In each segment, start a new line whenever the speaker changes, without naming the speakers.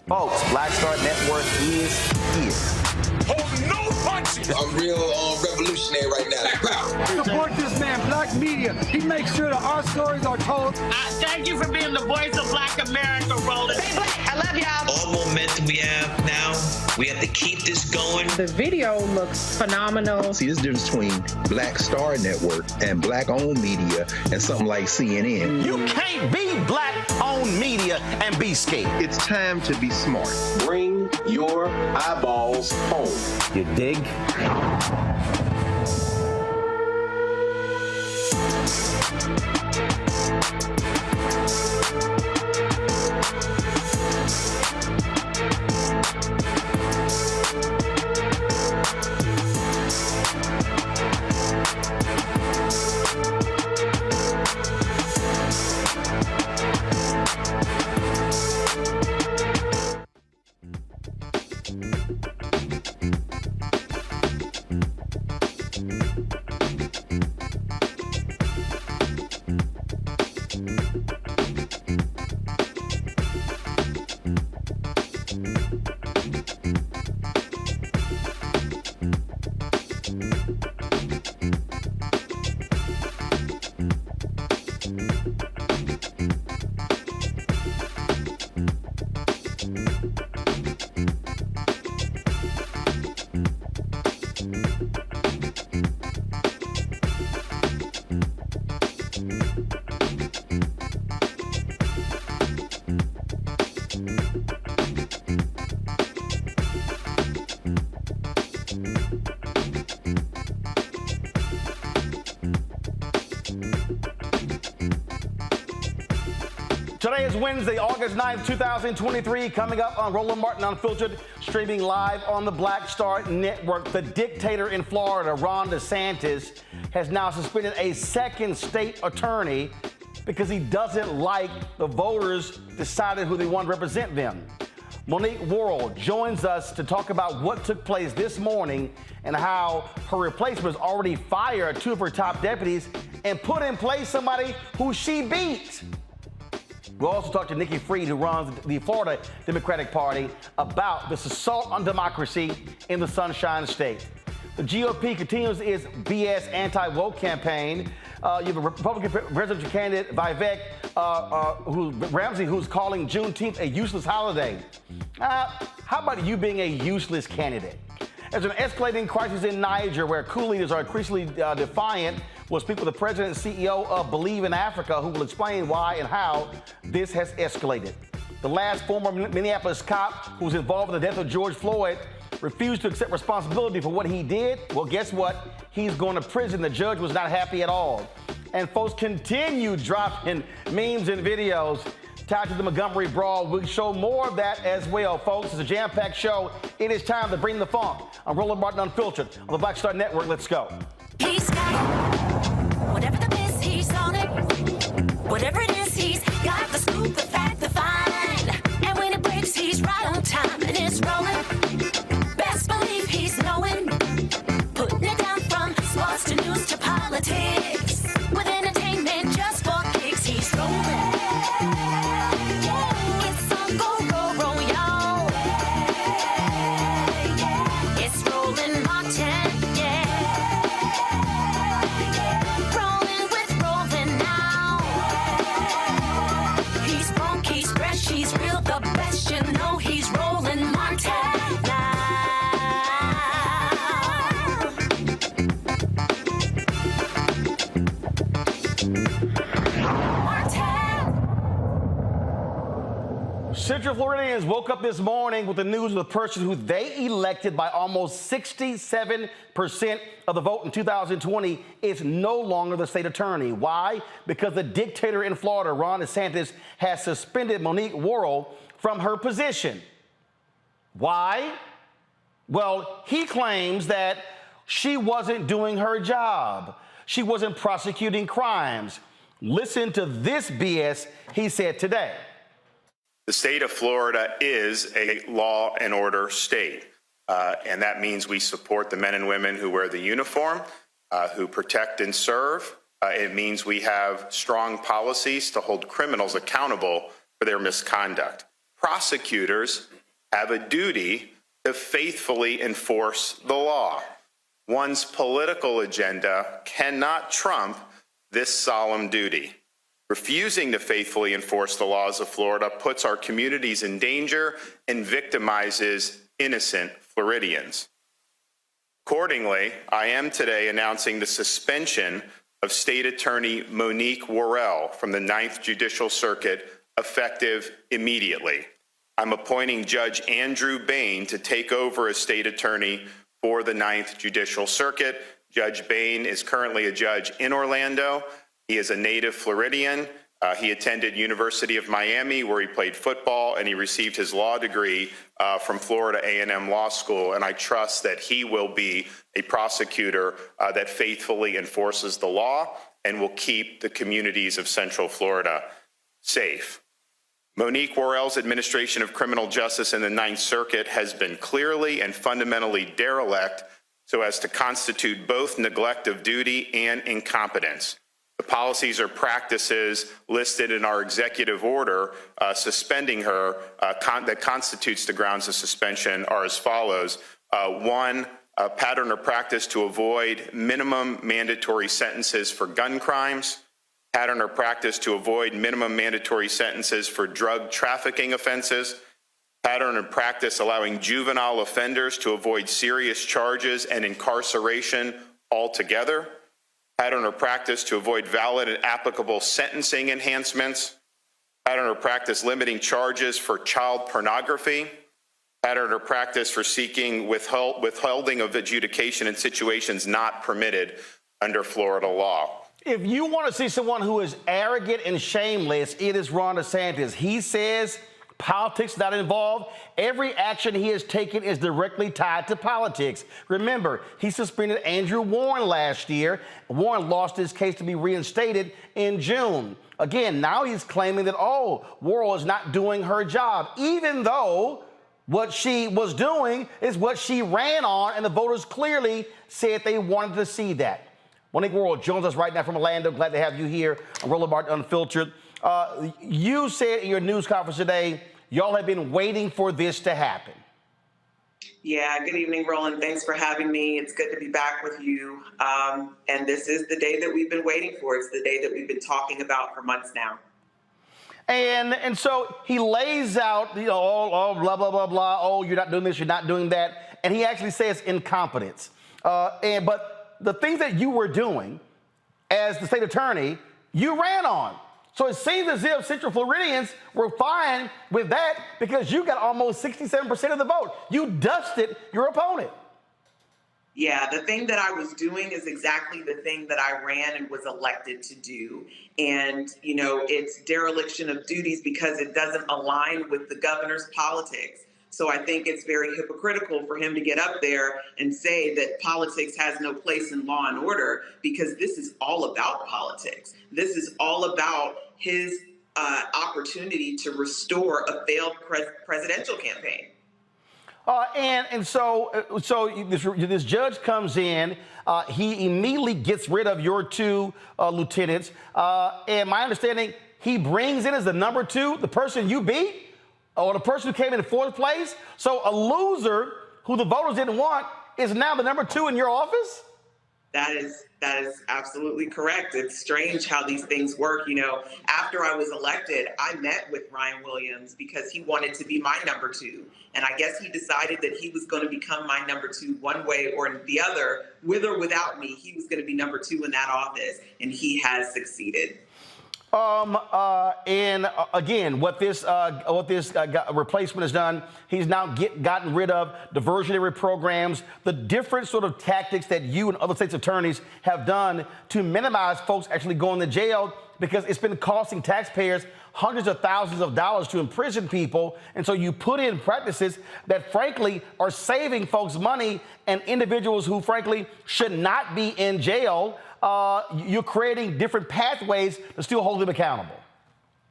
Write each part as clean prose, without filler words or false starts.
Folks, Black Star Network is here.
Hold no punches.
I'm real revolutionary right now.
Support this man, Black Media. He makes sure that our stories are told.
Thank you for being the voice of Black America, Roland.
Stay black. I love y'all.
All momentum we have now, we have to keep this going.
The video looks phenomenal.
See, this difference between Black Star Network and Black-owned media and something like CNN.
You can't be Black-owned media and be scared.
It's time to be smart.
Bring your eyeballs home.
You dig? Today is Wednesday, August 9th, 2023. Coming up on Roland Martin Unfiltered, streaming live on the Black Star Network. The dictator in Florida, Ron DeSantis, has now suspended a second state attorney because he doesn't like the voters decided who they want to represent them. Monique Worrell joins us to talk about what took place this morning and how her replacement has already fired two of her top deputies and put in place somebody who she beat. We'll also talk to Nikki Fried, who runs the Florida Democratic Party, about this assault on democracy in the Sunshine State. The GOP continues its BS anti-woke campaign. You have a Republican presidential candidate, Vivek Ramaswamy, who's calling Juneteenth a useless holiday. How about you being a useless candidate? There's an escalating crisis in Niger where coup leaders are increasingly defiant. We'll speak with the president and CEO of Believe in Africa, who will explain why and how this has escalated. The last former Minneapolis cop who was involved in the death of George Floyd refused to accept responsibility for what he did. Well, guess what? He's going to prison. The judge was not happy at all. And folks continue dropping memes and videos tied to the Montgomery Brawl. We'll show more of that as well, folks. It's a jam-packed show. It is time to bring the funk. I'm Roland Martin Unfiltered on the Black Star Network. Let's go.
He's got whatever the biz, he's on it. Whatever it is, he's got the scoop, the fact, the fine. And when it breaks, he's right on time and it's rolling. Best believe he's knowing. Putting it down from sports to news to politics. With entertainment just for kicks, he's rolling. It's on go, roll, roll, y'all. It's Roland Martin, rolling with Roland now. He's funky, he's fresh, he's real, the best, you know he's Roland Martin now.
Central Floridians woke up this morning with the news of the person who they elected by almost 67% of the vote in 2020 is no longer the state attorney. Why? Because the dictator in Florida, Ron DeSantis, has suspended Monique Worrell from her position. Why? Well, he claims that she wasn't doing her job. She wasn't prosecuting crimes. Listen to this BS he said today.
The state of Florida is a law and order state, and that means we support the men and women who wear the uniform, who protect and serve. It means we have strong policies to hold criminals accountable for their misconduct. Prosecutors have a duty to faithfully enforce the law. One's political agenda cannot trump this solemn duty. Refusing to faithfully enforce the laws of Florida puts our communities in danger and victimizes innocent Floridians. Accordingly, I am today announcing the suspension of State Attorney Monique Worrell from the 9th Judicial Circuit effective immediately. I'm appointing Judge Andrew Bain to take over as State Attorney for the 9th Judicial Circuit. Judge Bain is currently a judge in Orlando. He is a native Floridian. He attended University of Miami, where he played football, and he received his law degree from Florida A&M Law School. And I trust that he will be a prosecutor that faithfully enforces the law and will keep the communities of Central Florida safe. Monique Worrell's administration of criminal justice in the 9th Circuit has been clearly and fundamentally derelict so as to constitute both neglect of duty and incompetence. The policies or practices listed in our executive order suspending her that constitutes the grounds of suspension are as follows. One, a pattern or practice to avoid minimum mandatory sentences for gun crimes. Pattern or practice to avoid minimum mandatory sentences for drug trafficking offenses. Pattern and practice allowing juvenile offenders to avoid serious charges and incarceration altogether. Pattern or practice to avoid valid and applicable sentencing enhancements. Pattern or practice limiting charges for child pornography. Pattern or practice for seeking withholding of adjudication in situations not permitted under Florida law.
If you want to see someone who is arrogant and shameless, it is Ron DeSantis. He says politics not involved. Every action he has taken is directly tied to politics. Remember, he suspended Andrew Warren last year. Warren lost his case to be reinstated in June. Again, now he's claiming that, Worrell is not doing her job, even though what she was doing is what she ran on, and the voters clearly said they wanted to see that. Monique Worrell joins us right now from Orlando. Glad to have you here on Roland Martin Unfiltered. You said in your news conference today, y'all have been waiting for this to happen.
Yeah, good evening, Roland. Thanks for having me. It's good to be back with you. And this is the day that we've been waiting for. It's the day that we've been talking about for months now.
And so he lays out, all blah, blah, blah, blah. Oh, you're not doing this, you're not doing that. And he actually says incompetence. But the things that you were doing as the state attorney, you ran on. So it seems as if Central Floridians were fine with that because you got almost 67% of the vote. You dusted your opponent.
Yeah, the thing that I was doing is exactly the thing that I ran and was elected to do. And, it's dereliction of duties because it doesn't align with the governor's politics. So I think it's very hypocritical for him to get up there and say that politics has no place in law and order, because this is all about politics. This is all about his opportunity to restore a failed presidential campaign.
So this judge comes in. He immediately gets rid of your two lieutenants. And my understanding, he brings in as the number two the person you beat, or the person who came in fourth place. So a loser who the voters didn't want is now the number two in your office?
That is absolutely correct. It's strange how these things work. After I was elected, I met with Ryan Williams because he wanted to be my number two. And I guess he decided that he was going to become my number two one way or the other, with or without me. He was going to be number two in that office, and he has succeeded.
And again, what this replacement has done, he's now gotten rid of diversionary programs, the different sort of tactics that you and other states' attorneys have done to minimize folks actually going to jail, because it's been costing taxpayers hundreds of thousands of dollars to imprison people. And so you put in practices that, frankly, are saving folks money, and individuals who, frankly, should not be in jail. You're creating different pathways to still hold them accountable.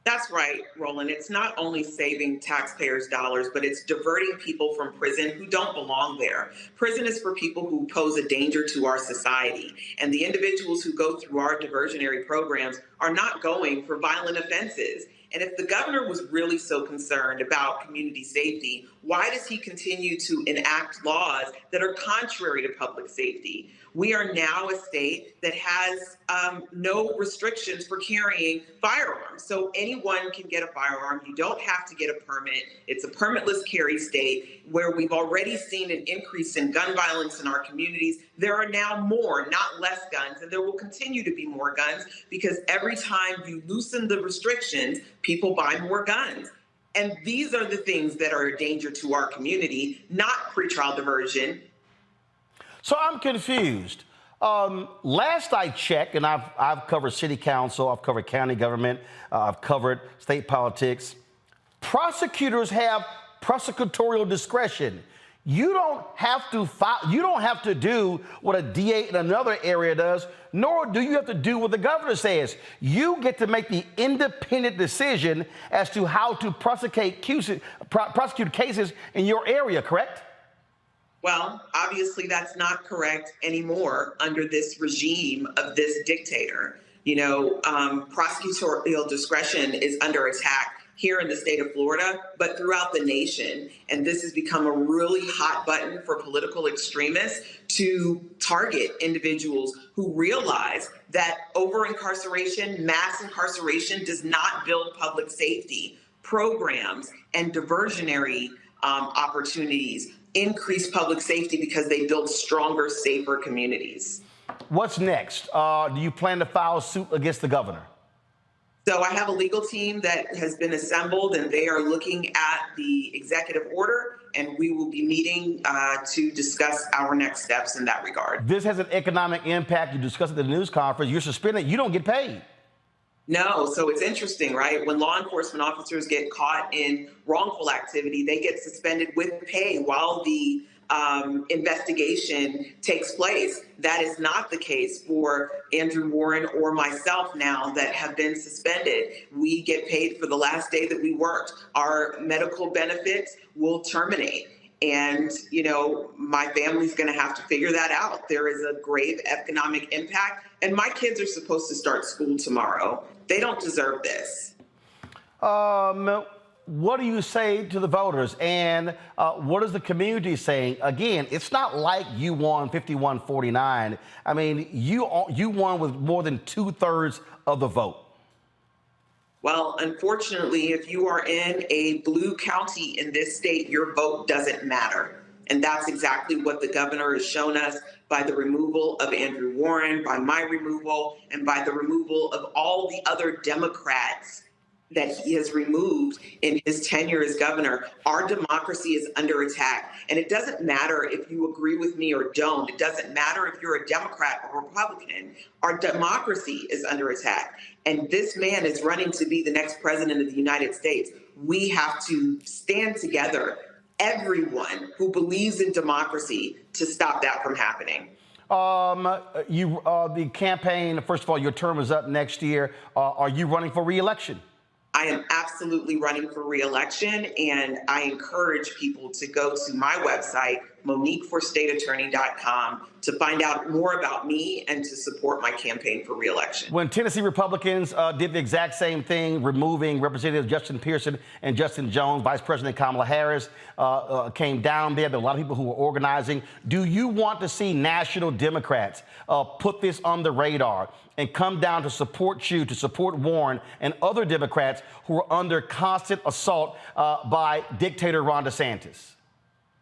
That's right, Roland. It's not only saving taxpayers' dollars, but it's diverting people from prison who don't belong there. Prison is for people who pose a danger to our society. And the individuals who go through our diversionary programs are not going for violent offenses. And if the governor was really so concerned about community safety, why does he continue to enact laws that are contrary to public safety? We are now a state that has no restrictions for carrying firearms. So anyone can get a firearm. You don't have to get a permit. It's a permitless carry state where we've already seen an increase in gun violence in our communities. There are now more, not less guns, and there will continue to be more guns because every time you loosen the restrictions, people buy more guns. And these are the things that are a danger to our community, not pretrial diversion.
So I'm confused. Last I checked, and I've covered city council, I've covered county government, I've covered state politics. Prosecutors have prosecutorial discretion. You don't have to do what a DA in another area does, nor do you have to do what the governor says. You get to make the independent decision as to how to prosecute cases in your area, correct?
Well, obviously that's not correct anymore under this regime of this dictator. You know, prosecutorial discretion is under attack here in the state of Florida, but throughout the nation. And this has become a really hot button for political extremists to target individuals who realize that over-incarceration, mass incarceration does not build public safety. Programs and diversionary opportunities increase public safety because they build stronger, safer communities.
What's next? Do you plan to file suit against the governor?
So I have a legal team that has been assembled, and they are looking at the executive order, and we will be meeting to discuss our next steps in that regard.
This has an economic impact. You discussed at the news conference. You're suspended. You don't get paid.
No, so it's interesting, right? When law enforcement officers get caught in wrongful activity, they get suspended with pay while the investigation takes place. That is not the case for Andrew Warren or myself now that have been suspended. We get paid for the last day that we worked. Our medical benefits will terminate. And, you know, my family's going to have to figure that out. There is a grave economic impact. And my kids are supposed to start school tomorrow. They don't deserve this.
What do you say to the voters? And what is the community saying? Again, it's not like you won 51-49. I mean, you won with more than 2/3 of the vote.
Well, unfortunately, if you are in a blue county in this state, your vote doesn't matter. And that's exactly what the governor has shown us by the removal of Andrew Warren, by my removal, and by the removal of all the other Democrats that he has removed in his tenure as governor. Our democracy is under attack. And it doesn't matter if you agree with me or don't. It doesn't matter if you're a Democrat or Republican. Our democracy is under attack. And this man is running to be the next president of the United States. We have to stand together, everyone who believes in democracy, to stop that from happening.
The campaign, first of all, your term is up next year. Are you running for re-election?
I am absolutely running for re-election, and I encourage people to go to my website, MoniqueForStateAttorney.com, to find out more about me and to support my campaign for re-election.
When Tennessee Republicans did the exact same thing, removing Representatives Justin Pearson and Justin Jones, Vice President Kamala Harris came down there. There were a lot of people who were organizing. Do you want to see national Democrats put this on the radar and come down to support you, to support Warren and other Democrats who are under constant assault by dictator Ron DeSantis?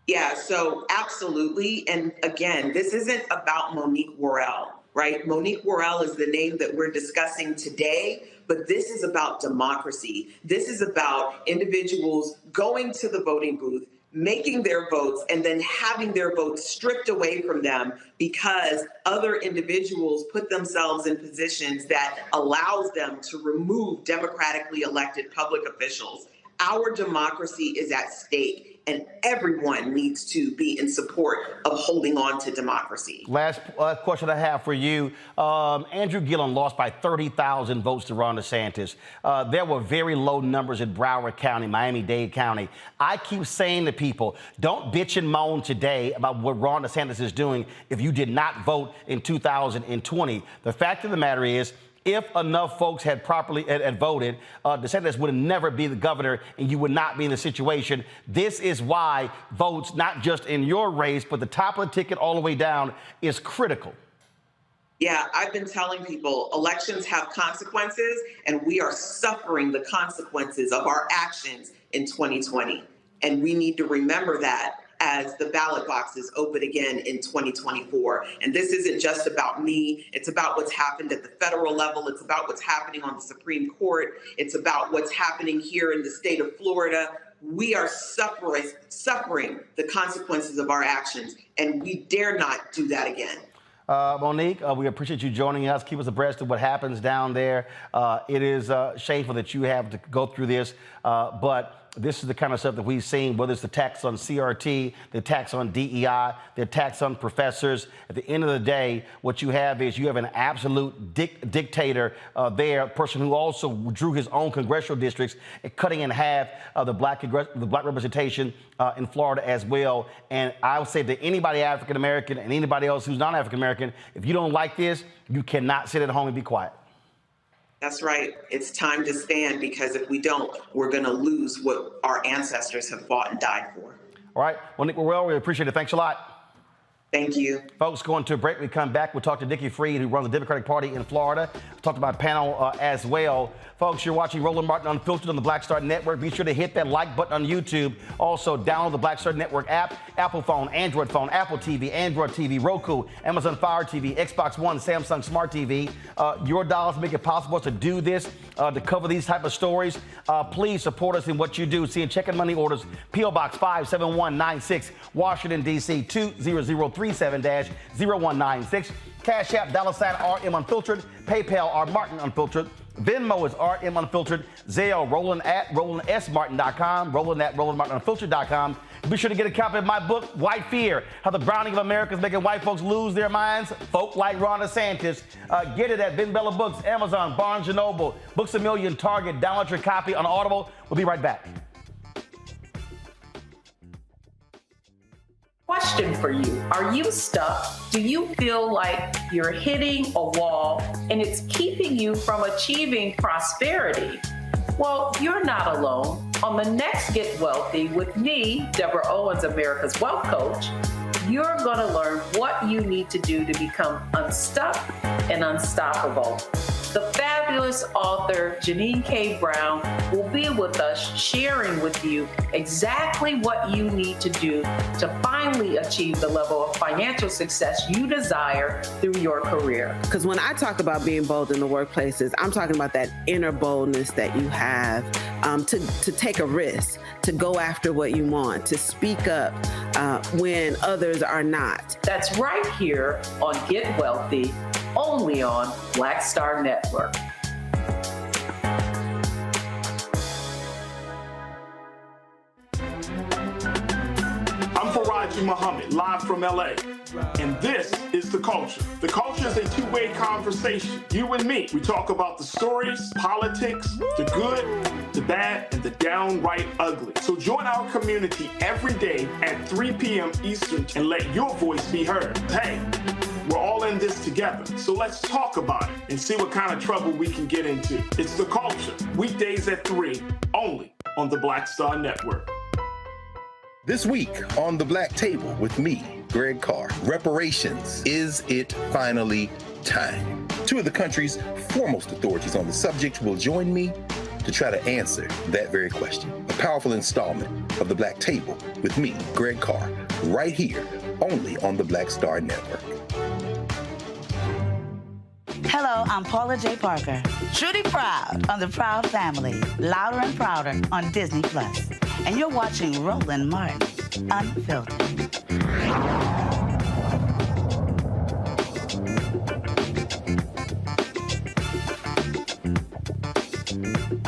Yeah, so absolutely. And again, this isn't about Monique Worrell, right? Monique Worrell is the name that we're discussing today, but this is about democracy. This is about individuals going to the voting booth, making their votes, and then having their votes stripped away from them because other individuals put themselves in positions that allows them to remove democratically elected public officials. Our democracy is at stake, and everyone needs to be in support of holding on to democracy.
Last question I have for you. Andrew Gillum lost by 30,000 votes to Ron DeSantis. There were very low numbers in Broward County, Miami-Dade County. I keep saying to people, don't bitch and moan today about what Ron DeSantis is doing if you did not vote in 2020. The fact of the matter is, If enough folks had voted, DeSantis would never be the governor, and you would not be in the situation. This is why votes, not just in your race, but the top of the ticket all the way down, is critical.
Yeah, I've been telling people elections have consequences, and we are suffering the consequences of our actions in 2020. And we need to remember that as the ballot boxes open again in 2024. And this isn't just about me. It's about what's happened at the federal level. It's about what's happening on the Supreme Court. It's about what's happening here in the state of Florida. We are suffering the consequences of our actions, and we dare not do that again.
Monique, we appreciate you joining us. Keep us abreast of what happens down there. It is shameful that you have to go through this, but this is the kind of stuff that we've seen, whether it's the attacks on CRT, the attacks on DEI, the attacks on professors. At the end of the day, what you have is you have an absolute dictator there, a person who also drew his own congressional districts, cutting in half the black representation in Florida as well. And I would say to anybody African-American and anybody else who's not African-American, if you don't like this, you cannot sit at home and be quiet.
That's right. It's time to stand, because if we don't, we're going to lose what our ancestors have fought and died for.
All right. Well, Nick, we appreciate it. Thanks a lot.
Thank you.
Folks, going to a break. We come back. We'll talk to Nikki Fried, who runs the Democratic Party in Florida. We'll talk to my panel as well. Folks, you're watching Roland Martin Unfiltered on the Black Star Network. Be sure to hit that like button on YouTube. Also, download the Black Star Network app, Apple phone, Android phone, Apple TV, Android TV, Roku, Amazon Fire TV, Xbox One, Samsung Smart TV. Your dollars make it possible to do this, to cover these type of stories. Please support us in what you do. Seeing checking money orders, P.O. Box 57196, Washington, D.C. 20037-0196. Cash App, $RM Unfiltered. PayPal, R Martin Unfiltered. Venmo is RM Unfiltered. Zelle, Roland at RolandSMartin.com. Roland at RolandMartinUnfiltered.com. Be sure to get a copy of my book, White Fear, How the Browning of America is Making White Folks Lose Their Minds. Folk like Ron DeSantis. Get it at Ben Bella Books, Amazon, Barnes & Noble, Books A Million, Target. Download your copy on Audible. We'll be right back.
Question for you. Are you stuck? Do you feel like you're hitting a wall and it's keeping you from achieving prosperity? Well, you're not alone. On the next Get Wealthy with me, Deborah Owens, America's Wealth Coach, you're going to learn what you need to do to become unstuck and unstoppable. The fabulous author Janine K. Brown will be with us, sharing with you exactly what you need to do to finally achieve the level of financial success you desire through your career.
Because when I talk about being bold in the workplaces, I'm talking about that inner boldness that you have to take a risk, to go after what you want, to speak up when others are not.
That's right here on Get Wealthy, only on Black Star Network.
I'm Faraji Muhammad, live from LA. And this is The Culture. The Culture is a two-way conversation. You and me. We talk about the stories, politics, the good, the bad, and the downright ugly. So join our community every day at 3 p.m. Eastern and let your voice be heard. Hey, we're all in this together. So let's talk about it and see what kind of trouble we can get into. It's The Culture. Weekdays at 3, only on the Black Star Network.
This week on The Black Table with me, Greg Carr, reparations. Is it finally time? Two of the country's foremost authorities on the subject will join me to try to answer that very question. A powerful installment of The Black Table with me, Greg Carr, right here, only on the Black Star Network.
Hello, I'm Paula J. Parker. Truly proud on the Proud Family, Louder and Prouder on Disney+. And you're watching Roland Martin Unfiltered.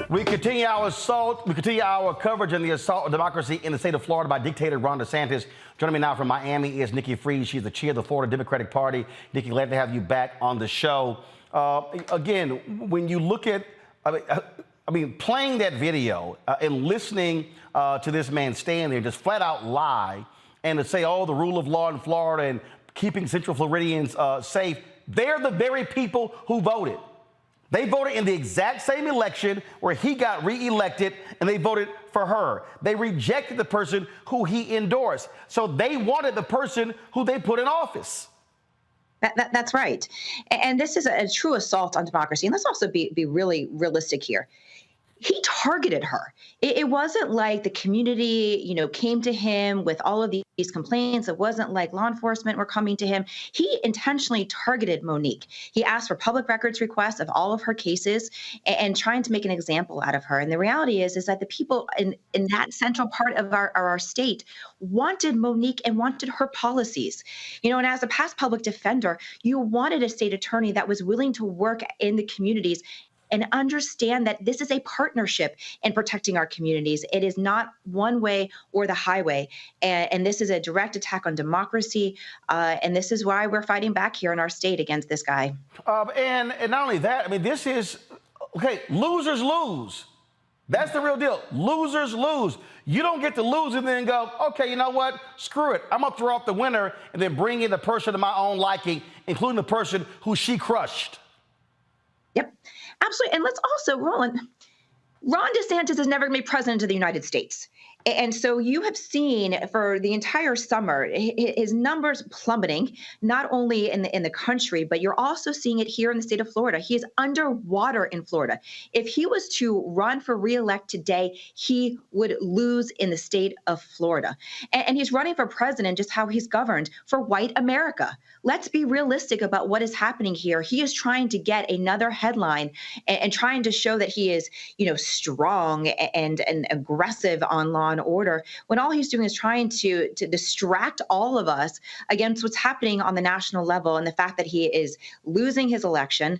We continue our assault. We continue our coverage on the assault on democracy in the state of Florida by dictator Ron DeSantis. Joining me now from Miami is Nikki Fried. She's the chair of the Florida Democratic Party. Nikki, glad to have you back on the show. Again, when you look at, playing that video and listening to this man stand there, just flat out lie, and to say, oh, the rule of law in Florida and keeping Central Floridians safe, they're the very people who voted. They voted in the exact same election where he got reelected, and they voted for her. They rejected the person who he endorsed. So they wanted the person who they put in office.
That's right. And this is a true assault on democracy. And let's also be really realistic here. He targeted her. It wasn't like the community, came to him with all of these complaints. It wasn't like law enforcement were coming to him. He intentionally targeted Monique. He asked for public records requests of all of her cases and trying to make an example out of her. And the reality is that the people in that central part of our state wanted Monique and wanted her policies. And as a past public defender, you wanted a state attorney that was willing to work in the communities and understand that this is a partnership in protecting our communities. It is not one way or the highway. And this is a direct attack on democracy. And this is why we're fighting back here in our state against this guy.
And not only that, this is, losers lose. That's the real deal. Losers lose. You don't get to lose and then go, okay, you know what? Screw it. I'm going to throw out the winner and then bring in the person of my own liking, including the person who she crushed.
Yep. Absolutely. And let's also, Ron DeSantis is never going to be president of the United States. And so you have seen for the entire summer, his numbers plummeting, not only in the country, but you're also seeing it here in the state of Florida. He is underwater in Florida. If he was to run for reelect today, he would lose in the state of Florida. And he's running for president, just how he's governed, for white America. Let's be realistic about what is happening here. He is trying to get another headline and trying to show that he is, strong and aggressive on law and order, when all he's doing is trying to distract all of us against what's happening on the national level and the fact that he is losing his election,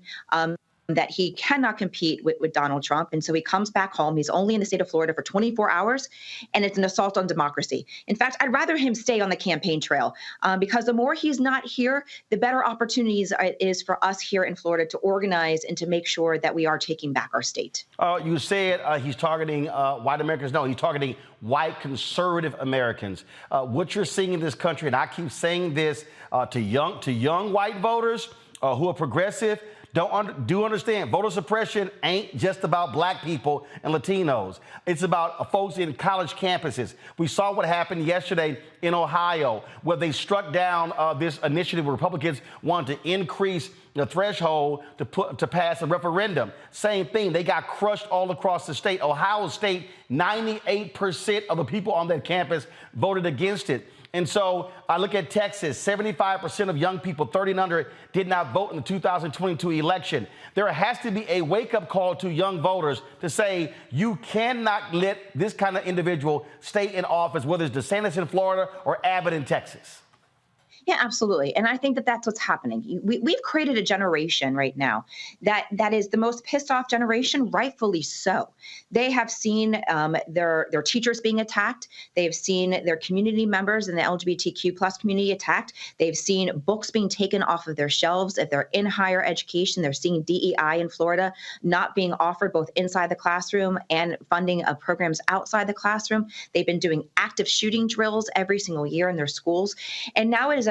that he cannot compete with Donald Trump. And so he comes back home. He's only in the state of Florida for 24 hours, and it's an assault on democracy. In fact, I'd rather him stay on the campaign trail because the more he's not here, the better opportunities it is for us here in Florida to organize and to make sure that we are taking back our state.
You said he's targeting white Americans. No, he's targeting white conservative Americans. What you're seeing in this country, and I keep saying this to young white voters who are progressive, do understand, voter suppression ain't just about black people and Latinos. It's about folks in college campuses. We saw what happened yesterday in Ohio, where they struck down this initiative where Republicans wanted to increase the threshold to pass a referendum. Same thing, they got crushed all across the state. Ohio State, 98% of the people on that campus voted against it. And so I look at Texas, 75% of young people 30 and under did not vote in the 2022 election. There has to be a wake-up call to young voters to say you cannot let this kind of individual stay in office, whether it's DeSantis in Florida or Abbott in Texas.
Yeah, absolutely. And I think that that's what's happening. We've created a generation right now that is the most pissed off generation, rightfully so. They have seen their teachers being attacked. They've seen their community members in the LGBTQ plus community attacked. They've seen books being taken off of their shelves. If they're in higher education, they're seeing DEI in Florida not being offered both inside the classroom and funding of programs outside the classroom. They've been doing active shooting drills every single year in their schools. And now it is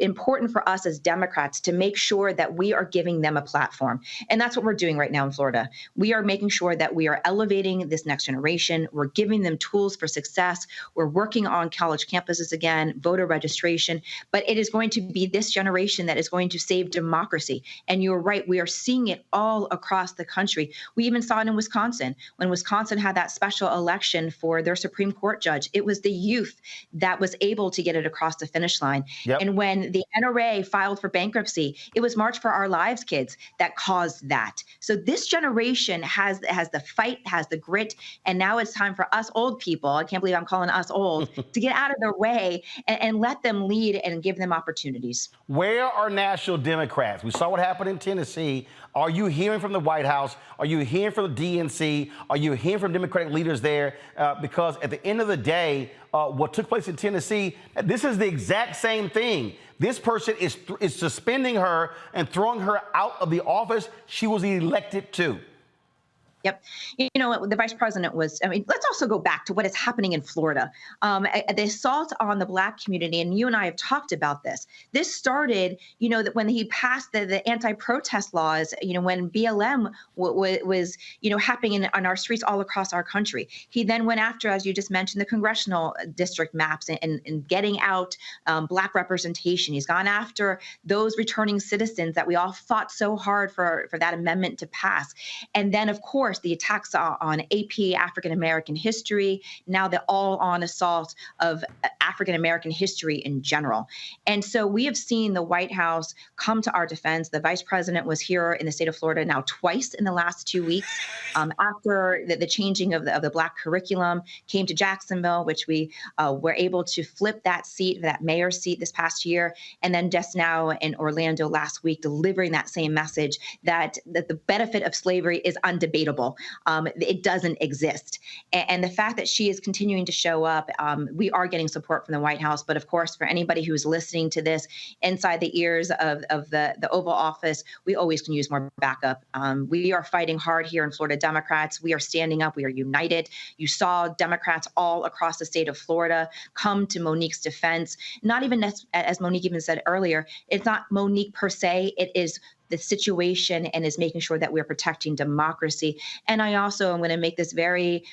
important for us as Democrats to make sure that we are giving them a platform. And that's what we're doing right now in Florida. We are making sure that we are elevating this next generation. We're giving them tools for success. We're working on college campuses again, voter registration. But it is going to be this generation that is going to save democracy. And you're right, we are seeing it all across the country. We even saw it in Wisconsin. When Wisconsin had that special election for their Supreme Court judge, it was the youth that was able to get it across the finish line. Yep. And when the NRA filed for bankruptcy, it was March for Our Lives kids that caused that. So this generation has the fight, has the grit, and now it's time for us old people, I can't believe I'm calling us old, to get out of their way and let them lead and give them opportunities.
Where are national Democrats? We saw what happened in Tennessee. Are you hearing from the White House? Are you hearing from the DNC? Are you hearing from Democratic leaders there? Because at the end of the day, what took place in Tennessee, this is the exact same thing. This person is suspending her and throwing her out of the office she was elected to.
Yep. You know, the vice president was, I mean, let's also go back to what is happening in Florida. The assault on the Black community, and you and I have talked about this. This started, you know, that when he passed the anti-protest laws, you know, when BLM was, you know, happening on our streets all across our country. He then went after, as you just mentioned, the congressional district maps and getting out Black representation. He's gone after those returning citizens that we all fought so hard for that amendment to pass. And then, of course, the attacks on AP, African American history, now the all-on assault of African American history in general. And so we have seen the White House come to our defense. The vice president was here in the state of Florida now twice in the last 2 weeks after the changing of the Black curriculum, came to Jacksonville, which we were able to flip that seat, that mayor's seat this past year, and then just now in Orlando last week, delivering that same message that the benefit of slavery is undebatable. It doesn't exist. And the fact that she is continuing to show up, we are getting support from the White House. But of course, for anybody who is listening to this inside the ears of the Oval Office, we always can use more backup. We are fighting hard here in Florida Democrats. We are standing up. We are united. You saw Democrats all across the state of Florida come to Monique's defense. Not even as Monique even said earlier, it's not Monique per se. It is the situation and is making sure that we're protecting democracy. And I also am going to make this very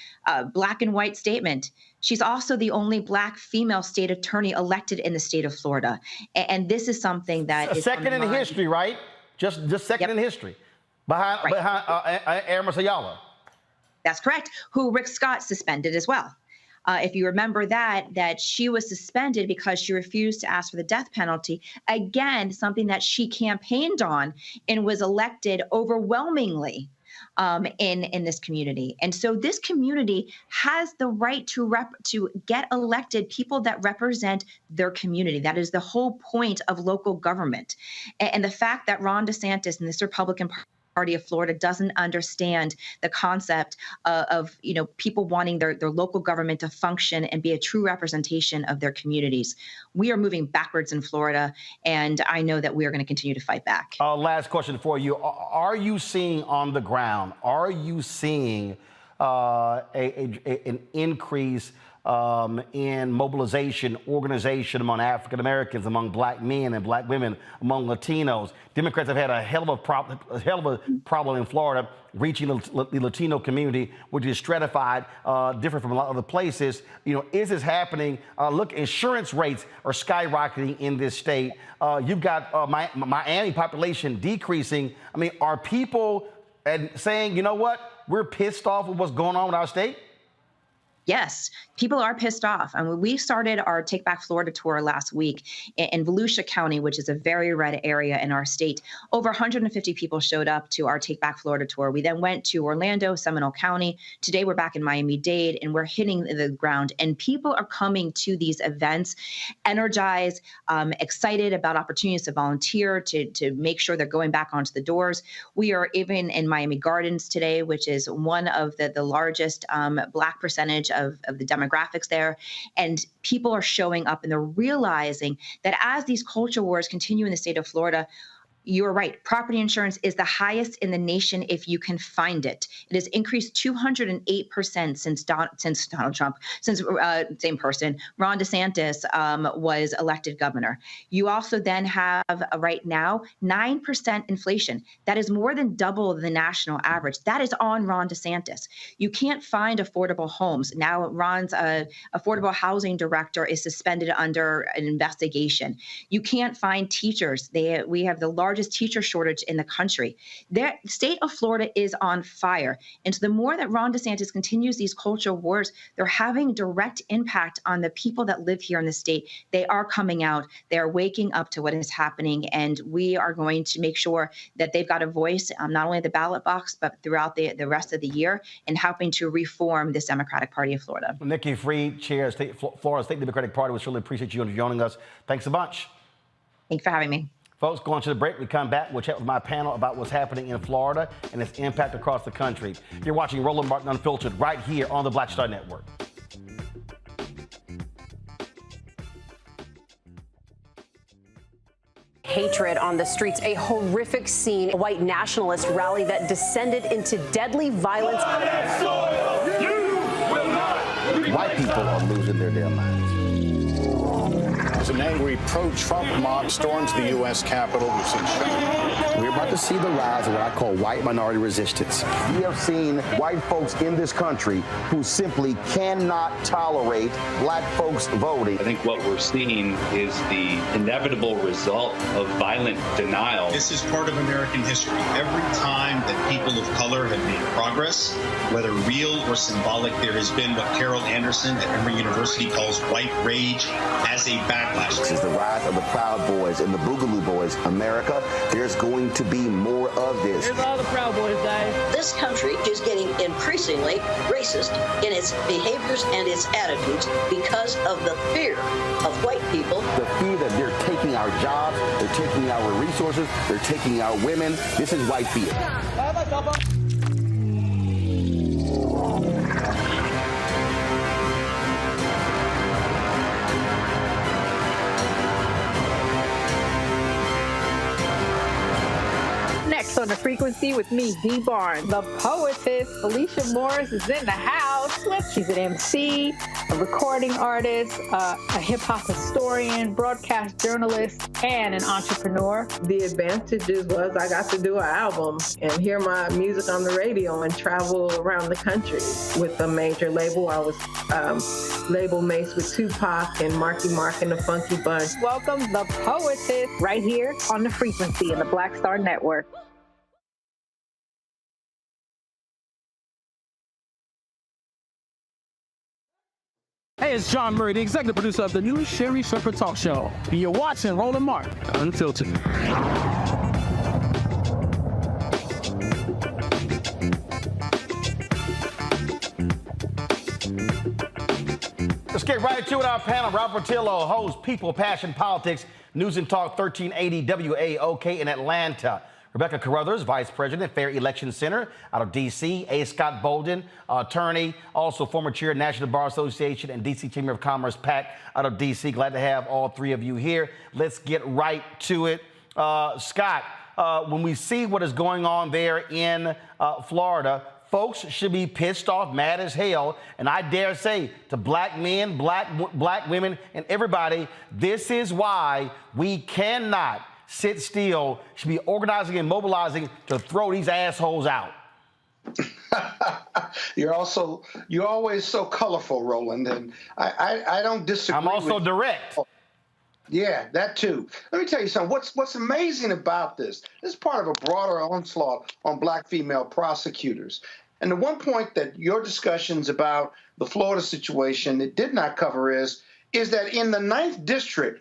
black and white statement. She's also the only Black female state attorney elected in the state of Florida. And this is something that is
second in history, right? Just second in history, behind Amos Ayala.
That's correct. Who Rick Scott suspended as well. If you remember that she was suspended because she refused to ask for the death penalty. Again, something that she campaigned on and was elected overwhelmingly in this community. And so this community has the right to get elected people that represent their community. That is the whole point of local government. And the fact that Ron DeSantis and this Republican Party of Florida doesn't understand the concept of you know, people wanting their local government to function and be a true representation of their communities. We are moving backwards in Florida, and I know that we are going to continue to fight back.
Last question for you. Are you seeing on the ground, are you seeing an increase in mobilization, organization among African Americans, among Black men and Black women, among Latinos? Democrats have had a hell of a problem in Florida reaching the Latino community, which is stratified, different from a lot of other places. You know, is this happening? Look, insurance rates are skyrocketing in this state. You've got Miami population decreasing. I mean, are people saying, you know what, we're pissed off with what's going on with our state?
Yes, people are pissed off. I mean, we started our Take Back Florida tour last week in Volusia County, which is a very red area in our state. Over 150 people showed up to our Take Back Florida tour. We then went to Orlando, Seminole County. Today, we're back in Miami-Dade, and we're hitting the ground. And people are coming to these events, energized, excited about opportunities to volunteer, to make sure they're going back onto the doors. We are even in Miami Gardens today, which is one of the largest Black percentage of the demographics there. And people are showing up and they're realizing that as these culture wars continue in the state of Florida, you're right. Property insurance is the highest in the nation if you can find it. It has increased 208% since Donald Trump, same person, Ron DeSantis was elected governor. You also then have right now 9% inflation. That is more than double the national average. That is on Ron DeSantis. You can't find affordable homes. Now Ron's affordable housing director is suspended under an investigation. You can't find teachers. We have the largest teacher shortage in the country. The state of Florida is on fire. And so the more that Ron DeSantis continues these culture wars, they're having direct impact on the people that live here in the state. They are coming out. They're waking up to what is happening. And we are going to make sure that they've got a voice, not only at the ballot box, but throughout the rest of the year in helping to reform this Democratic Party of Florida.
Nikki Fried, Chair of Florida State Democratic Party. We really appreciate you joining us. Thanks a bunch.
Thanks for having me.
Folks, going to the break. We come back. We'll chat with my panel about what's happening in Florida and its impact across the country. You're watching Roland Martin Unfiltered right here on the Black Star Network.
hatred on the streets. A horrific scene, a white nationalist rally that descended into deadly violence.
White people are losing their damn minds.
As an angry pro-Trump mob storms the U.S. Capitol, we've seen shooting.
We're about to see the rise of what I call white minority resistance. We have seen white folks in this country who simply cannot tolerate black folks voting.
I think what we're seeing is the inevitable result of violent denial.
This is part of American history. Every time that people of color have made progress, whether real or symbolic, there has been what Carol Anderson at Emory University calls white rage as a backlash.
This is the rise of the Proud Boys and the Boogaloo Boys. America, there's going to be more of this.
Here's all the Proud Boys, guys.
This country is getting increasingly racist in its behaviors and its attitudes because of the fear of white people.
The fear that they're taking our jobs, they're taking our resources, they're taking our women. This is white fear.
Next on The Frequency with me, Dee Barnes. The poetess, Felicia Morris, is in the house. She's an MC, a recording artist, a hip-hop historian, broadcast journalist, and an entrepreneur.
The advantages was I got to do an album and hear my music on the radio and travel around the country with a major label. I was label mates with Tupac and Marky Mark and the Funky Bunch.
Welcome, The Poetess, right here on The Frequency in the Black Star Network.
Hey, it's John Murray, the executive producer of the new Sherry Shepherd Talk Show. And you're watching Roland Martin Unfiltered.
Let's get right to it. Our panel, Ralph Portillo, host, People, Passion, Politics, News and Talk 1380 WAOK in Atlanta. Rebecca Carruthers, Vice President, Fair Election Center out of D.C. A. Scott Bolden, attorney, also former chair of National Bar Association and D.C. Chamber of Commerce, PAC, out of D.C. Glad to have all three of you here. Let's get right to it. Scott, when we see what is going on there in Florida, folks should be pissed off, mad as hell, and I dare say to black men, black women, and everybody, this is why we cannot sit still, should be organizing and mobilizing to throw these assholes out.
You're always so colorful, Roland, and I don't disagree.
I'm also direct.
Yeah, that too. Let me tell you something. What's amazing about this is part of a broader onslaught on black female prosecutors. And the one point that your discussions about the Florida situation it did not cover is that in the 9th District,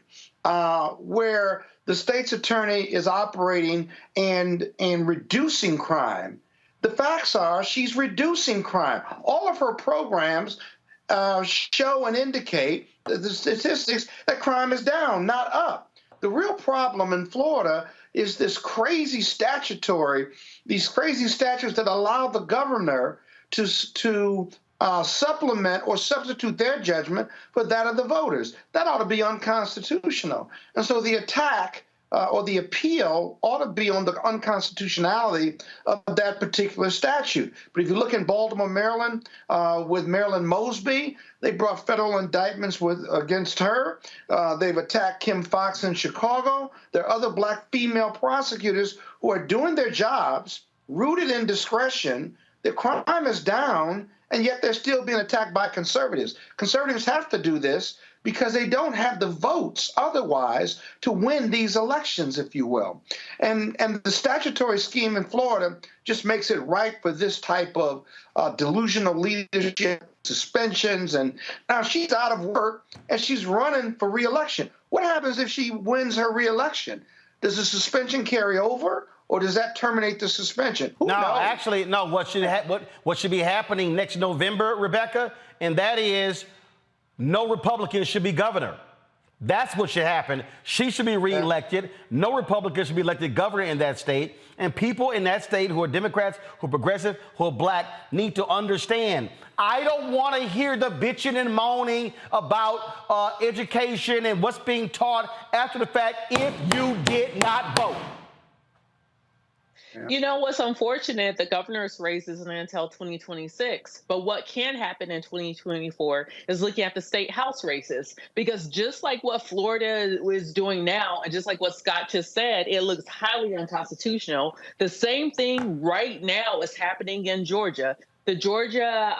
where the state's attorney is operating and reducing crime, the facts are she's reducing crime. All of her programs show and indicate the statistics that crime is down, not up. The real problem in Florida is these crazy statutes that allow the governor to supplement or substitute their judgment for that of the voters. That ought to be unconstitutional. And so the attack or the appeal ought to be on the unconstitutionality of that particular statute. But if you look in Baltimore, Maryland, with Marilyn Mosby, they brought federal indictments against her. They've attacked Kim Foxx in Chicago. There are other black female prosecutors who are doing their jobs, rooted in discretion. The crime is down, and yet they're still being attacked by conservatives. Conservatives have to do this because they don't have the votes otherwise to win these elections, if you will. And the statutory scheme in Florida just makes it right for this type of delusional leadership, suspensions. And now she's out of work and she's running for re-election. What happens if she wins her re-election? Does the suspension carry over? Or does that terminate the suspension? Who knows?
Actually, no. What should be happening next November, Rebecca, and that is no Republican should be governor. That's what should happen. She should be reelected. No Republican should be elected governor in that state. And people in that state who are Democrats, who are progressive, who are black, need to understand. I don't want to hear the bitching and moaning about education and what's being taught after the fact if you did not vote.
You know what's unfortunate? The governor's race isn't until 2026. But what can happen in 2024 is looking at the state house races. Because just like what Florida is doing now, and just like what Scott just said, it looks highly unconstitutional. The same thing right now is happening in Georgia. The Georgia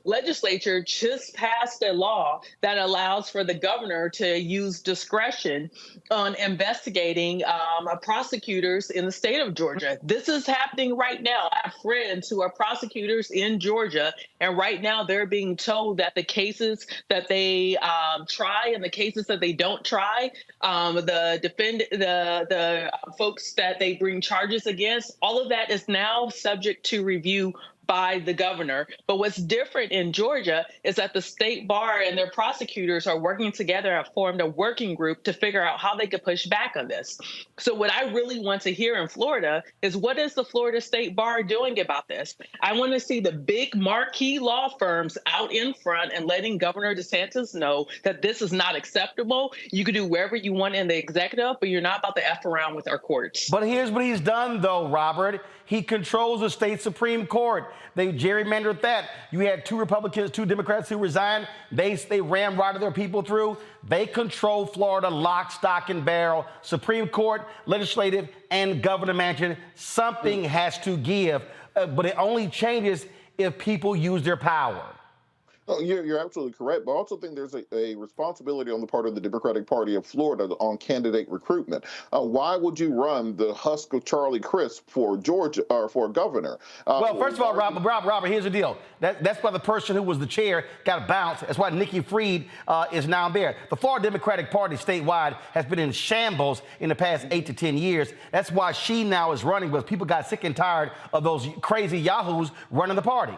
legislature just passed a law that allows for the governor to use discretion on investigating prosecutors in the state of Georgia. This is happening right now. I have friends who are prosecutors in Georgia, and right now they're being told that the cases that they try and the cases that they don't try, the folks that they bring charges against, all of that is now subject to review by the governor. But what's different in Georgia is that the state bar and their prosecutors are working together, have formed a working group to figure out how they could push back on this. So what I really want to hear in Florida is, what is the Florida State Bar doing about this? I want to see the big marquee law firms out in front and letting Governor DeSantis know that this is not acceptable. You can do wherever you want in the executive, but you're not about to F around with our courts.
But here's what he's done, though, Robert. He controls the state Supreme Court. They gerrymandered that. You had 2 Republicans, 2 Democrats who resigned. They ramrodded their people through. They control Florida lock, stock, and barrel. Supreme Court, legislative, and governor mansion. Something has to give, but it only changes if people use their power.
Oh, you're absolutely correct, but I also think there's a responsibility on the part of the Democratic Party of Florida on candidate recruitment. Why would you run the husk of Charlie Crist for Georgia or for governor?
Well, first of all, Robert, here's the deal. That's why the person who was the chair got bounced. That's why Nikki Fried is now there. The Florida Democratic Party statewide has been in shambles in the past 8 to 10 years. That's why she now is running, because people got sick and tired of those crazy yahoos running the party.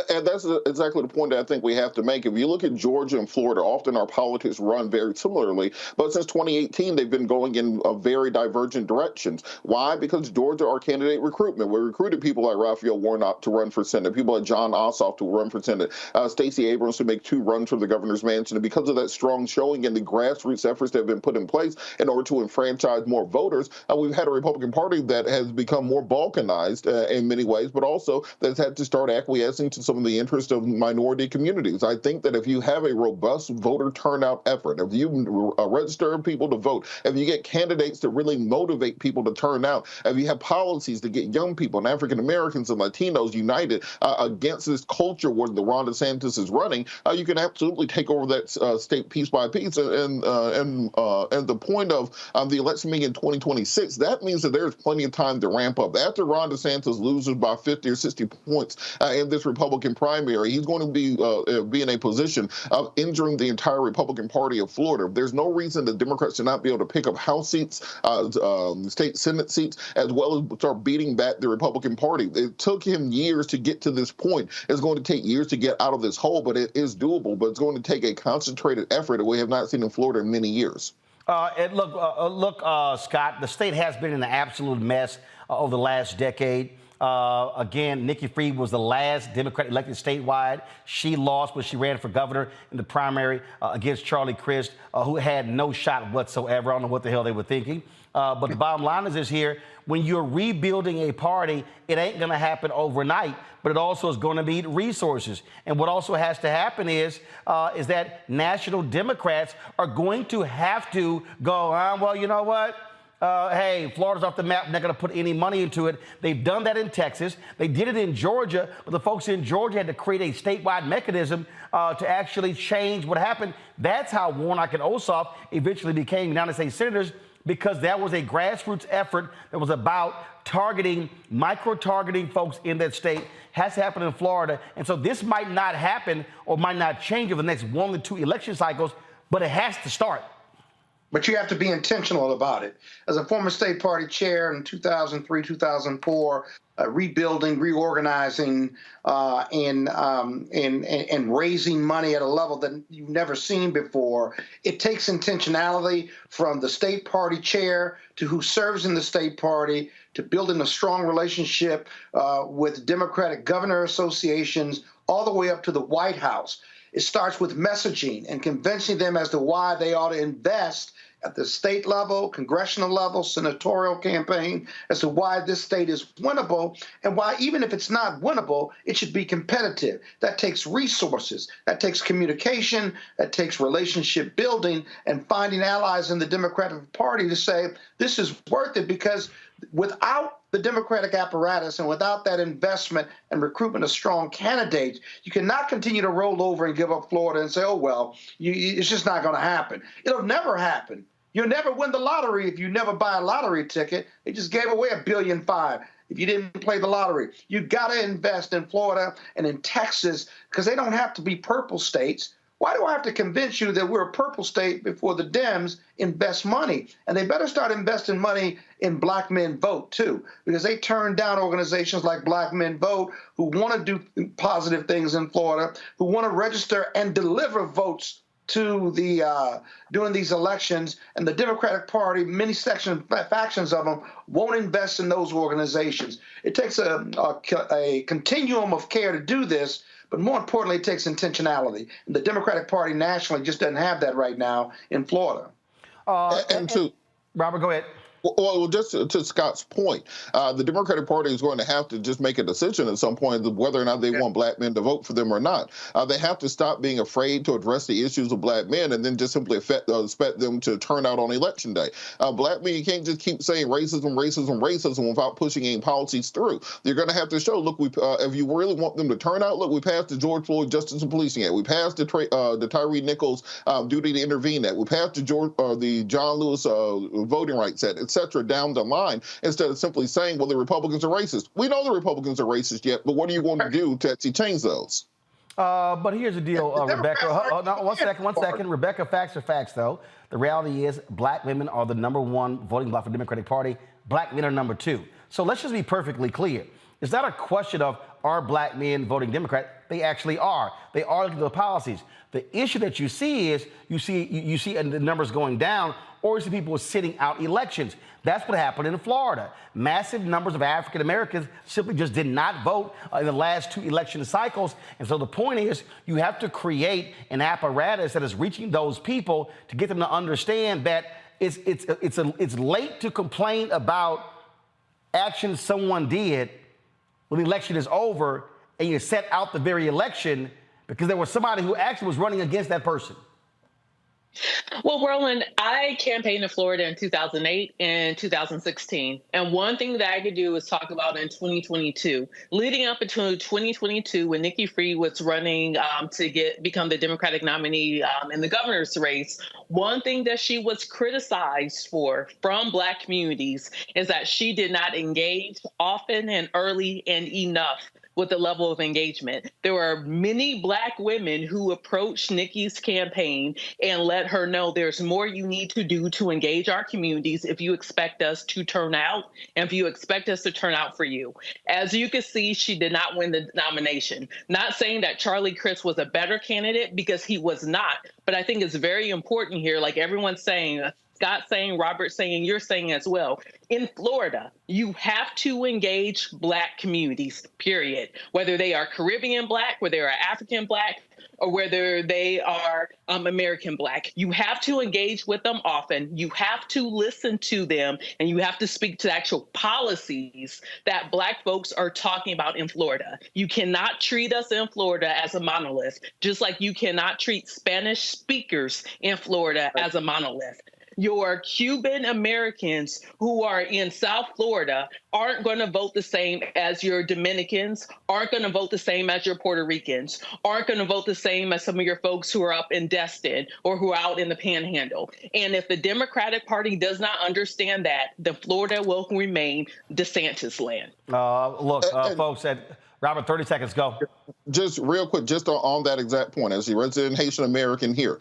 And that's exactly the point that I think we have to make. If you look at Georgia and Florida, often our politics run very similarly. But since 2018, they've been going in very divergent directions. Why? Because Georgia, our candidate recruitment. We recruited people like Raphael Warnock to run for Senate, people like John Ossoff to run for Senate, Stacey Abrams to make 2 runs for the governor's mansion. And because of that strong showing and the grassroots efforts that have been put in place in order to enfranchise more voters, we've had a Republican Party that has become more balkanized in many ways, but also that's had to start acquiescing to some of the interests of minority communities. I think that if you have a robust voter turnout effort, if you register people to vote, if you get candidates to really motivate people to turn out, if you have policies to get young people and African Americans and Latinos united against this culture where the Ron DeSantis is running, you can absolutely take over that state piece by piece. And the point of the election being in 2026, that means that there's plenty of time to ramp up. After Ron DeSantis loses by 50 or 60 points in this Republican primary, he's going to be in a position of injuring the entire Republican Party of Florida. There's no reason that Democrats should not be able to pick up House seats, state Senate seats, as well as start beating back the Republican Party. It took him years to get to this point. It's going to take years to get out of this hole, but it is doable. But it's going to take a concentrated effort that we have not seen in Florida in many years.
Look, Scott, the state has been in an absolute mess over the last decade. Again, Nikki Fried was the last Democrat elected statewide. She lost when she ran for governor in the primary against Charlie Crist, who had no shot whatsoever. I don't know what the hell they were thinking. But the bottom line is this here. When you're rebuilding a party, it ain't going to happen overnight, but it also is going to need resources. And what also has to happen is that national Democrats are going to have to go, well, you know what? Hey, Florida's off the map. They're not going to put any money into it. They've done that in Texas. They did it in Georgia, but the folks in Georgia had to create a statewide mechanism to actually change what happened. That's how Warnock and Ossoff eventually became United States senators, because that was a grassroots effort that was about targeting, micro-targeting folks in that state. Has to happen in Florida. And so this might not happen or might not change over the next 1 to 2 election cycles, but it has to start.
But you have to be intentional about it. As a former state party chair in 2003, 2004, rebuilding, reorganizing, and raising money at a level that you've never seen before, it takes intentionality from the state party chair to who serves in the state party to building a strong relationship with Democratic governor associations all the way up to the White House. It starts with messaging and convincing them as to why they ought to invest at the state level, congressional level, senatorial campaign, as to why this state is winnable and why, even if it's not winnable, it should be competitive. That takes resources, that takes communication, that takes relationship building and finding allies in the Democratic Party to say this is worth it, because without the Democratic apparatus and without that investment and recruitment of strong candidates, you cannot continue to roll over and give up Florida and say, oh, well, it's just not going to happen. It'll never happen. You'll never win the lottery if you never buy a lottery ticket. They just gave away $1.5 billion if you didn't play the lottery. You got to invest in Florida and in Texas, because they don't have to be purple states. Why do I have to convince you that we're a purple state before the Dems invest money? And they better start investing money in Black Men Vote, too, because they turn down organizations like Black Men Vote who want to do positive things in Florida, who want to register and deliver votes to the during these elections. And the Democratic Party, many factions of them, won't invest in those organizations. It takes a continuum of care to do this. But more importantly, it takes intentionality. And the Democratic Party nationally just doesn't have that right now in Florida.
Robert, go ahead.
Well, just to Scott's point, the Democratic Party is going to have to just make a decision at some point whether or not they want Black men to vote for them or not. They have to stop being afraid to address the issues of Black men and then just simply expect them to turn out on Election Day. Black men, you can't just keep saying racism, racism, racism without pushing any policies through. You're going to have to show, look, if you really want them to turn out, look, we passed the George Floyd Justice and Policing Act. We passed the Tyree Nichols Duty to Intervene Act. We passed the John Lewis Voting Rights Act, etc. down the line, instead of simply saying, well, the Republicans are racist. We know the Republicans are racist yet, but what are you going to do to actually change those?
But here's the deal, Rebecca. One second. Rebecca, facts are facts, though. The reality is Black women are the #1 voting bloc for the Democratic Party. Black men are #2. So let's just be perfectly clear. It's not a question of are Black men voting Democrat. They actually are. They are looking at the policies. The issue that you see is you see the numbers going down, or you see people sitting out elections. That's what happened in Florida. Massive numbers of African Americans simply just did not vote in the last 2 election cycles. And so the point is, you have to create an apparatus that is reaching those people to get them to understand that it's late to complain about actions someone did when the election is over and you set out the very election because there was somebody who actually was running against that person.
Well, Roland, I campaigned in Florida in 2008 and 2016. And one thing that I could do is talk about in 2022, leading up into 2022, when Nikki Fried was running to become the Democratic nominee in the governor's race. One thing that she was criticized for from Black communities is that she did not engage often and early and enough with the level of engagement. There were many Black women who approached Nikki's campaign and let her know there's more you need to do to engage our communities if you expect us to turn out and if you expect us to turn out for you. As you can see, she did not win the nomination. Not saying that Charlie Crist was a better candidate, because he was not, but I think it's very important here, like everyone's saying, Scott saying, Robert saying, you're saying as well. In Florida, you have to engage Black communities, period. Whether they are Caribbean Black, whether they are African Black, or whether they are American Black. You have to engage with them often. You have to listen to them, and you have to speak to the actual policies that Black folks are talking about in Florida. You cannot treat us in Florida as a monolith, just like you cannot treat Spanish speakers in Florida as a monolith. Your Cuban Americans who are in South Florida aren't going to vote the same as your Dominicans, aren't going to vote the same as your Puerto Ricans, aren't going to vote the same as some of your folks who are up in Destin or who are out in the Panhandle. And if the Democratic Party does not understand that, then Florida will remain DeSantis land.
Folks, Robert, 30 seconds, go.
Just real quick, just on that exact point, as a resident Haitian American here,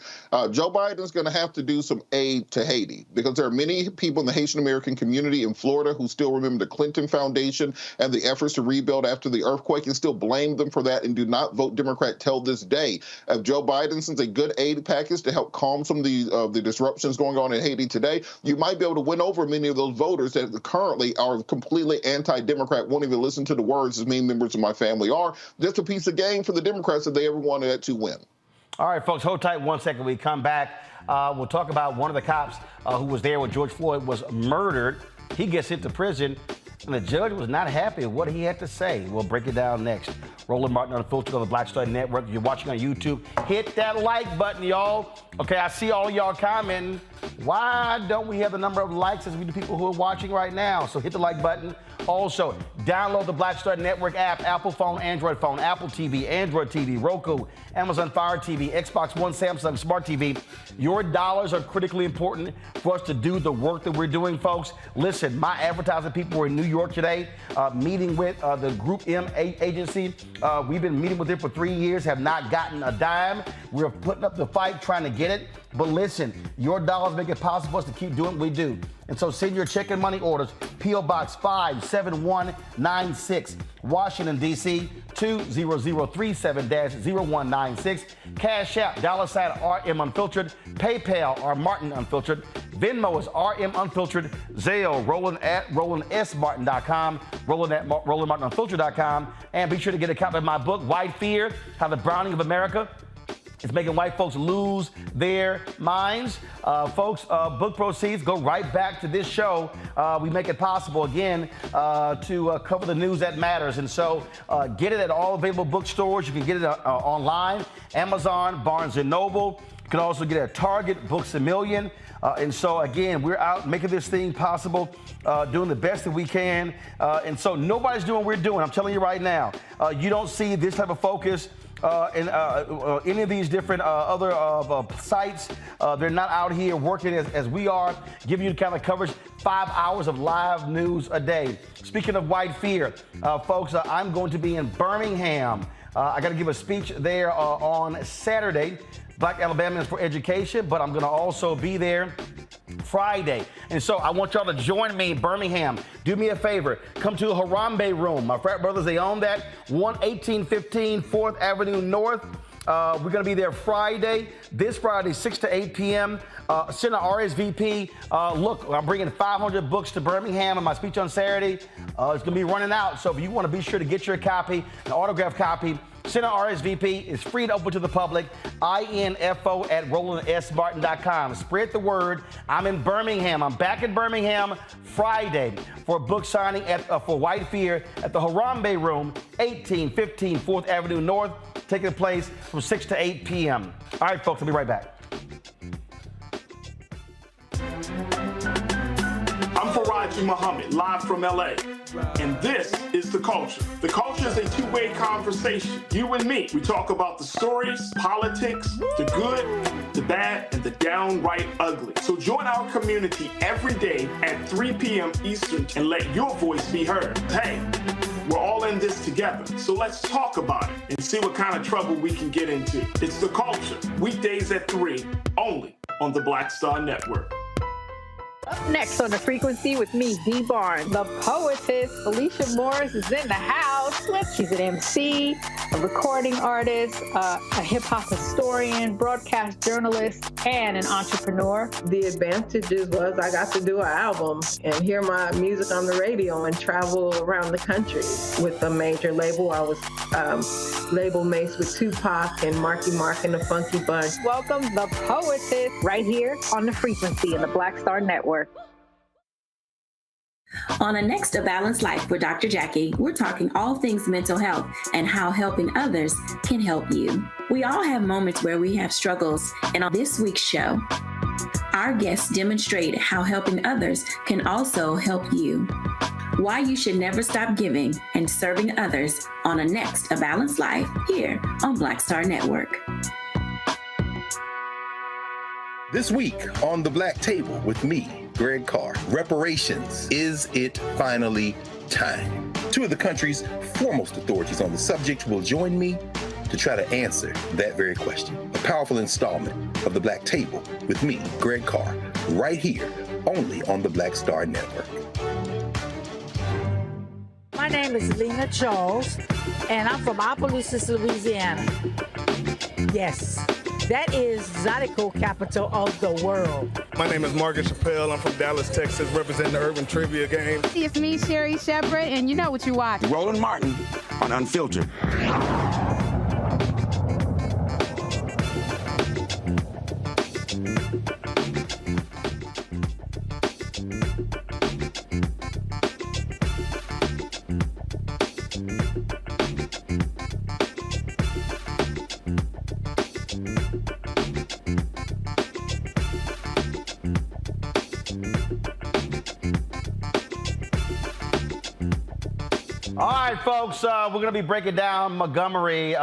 Joe Biden's going to have to do some aid to Haiti because there are many people in the Haitian American community in Florida who still remember the Clinton Foundation and the efforts to rebuild after the earthquake and still blame them for that and do not vote Democrat till this day. If Joe Biden sends a good aid package to help calm some of the disruptions going on in Haiti today, you might be able to win over many of those voters that currently are completely anti-Democrat, won't even listen to the words as many members of my family are. Just a piece of game for the Democrats if they ever wanted to win.
All right, folks, hold tight 1 second. We come back. We'll talk about one of the cops who was there when George Floyd was murdered. He gets sent to prison, and the judge was not happy with what he had to say. We'll break it down next. Roland Martin Unfiltered on the Black Star Network. If you're watching on YouTube, hit that like button, y'all. Okay, I see all y'all commenting. Why don't we have the number of likes as we do people who are watching right now? So hit the like button. Also, download the Black Star Network app, Apple phone, Android phone, Apple TV, Android TV, Roku, Amazon Fire TV, Xbox One, Samsung Smart TV. Your dollars are critically important for us to do the work that we're doing, folks. Listen, my advertising people were in New York today, meeting with the Group M agency. We've been meeting with them for 3 years, have not gotten a dime. We're putting up the fight, trying to get it. But listen, your dollars make it possible for us to keep doing what we do. And so send your check and money orders, P.O. Box 57196, Washington, D.C., 20037-0196. Cash App, $RM Unfiltered. PayPal, R Martin Unfiltered. Venmo is RM Unfiltered. Zelle, Roland at RolandSMartin.com, Roland at RolandMartinUnfiltered.com. And be sure to get a copy of my book, White Fear, How the Browning of America It's making white folks lose their minds. Folks, book proceeds go right back to this show. We make it possible, again, to cover the news that matters. And so get it at all available bookstores. You can get it online, Amazon, Barnes & Noble. You can also get it at Target, Books A Million. And so, again, we're out making this thing possible, doing the best that we can. And so nobody's doing what we're doing. I'm telling you right now, you don't see this type of focus in any of these different other sites. They're not out here working as we are, giving you the kind of coverage, 5 hours of live news a day. Speaking of white fear, folks, I'm going to be in Birmingham. I got to give a speech there on Saturday, Black Alabamians for Education, but I'm going to also be there Friday. And so I want y'all to join me in Birmingham. Do me a favor. Come to the Harambe Room. My frat brothers, they own that. 1815 4th Avenue North. We're going to be there this Friday, 6 to 8 p.m. Send an RSVP. Look, I'm bringing 500 books to Birmingham in my speech on Saturday. It's going to be running out. So if you want to be sure to get your copy, an autographed copy, send an RSVP. It's free to open to the public. info@RolandSMartin.com. Spread the word. I'm in Birmingham. I'm back in Birmingham Friday for a book signing for White Fear at the Harambe Room, 1815 4th Avenue North, taking place from 6 to 8 p.m. All right, folks, I'll be right back.
I'm Faraji Muhammad, live from LA. And this is The Culture. The Culture is a two-way conversation. You and me. We talk about the stories, politics, the good, the bad, and the downright ugly. So join our community every day at 3 p.m. Eastern and let your voice be heard. Hey, we're all in this together. So let's talk about it and see what kind of trouble we can get into. It's The Culture, weekdays at 3, only on the Black Star Network.
Up next on The Frequency with me, Dee Barnes. The poetess, Alicia Morris, is in the house. She's an MC, a recording artist, a hip-hop historian, broadcast journalist, and an entrepreneur.
The advantages was I got to do an album and hear my music on the radio and travel around the country with a major label. I was label mates with Tupac and Marky Mark and the Funky Bunch.
Welcome, The Poetess, right here on The Frequency in the Black Star Network.
On the next A Balanced Life with Dr. Jackie, we're talking all things mental health and how helping others can help you. We all have moments where we have struggles, and on this week's show, our guests demonstrate how helping others can also help you. Why you should never stop giving and serving others on the next A Balanced Life here on Black Star Network.
This week on The Black Table with me, Greg Carr, reparations. Is it finally time? Two of the country's foremost authorities on the subject will join me to try to answer that very question. A powerful installment of The Black Table with me, Greg Carr, right here, only on the Black Star Network.
My name is Lena Charles, and I'm from Opelousas, Louisiana. Yes, that is Zydeco capital of the world.
My name is Margaret Chappelle. I'm from Dallas, Texas, representing the Urban Trivia Game.
It's me, Sherry Shepard, and you know what you watch.
Roland Martin on Unfiltered.
All right, folks, we're going to be breaking down Montgomery.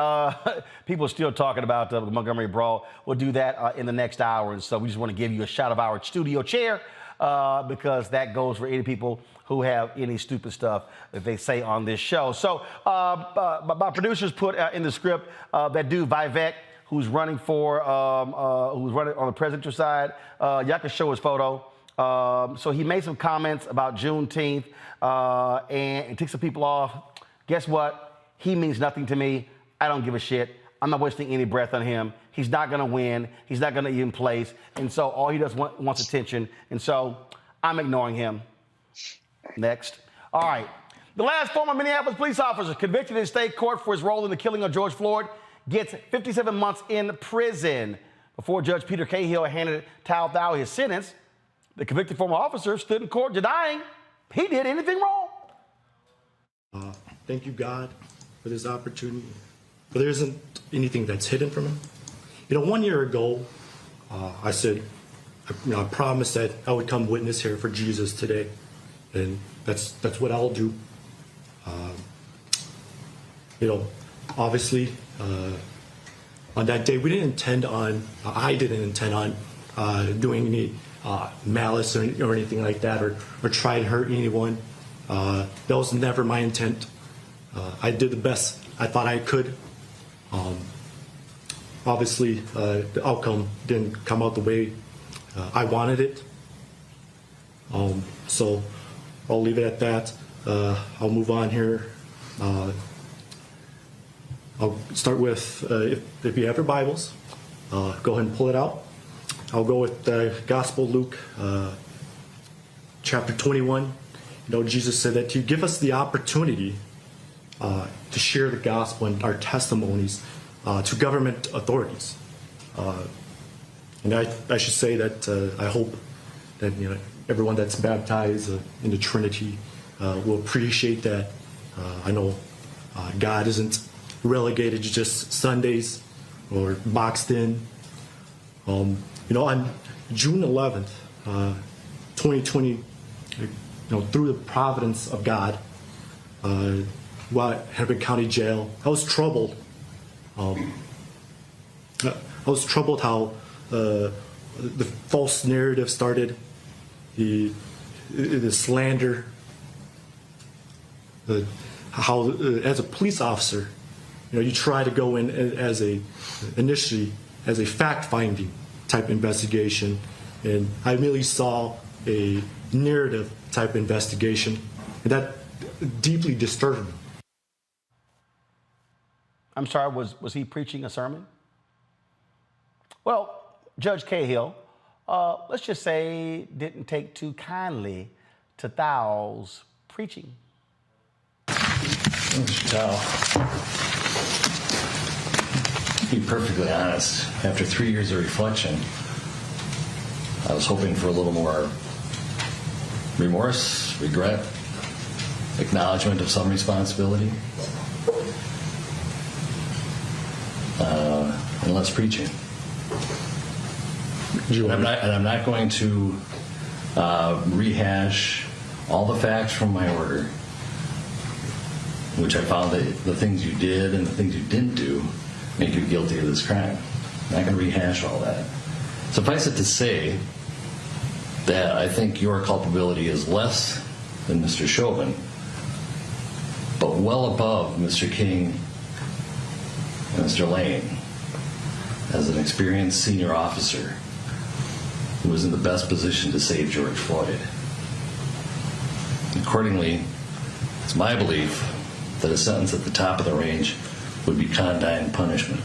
People are still talking about the Montgomery brawl. We'll do that in the next hour. And so we just want to give you a shout of our studio chair because that goes for any people who have any stupid stuff that they say on this show. So my producers put in the script that dude Vivek, who's running who's running on the presidential side. Y'all can show his photo. So he made some comments about Juneteenth and took some people off. Guess what? He means nothing to me. I don't give a shit. I'm not wasting any breath on him. He's not going to win. He's not going to even place. And so all he does wants attention. And so I'm ignoring him. Next. All right. The last former Minneapolis police officer convicted in state court for his role in the killing of George Floyd gets 57 months in prison. Before Judge Peter Cahill handed Tal Thao his sentence, the convicted former officer stood in court denying he did anything wrong.
Thank you, God, for this opportunity. But there isn't anything that's hidden from him. 1 year ago, I said, I promised that I would come witness here for Jesus today. And that's what I'll do. Obviously, on that day, I didn't intend on doing any malice or anything like that, or try to hurt anyone. That was never my intent. I did the best I thought I could. Obviously, the outcome didn't come out the way I wanted it. So I'll leave it at that. I'll move on here. I'll start with, if you have your Bibles, go ahead and pull it out. I'll go with the Gospel Luke, chapter 21. Jesus said that you give us the opportunity to share the gospel and our testimonies to government authorities. And I should say that I hope that everyone that's baptized in the Trinity will appreciate that. I know God isn't relegated to just Sundays or boxed in. On June 11th, 2020, through the providence of God, while at Hennepin County Jail, I was troubled. I was troubled how the false narrative started, the slander, how as a police officer, you try to go in initially as a fact-finding type investigation, and I merely saw a narrative type investigation, and that deeply disturbed me.
I'm sorry, was he preaching a sermon? Well, Judge Cahill, let's just say, didn't take too kindly to Thao's preaching.
Mr. Thao, to be perfectly honest, after 3 years of reflection, I was hoping for a little more remorse, regret, acknowledgement of some responsibility, and less preaching. And I'm not going to rehash all the facts from my order, which I found that the things you did and the things you didn't do make you guilty of this crime. I'm not going to rehash all that. Suffice it to say that I think your culpability is less than Mr. Chauvin, well above Mr. King and Mr. Lane as an experienced senior officer who was in the best position to save George Floyd. Accordingly, it's my belief that a sentence at the top of the range would be condign punishment.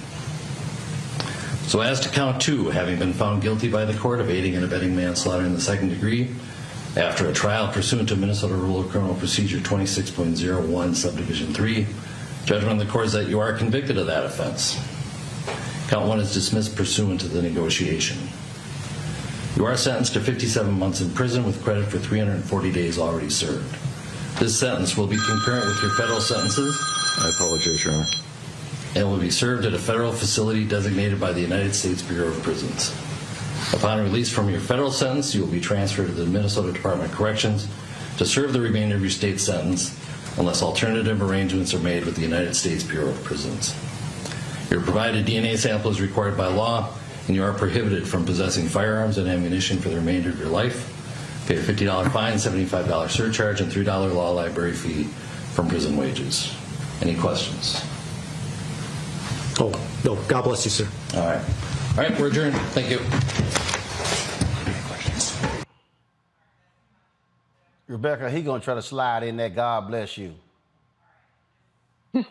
So as to count 2, having been found guilty by the court of aiding and abetting manslaughter in the second degree, after a trial pursuant to Minnesota Rule of Criminal Procedure 26.01 Subdivision 3, judgment of the court is that you are convicted of that offense. Count 1 is dismissed pursuant to the negotiation. You are sentenced to 57 months in prison with credit for 340 days already served. This sentence will be concurrent with your federal sentences.
I apologize, Your Honor.
And will be served at a federal facility designated by the United States Bureau of Prisons. Upon release from your federal sentence, you will be transferred to the Minnesota Department of Corrections to serve the remainder of your state sentence unless alternative arrangements are made with the United States Bureau of Prisons. Your provided DNA sample is required by law, and you are prohibited from possessing firearms and ammunition for the remainder of your life. Pay a $50 fine, $75 surcharge, and $3 law library fee from prison wages. Any questions?
Oh, no. God bless you, sir.
All right. All right, we're adjourned. Thank you.
Rebecca, he gonna try to slide in that God bless you.
This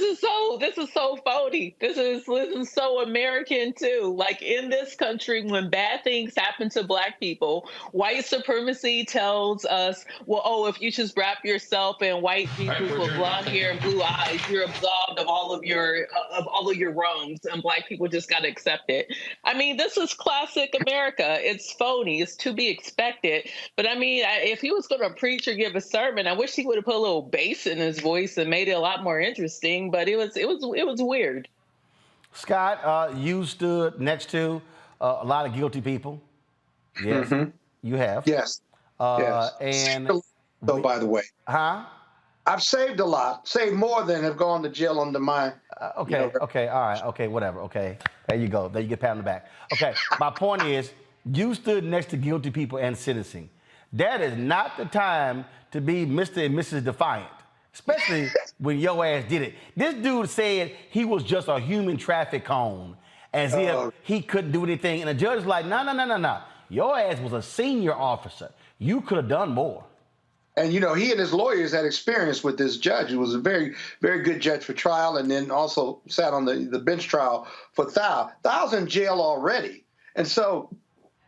is so phony. This is so American too. Like in this country, when bad things happen to Black people, white supremacy tells us, well, oh, if you just wrap yourself in white Jesus with blonde hair and blue eyes, you're absolved of all of your wrongs, and Black people just got to accept it. I mean, this is classic America. It's phony. It's to be expected. But I mean, if he was going to preach or give a sermon, I wish he would have put a little bass in his voice and made it a lot more interesting. But it was weird.
Scott, you stood next to a lot of guilty people. Yes, you have.
Yes. Yes.
And
so, by the way, I've saved a lot, saved more than have gone to jail under my.
Okay. All right. Okay. Whatever. Okay. There you go. There you get pat on the back. Okay. My point is, you stood next to guilty people and sentencing. That is not the time to be Mr. and Mrs. Defiant, especially when your ass did it. This dude said he was just a human traffic cone, as if he couldn't do anything. And the judge is like, no. Your ass was a senior officer. You could have done more.
And, you know, he and his lawyers had experience with this judge, who was a very, very good judge for trial, and then also sat on the bench trial for Thao. Thao's in jail already. And so,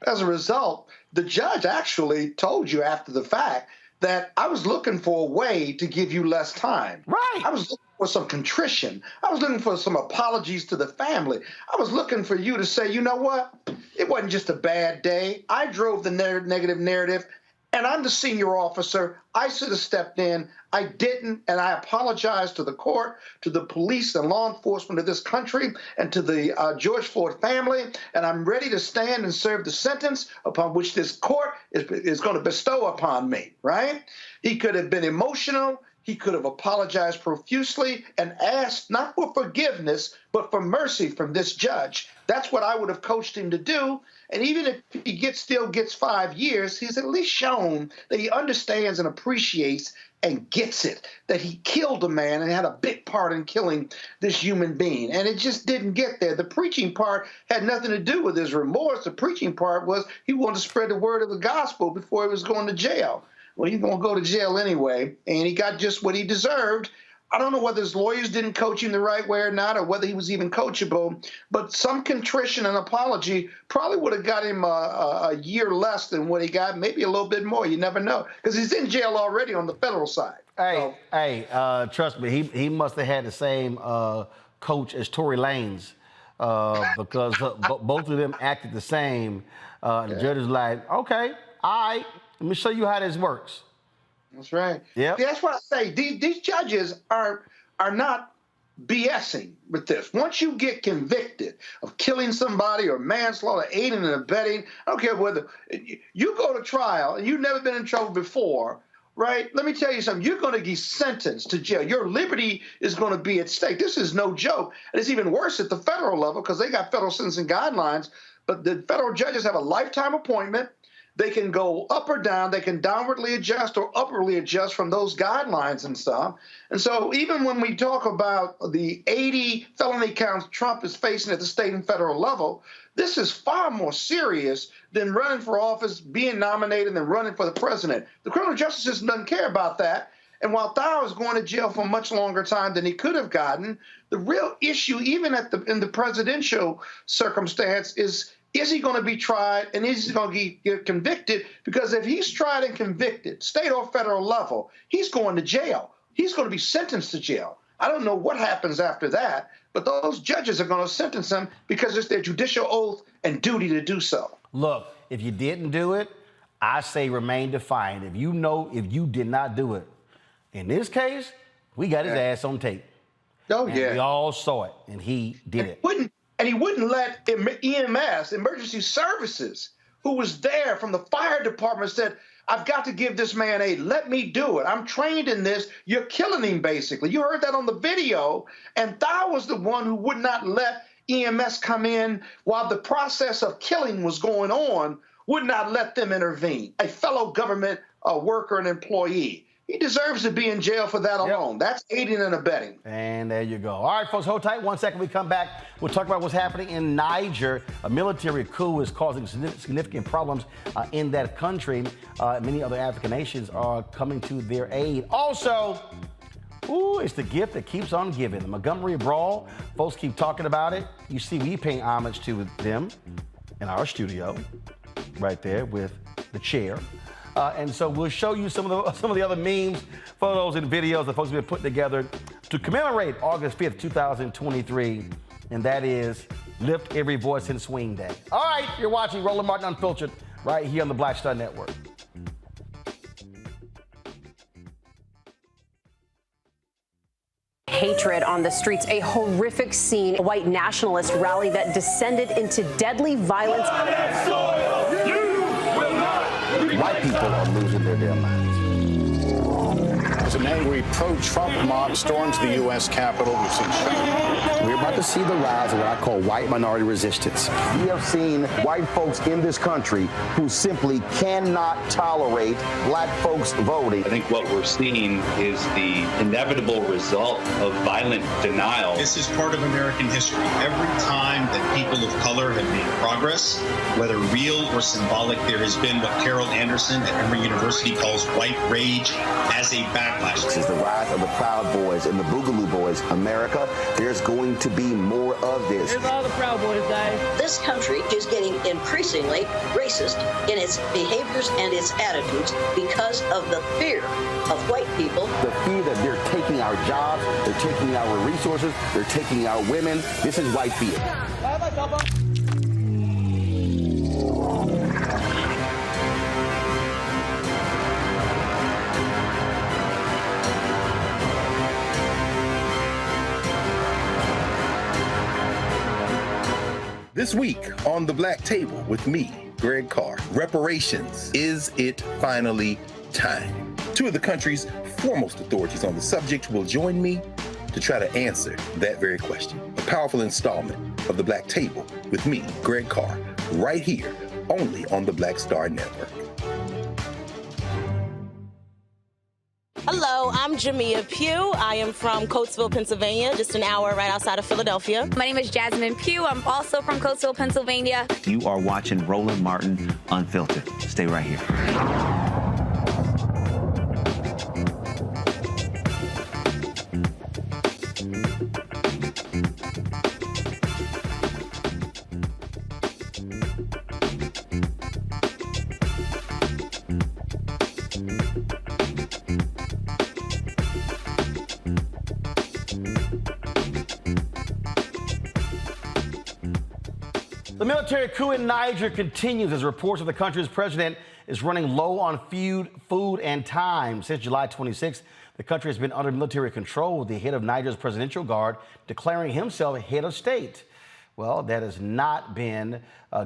as a result, the judge actually told you after the fact that I was looking for a way to give you less time.
Right.
I was looking for some contrition. I was looking for some apologies to the family. I was looking for you to say, you know what? It wasn't just a bad day. I drove the negative narrative, and I'm the senior officer. I should have stepped in. I didn't, and I apologize to the court, to the police and law enforcement of this country, and to the George Floyd family, and I'm ready to stand and serve the sentence upon which this court is going to bestow upon me, right? He could have been emotional. He could have apologized profusely and asked not for forgiveness, but for mercy from this judge. That's what I would have coached him to do. And even if he still gets 5 years, he's at least shown that he understands and appreciates and gets it, that he killed a man and had a big part in killing this human being. And it just didn't get there. The preaching part had nothing to do with his remorse. The preaching part was he wanted to spread the word of the gospel before he was going to jail. Well, he's going to go to jail anyway, and he got just what he deserved. I don't know whether his lawyers didn't coach him the right way or not, or whether he was even coachable, but some contrition and apology probably would have got him a year less than what he got, maybe a little bit more. You never know, because he's in jail already on the federal side.
Trust me, he must have had the same coach as Tory Lanez, because both of them acted the same. The judge is like, okay, all right, let me show you how this works.
That's right.
Yeah.
That's what I say. These judges are not BSing with this. Once you get convicted of killing somebody or manslaughter, aiding and abetting, I don't care whether you go to trial and you've never been in trouble before, right? Let me tell you something. You're going to get sentenced to jail. Your liberty is going to be at stake. This is no joke. And it's even worse at the federal level because they got federal sentencing guidelines. But the federal judges have a lifetime appointment. They can go up or down. They can downwardly adjust or upwardly adjust from those guidelines and stuff. And so even when we talk about the 80 felony counts Trump is facing at the state and federal level, this is far more serious than running for office, being nominated, and running for the president. The criminal justice system doesn't care about that. And while Thao is going to jail for a much longer time than he could have gotten, the real issue, even in the presidential circumstance, is he going to be tried and is he going to get convicted? Because if he's tried and convicted, state or federal level, he's going to jail. He's going to be sentenced to jail. I don't know what happens after that, but those judges are going to sentence him because it's their judicial oath and duty to do so.
Look, if you didn't do it, I say remain defiant. If you did not do it. In this case, we got his ass on tape.
Oh,
and
yeah.
we all saw it, and he did it.
And he wouldn't let EMS, emergency services, who was there from the fire department, said, I've got to give this man aid. Let me do it. I'm trained in this. You're killing him, basically. You heard that on the video. And Thao was the one who would not let EMS come in while the process of killing was going on, would not let them intervene. A fellow government worker and employee. He deserves to be in jail for that alone. That's aiding and abetting.
And there you go. All right, folks, hold tight. 1 second, we come back. We'll talk about what's happening in Niger. A military coup is causing significant problems in that country. Many other African nations are coming to their aid. Also, it's the gift that keeps on giving. The Montgomery Brawl, folks keep talking about it. You see, we paying homage to them in our studio, right there with the chair. And so we'll show you some of the other memes, photos, and videos that folks have been putting together to commemorate August 5th, 2023, and that is Lift Every Voice and Swing Day. All right, you're watching Roland Martin Unfiltered right here on the Black Star Network.
Hatred on the streets, a horrific scene, a white nationalist rally that descended into deadly violence.
White people are losing their damn minds. As an angry pro-Trump mob storms the U.S. Capitol, we've seen
We're about to see the rise of what I call white minority resistance. We have seen white folks in this country who simply cannot tolerate black folks voting.
I think what we're seeing is the inevitable result of violent denial.
This is part of American history. Every time that people of color have made progress, whether real or symbolic, there has been what Carol Anderson at Emory University calls white rage as a backlash.
This is the rise of the Proud Boys and the Boogaloo Boys. America, there's going to be more of this.
Here's all the Proud Boys, guys.
This country is getting increasingly racist in its behaviors and its attitudes because of the fear of white people.
The fear that they're taking our jobs, they're taking our resources, they're taking our women. This is white fear.
This week on The Black Table with me, Greg Carr, reparations. Is it finally time? Two of the country's foremost authorities on the subject will join me to try to answer that very question. A powerful installment of The Black Table with me, Greg Carr, right here, only on the Black Star Network.
Hello, I'm Jamia Pugh. I am from Coatesville, Pennsylvania, just an hour right outside of Philadelphia.
My name is Jasmine Pugh. I'm also from Coatesville, Pennsylvania.
You are watching Roland Martin Unfiltered. Stay right here.
The military coup in Niger continues as reports of the country's president is running low on food and time. Since July 26th, the country has been under military control, with the head of Niger's presidential guard declaring himself head of state. Well, that has not been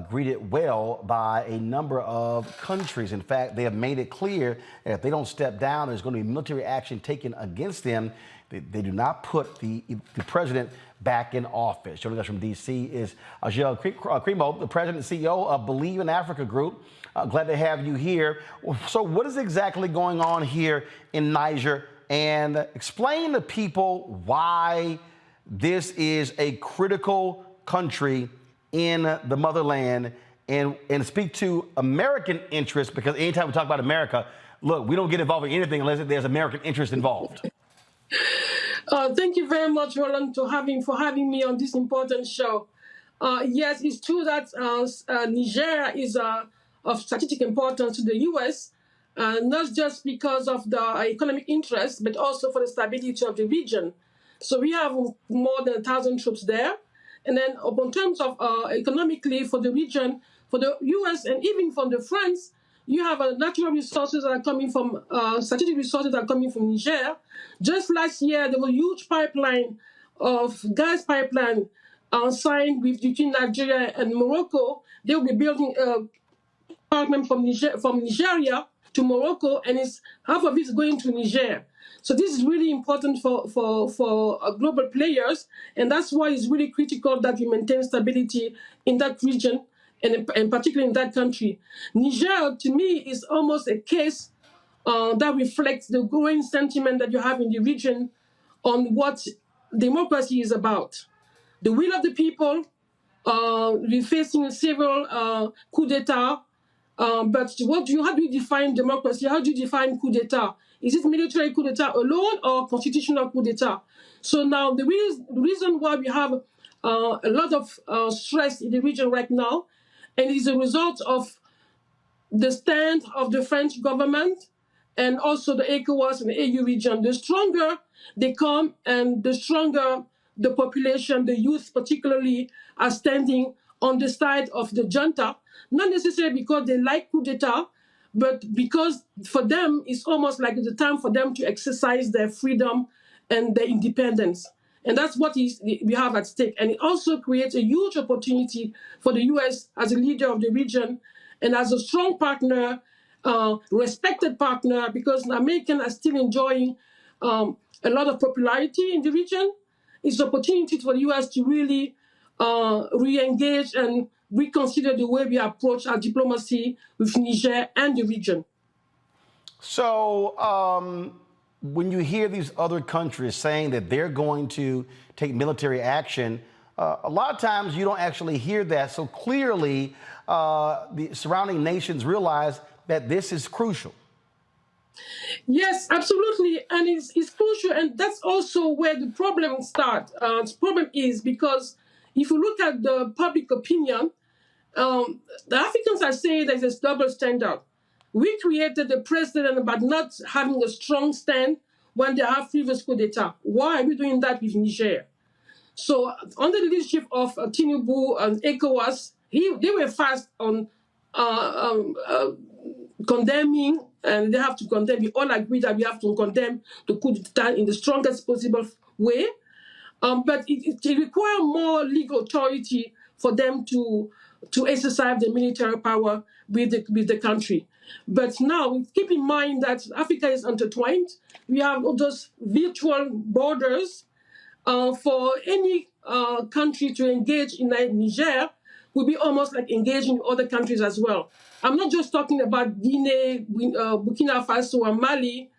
greeted well by a number of countries. In fact, they have made it clear that if they don't step down, there's going to be military action taken against them. They do not put the president back in office. Joining us from D.C. is Ajel Cremo, the president and CEO of Believe in Africa Group. Glad to have you here. So what is exactly going on here in Niger? And explain to people why this is a critical country in the motherland, and speak to American interests, because anytime we talk about America, look, we don't get involved in anything unless there's American interest involved.
Thank you very much, Roland, for having me on this important show. Yes, it's true that Niger is of strategic importance to the U.S., not just because of the economic interest, but also for the stability of the region. So we have more than 1,000 troops there. And then in terms of economically for the region, for the U.S. and even from the France, you have natural resources that are coming from, strategic resources that are coming from Niger. Just last year, there was a huge pipeline of gas pipeline signed between Nigeria and Morocco. They will be building a pipeline from Nigeria to Morocco, and half of it is going to Niger. So this is really important for global players, and that's why it's really critical that we maintain stability in that region, and particularly in that country. Niger, to me, is almost a case that reflects the growing sentiment that you have in the region on what democracy is about. The will of the people, we're facing several coup d'etat, but how do you define democracy? How do you define coup d'etat? Is it military coup d'etat alone or constitutional coup d'etat? So now the reason why we have a lot of stress in the region right now, and it is a result of the stand of the French government and also the ECOWAS and the AU region. The stronger they come and the stronger the population, the youth particularly, are standing on the side of the junta, not necessarily because they like coup d'etat, but because for them, it's almost like the time for them to exercise their freedom and their independence. And that's what we have at stake. And it also creates a huge opportunity for the U.S. as a leader of the region and as a strong partner, respected partner, because the Americans are still enjoying a lot of popularity in the region. It's an opportunity for the U.S. to really re-engage and reconsider the way we approach our diplomacy with Niger and the region.
So when you hear these other countries saying that they're going to take military action, a lot of times you don't actually hear that. So clearly the surrounding nations realize that this is crucial.
Yes, absolutely. And it's crucial. And that's also where the problem starts. The problem is because if you look at the public opinion, the Africans are saying there's a double standard. We created the president by not having a strong stand when they have previous coup d'etat. Why are we doing that with Niger? So under the leadership of Tinubu and ECOWAS, they were fast on condemning, and they have to condemn. We all agree that we have to condemn the coup d'etat in the strongest possible way. But it requires more legal authority for them to exercise the military power with the country. But now, keep in mind that Africa is intertwined. We have all those virtual borders. For any country to engage in Niger would be almost like engaging other countries as well. I'm not just talking about Guinea, Burkina Faso, and Mali,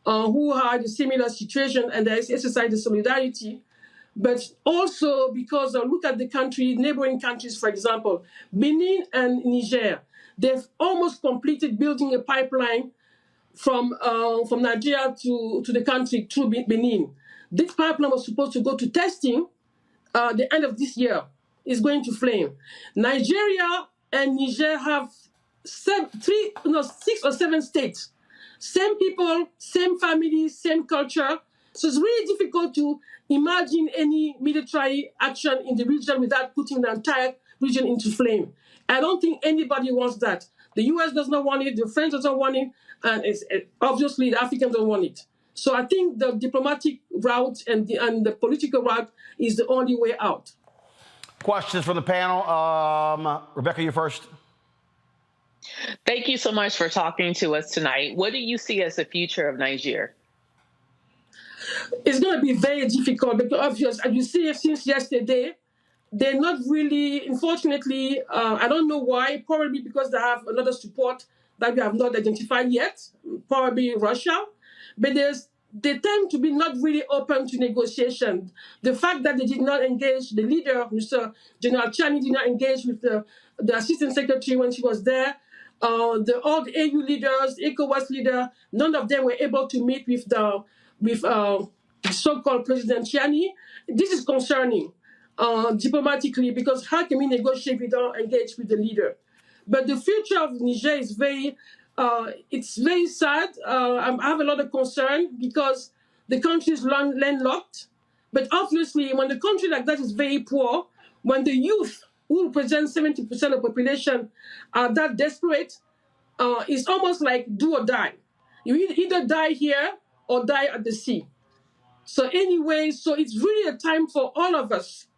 who had a similar situation and they exercise the solidarity, but also because look at the neighboring countries, for example, Benin and Niger. They've almost completed building a pipeline from Nigeria to the country through Benin. This pipeline was supposed to go to testing the end of this year. It's going to flame. Nigeria and Niger have 6 or 7 states. Same people, same family, same culture. So it's really difficult to imagine any military action in the region without putting the entire region into flame. I don't think anybody wants that. The US does not want it, the French doesn't want it, and obviously the Africans don't want it. So I think the diplomatic route and the political route is the only way out.
Questions from the panel. Rebecca, you first.
Thank you so much for talking to us tonight. What do you see as the future of Niger?
It's going to be very difficult because, as you see, since yesterday, they're not really, unfortunately, I don't know why, probably because they have another support that we have not identified yet, probably Russia, but they tend to be not really open to negotiation. The fact that they did not engage the leader, Mr. General Chani, did not engage with the assistant secretary when she was there, all the AU leaders, ECOWAS leader, none of them were able to meet with the so-called President Chani. This is concerning diplomatically, because how can we negotiate if we don't engage with the leader? But the future of Niger is it's very sad. I have a lot of concern because the country is landlocked. But obviously, when the country like that is very poor, when the youth, who represent 70% of the population, are that desperate, it's almost like do or die. You either die here or die at the sea. So anyway, so it's really a time for all of us,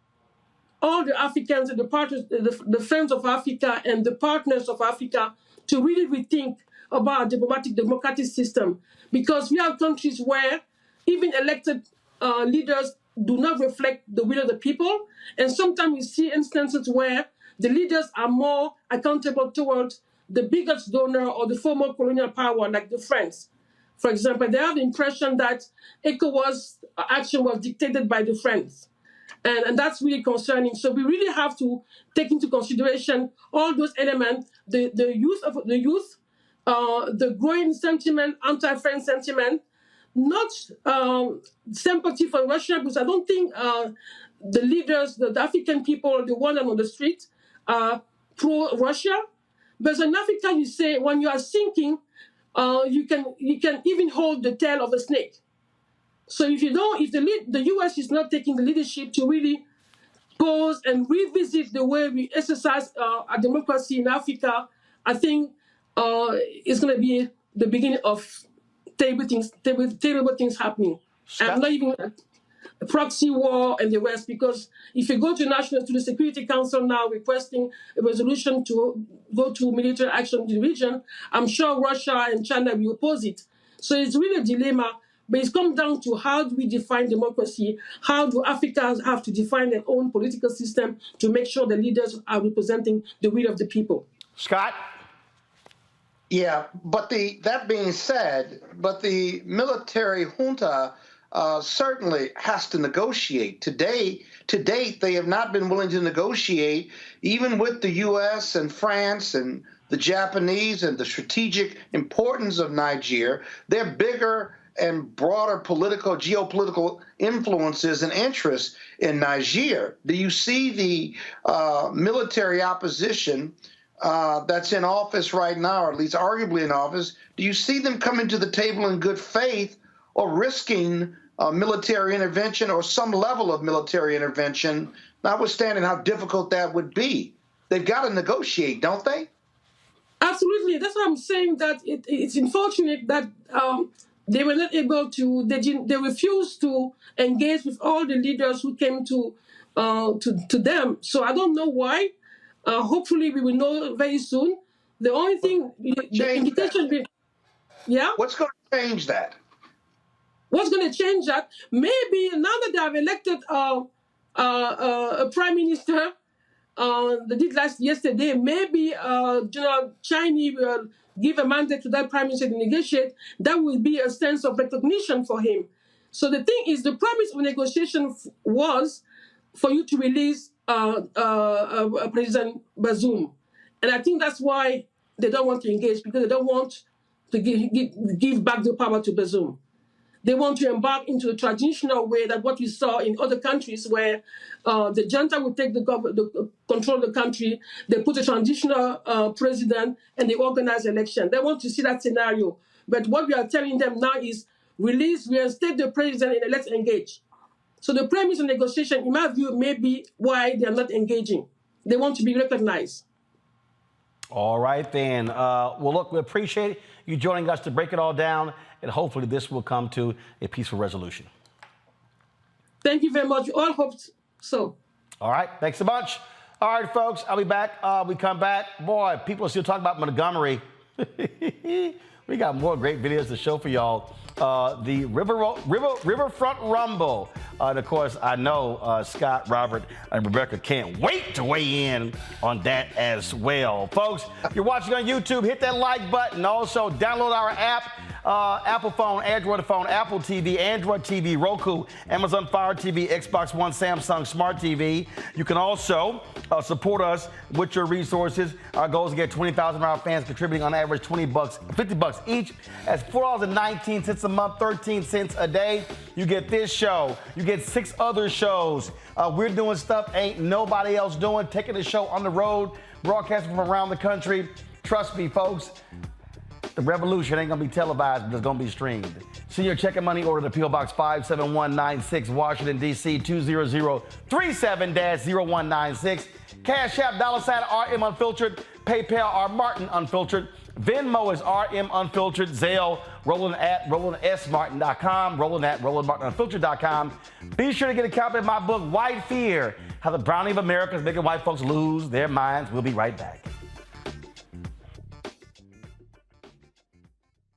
all the Africans and the partners, the friends of Africa and the partners of Africa, to really rethink about a democratic system, because we have countries where even elected leaders do not reflect the will of the people, and sometimes we see instances where the leaders are more accountable towards the biggest donor or the former colonial power, like the French. For example, they have the impression that ECOWAS action was dictated by the French. And that's really concerning. So we really have to take into consideration all those elements, the youth, the growing sentiment, anti-French sentiment, not sympathy for Russia, because I don't think the leaders, the African people, the ones on the street, are pro-Russia. But in Africa, you say when you are sinking, you can even hold the tail of a snake. So if the U.S. is not taking the leadership to really pause and revisit the way we exercise our democracy in Africa, I think it's going to be the beginning of terrible things happening. And not even a proxy war and the rest, because if you go to the Security Council now requesting a resolution to go to military action in the region, I'm sure Russia and China will oppose it. So it's really a dilemma. But it's come down to how do we define democracy? How do Africans have to define their own political system to make sure the leaders are representing the will of the people?
Scott?
Yeah, but that being said, the military junta certainly has to negotiate. To date, they have not been willing to negotiate, even with the U.S. and France and the Japanese and the strategic importance of Niger. They're bigger and broader geopolitical influences and interests in Niger. Do you see the military opposition that's in office right now, or at least arguably in office? Do you see them coming to the table in good faith or risking military intervention or some level of military intervention, notwithstanding how difficult that would be? They've got to negotiate, don't they?
Absolutely. That's why I'm saying that it's unfortunate that they were not able to. They refused to engage with all the leaders who came to them. So I don't know why. Hopefully, we will know very soon. The only thing, the invitation. Yeah.
What's going to change that?
What's going to change that? Maybe now that they have elected a prime minister, they did yesterday. Maybe General Chani will give a mandate to that prime minister to negotiate. That will be a sense of recognition for him. So the thing is, the premise of negotiation was for you to release President Bazoum, and I think that's why they don't want to engage, because they don't want to give back the power to Bazoum. They want to embark into a traditional way that what we saw in other countries where the junta would take the control of the country, they put a transitional president, and they organize election. They want to see that scenario. But what we are telling them now is reinstate the president and let's engage. So the premise of negotiation, in my view, may be why they are not engaging. They want to be recognized.
All right, then. Well, look, we appreciate you joining us to break it all down, and hopefully this will come to a peaceful resolution.
Thank you very much. We all hope so.
All right. Thanks so much. All right, folks, I'll be back. We come back. Boy, people are still talking about Montgomery. We got more great videos to show for y'all. The Riverfront Rumble. And of course, I know Scott, Robert, and Rebecca can't wait to weigh in on that as well. Folks, if you're watching on YouTube, hit that like button. Also, download our app. Apple phone, Android phone, Apple TV, Android TV, Roku, Amazon Fire TV, Xbox One, Samsung Smart TV. You can also support us with your resources. Our goal is to get 20,000 of our fans contributing on average $50 each. That's $4.19 a month, 13 cents a day. You get this show. You get 6 other shows. We're doing stuff ain't nobody else doing, taking the show on the road, broadcasting from around the country. Trust me, folks. The revolution ain't gonna be televised, but it's gonna be streamed. Send your check and money order to P.O. Box 57196, Washington, D.C. 20037-0196. Cash App, $RM Unfiltered. PayPal, R Martin Unfiltered. Venmo is RM Unfiltered. Zelle, Roland@RolandSMartin.com. Roland@RolandMartinUnfiltered.com. Be sure to get a copy of my book, White Fear, How the Browning of America is Making White Folks Lose Their Minds. We'll be right back.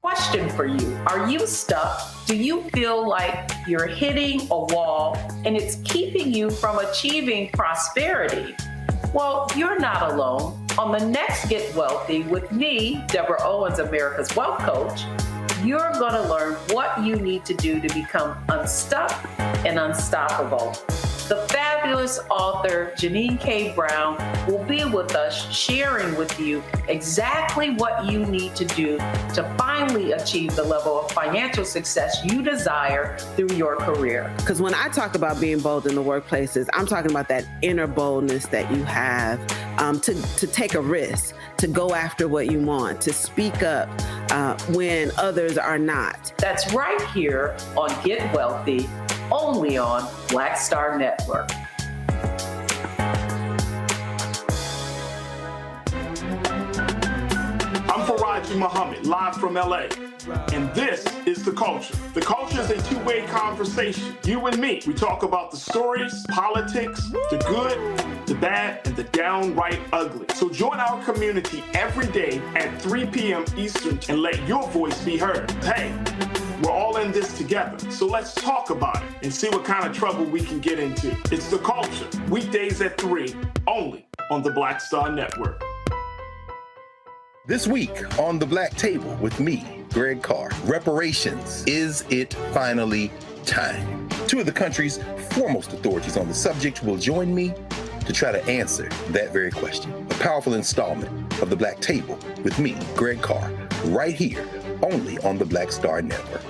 Question for you. Are you stuck? Do you feel like you're hitting a wall and it's keeping you from achieving prosperity? Well, you're not alone. On the next Get Wealthy with me, Deborah Owens, America's Wealth Coach, you're going to learn what you need to do to become unstuck and unstoppable. The fabulous author Janine K. Brown will be with us sharing with you exactly what you need to do to finally achieve the level of financial success you desire through your career.
Because when I talk about being bold in the workplaces, I'm talking about that inner boldness that you have to take a risk, to go after what you want, to speak up when others are not.
That's right here on Get Wealthy, only on Black Star Network.
I'm Faraji Muhammad, live from LA. And this is The Culture. The Culture is a two-way conversation. You and me. We talk about the stories, politics, the good, the bad, and the downright ugly. So join our community every day at 3 p.m. Eastern and let your voice be heard. Hey, we're all in this together, so let's talk about it and see what kind of trouble we can get into. It's The Culture, weekdays at 3, only on the Black Star Network.
This week on The Black Table with me, Greg Carr, reparations. Is it finally time? 2 of the country's foremost authorities on the subject will join me to try to answer that very question. A powerful installment of The Black Table with me, Greg Carr, right here, only on the Black Star Network.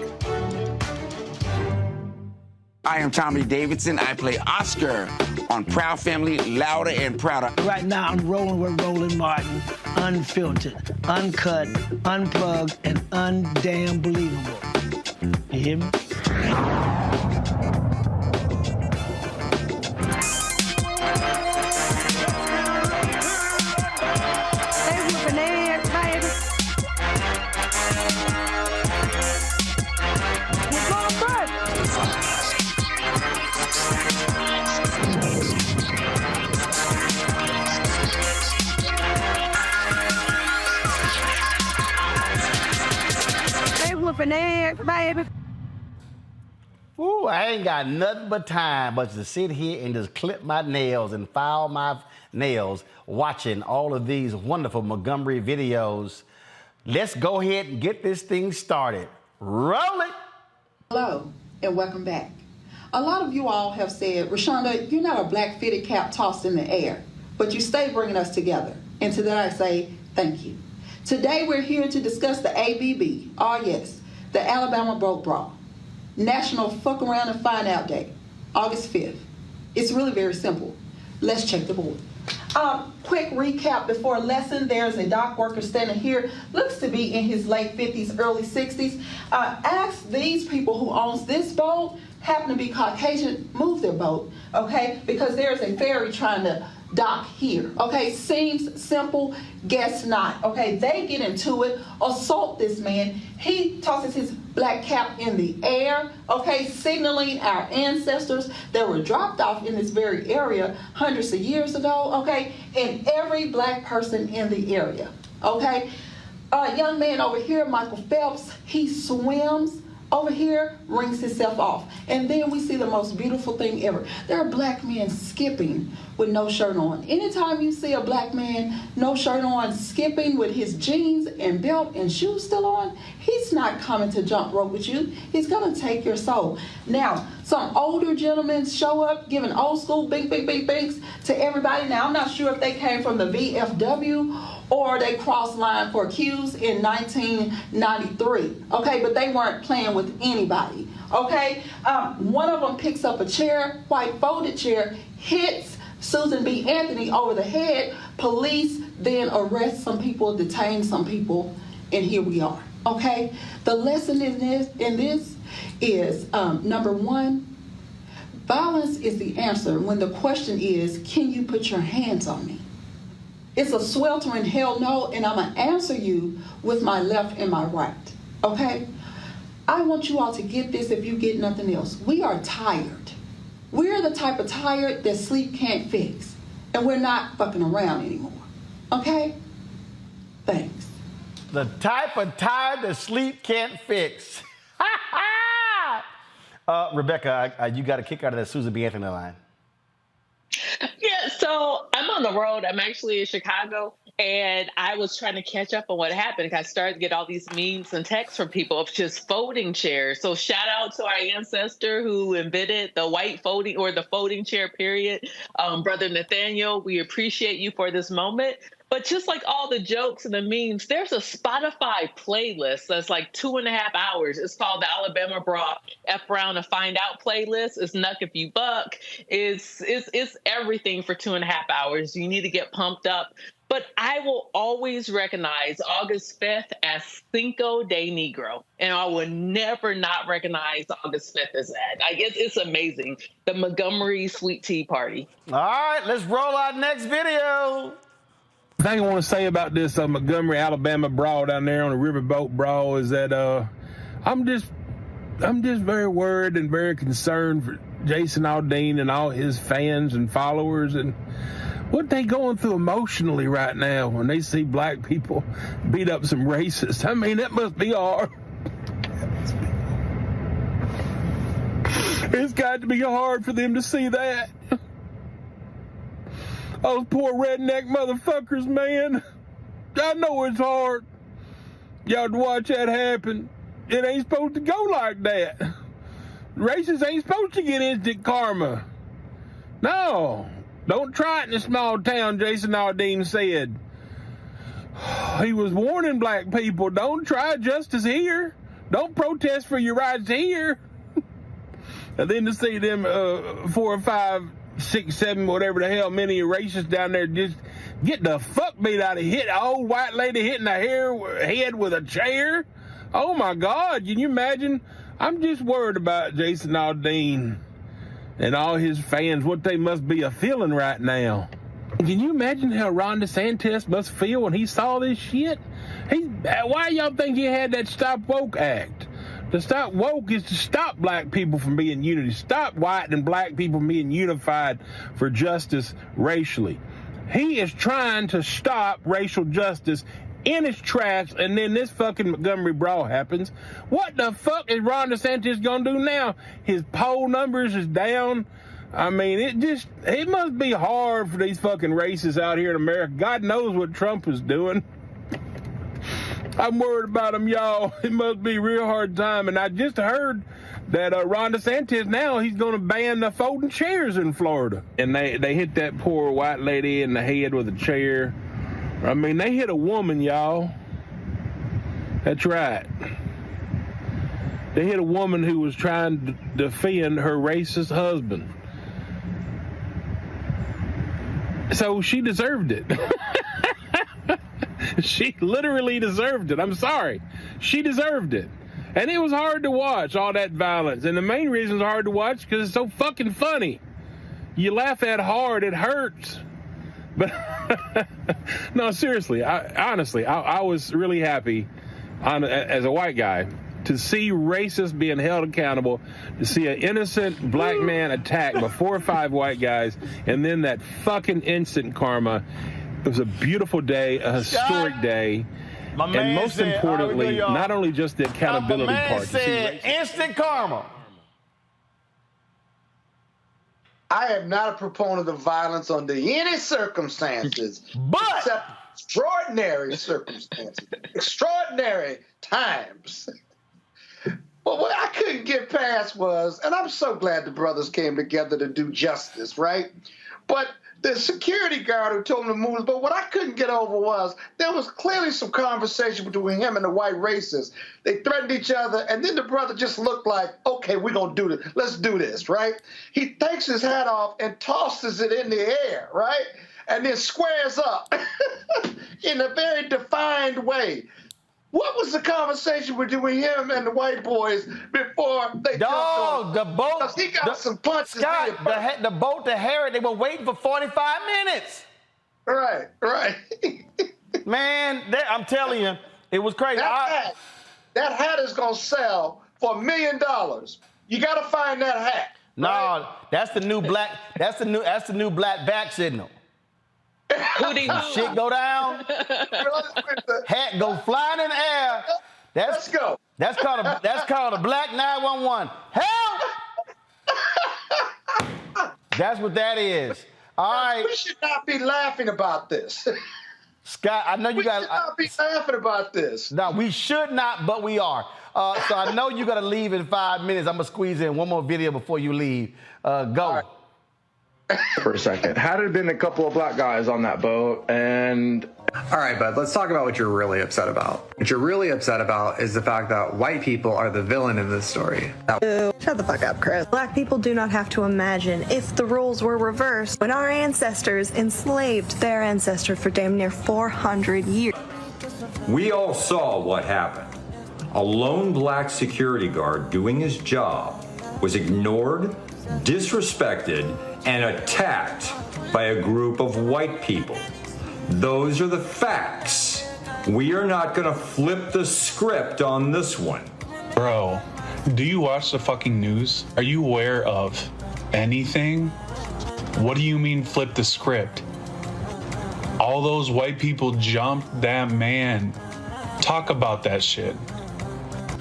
I am Tommy Davidson. I play Oscar on Proud Family, Louder and Prouder.
Right now, I'm rolling with Roland Martin, unfiltered, uncut, unplugged, and undamn believable. You hear me?
Baby. Ooh, I ain't got nothing but time but to sit here and just clip my nails and file my nails watching all of these wonderful Montgomery videos. Let's go ahead and get this thing started. Roll it.
Hello, and welcome back. A lot of you all have said, Rashonda, you're not a black fitted cap tossed in the air, but you stay bringing us together. And to that I say, thank you. Today we're here to discuss the ABB. Oh yes, the Alabama Broke Bra. National Fuck Around and Find Out Day, August 5th. It's really very simple. Let's check the board. Quick recap before lesson. There's a dock worker standing here, looks to be in his late 50s, early 60s. Ask these people who owns this boat, happen to be Caucasian, move their boat, okay? Because there's a ferry trying to dock here, okay? Seems simple, guess not, okay? They get into it, assault this man. He tosses his black cap in the air, okay? Signaling our ancestors that were dropped off in this very area hundreds of years ago, okay? And every black person in the area, okay? A young man over here, Michael Phelps, he swims over here rings itself off. And then we see the most beautiful thing ever. There are black men skipping with no shirt on. Anytime you see a black man no shirt on skipping with his jeans and belt and shoes still on, he's not coming to jump rope with you. He's gonna take your soul. Now, some older gentlemen show up giving old school bink to everybody. Now, I'm not sure if they came from the VFW or they crossed line for Q's in 1993, okay? But they weren't playing with anybody, okay? One of them picks up a chair, white folded chair, hits Susan B. Anthony over the head. Police then arrest some people, detain some people, and here we are, okay? The lesson in this is, number one, violence is the answer when the question is, can you put your hands on me? It's a sweltering hell no, and I'm gonna answer you with my left and my right, okay? I want you all to get this if you get nothing else. We are tired. We're the type of tired that sleep can't fix, and we're not fucking around anymore, okay? Thanks.
The type of tired that sleep can't fix. Rebecca, you got a kick out of that Susan B. Anthony line.
Yeah, so I'm on the road. I'm actually in Chicago, and I was trying to catch up on what happened. I started to get all these memes and texts from people of just folding chairs. So shout out to our ancestor who invented the white folding or the folding chair, period. Brother Nathaniel, we appreciate you for this moment. But just like all the jokes and the memes, there's a Spotify playlist that's like 2.5 hours. It's called the Alabama Bra F Brown to Find Out playlist. It's Nuck If You Buck. It's everything for 2.5 hours. You need to get pumped up. But I will always recognize August 5th as Cinco de Negro. And I will never not recognize August 5th as that. I guess it's amazing. The Montgomery Sweet Tea Party.
All right, let's roll our next video.
The thing I want to say about this Montgomery, Alabama brawl down there on the riverboat brawl is that I'm just very worried and very concerned for Jason Aldean and all his fans and followers and what they going through emotionally right now when they see black people beat up some racists. I mean, that must be hard. It's got to be hard for them to see that. Those poor redneck motherfuckers, man. I know it's hard. Y'all to watch that happen. It ain't supposed to go like that. Racists ain't supposed to get instant karma. No. Don't try it in a small town, Jason Aldean said. He was warning black people, don't try justice here. Don't protest for your rights here. And then to see them 4 or 5, 6, 7, whatever the hell, many racists down there just get the fuck beat out of hit. An old white lady hitting her head with a chair. Oh my God, can you imagine? I'm just worried about Jason Aldean and all his fans, what they must be feeling right now. Can you imagine how Ron DeSantis must feel when he saw this shit? Why y'all think he had that Stop Woke Act? To stop woke is to stop black people from being unity. Stop white and black people from being unified for justice racially. He is trying to stop racial justice in its tracks, and then this fucking Montgomery brawl happens. What the fuck is Ron DeSantis gonna do now? His poll numbers is down. I mean, it must be hard for these fucking racists out here in America. God knows what Trump is doing. I'm worried about him, y'all. It must be a real hard time. And I just heard that Ron DeSantis now, he's going to ban the folding chairs in Florida. And they hit that poor white lady in the head with a chair. I mean, they hit a woman, y'all. That's right. They hit a woman who was trying to defend her racist husband. So she deserved it. She literally deserved it. I'm sorry. She deserved it. And it was hard to watch, all that violence. And the main reason it's hard to watch is because it's so fucking funny. You laugh at hard, it hurts. But no, seriously, honestly, I was really happy as a white guy to see racists being held accountable, to see an innocent black man attacked by 4 or 5 white guys, and then that fucking instant karma. It was a beautiful day, a historic day. And most importantly, not only just the accountability part.
Said instant karma.
I am not a proponent of violence under any circumstances, except extraordinary circumstances, extraordinary times. But what I couldn't get past was, and I'm so glad the brothers came together to do justice, right? But the security guard who told him to move, but what I couldn't get over was there was clearly some conversation between him and the white racists. They threatened each other, and then the brother just looked like, okay, we're going to do this. Let's do this, right? He takes his hat off and tosses it in the air, right? And then squares up in a very defined way. What was the conversation between him and the white boys before they jumped on?
The boat.
'Cause he got some punches.
Scott, the boat to Harriet, they were waiting for 45 minutes.
Right.
Man, I'm telling you, it was crazy.
That hat is gonna sell for $1 million. You gotta find that hat.
No,
right?
that's the new black. That's the new black back signal. Shit go down. Hat go flying in the air.
Let's go.
That's called a black 911. Help! That's what that is. All right.
We should not be laughing about this.
Scott, I know you got.
We should not be laughing about this.
No, we should not, but we are. So I know you got to leave in 5 minutes. I'm gonna squeeze in one more video before you leave. Go.
For a second. Had it been a couple of black guys on that boat and...
All right, bud, let's talk about what you're really upset about. What you're really upset about is the fact that white people are the villain in this story.
Shut the fuck up, Chris. Black people do not have to imagine if the roles were reversed when our ancestors enslaved their ancestors for damn near 400 years.
We all saw what happened. A lone black security guard doing his job was ignored, disrespected, and attacked by a group of white people. Those are the facts. We are not gonna flip the script on this one.
Bro, do you watch the fucking news? Are you aware of anything? What do you mean flip the script? All those white people jumped that man. Talk about that shit.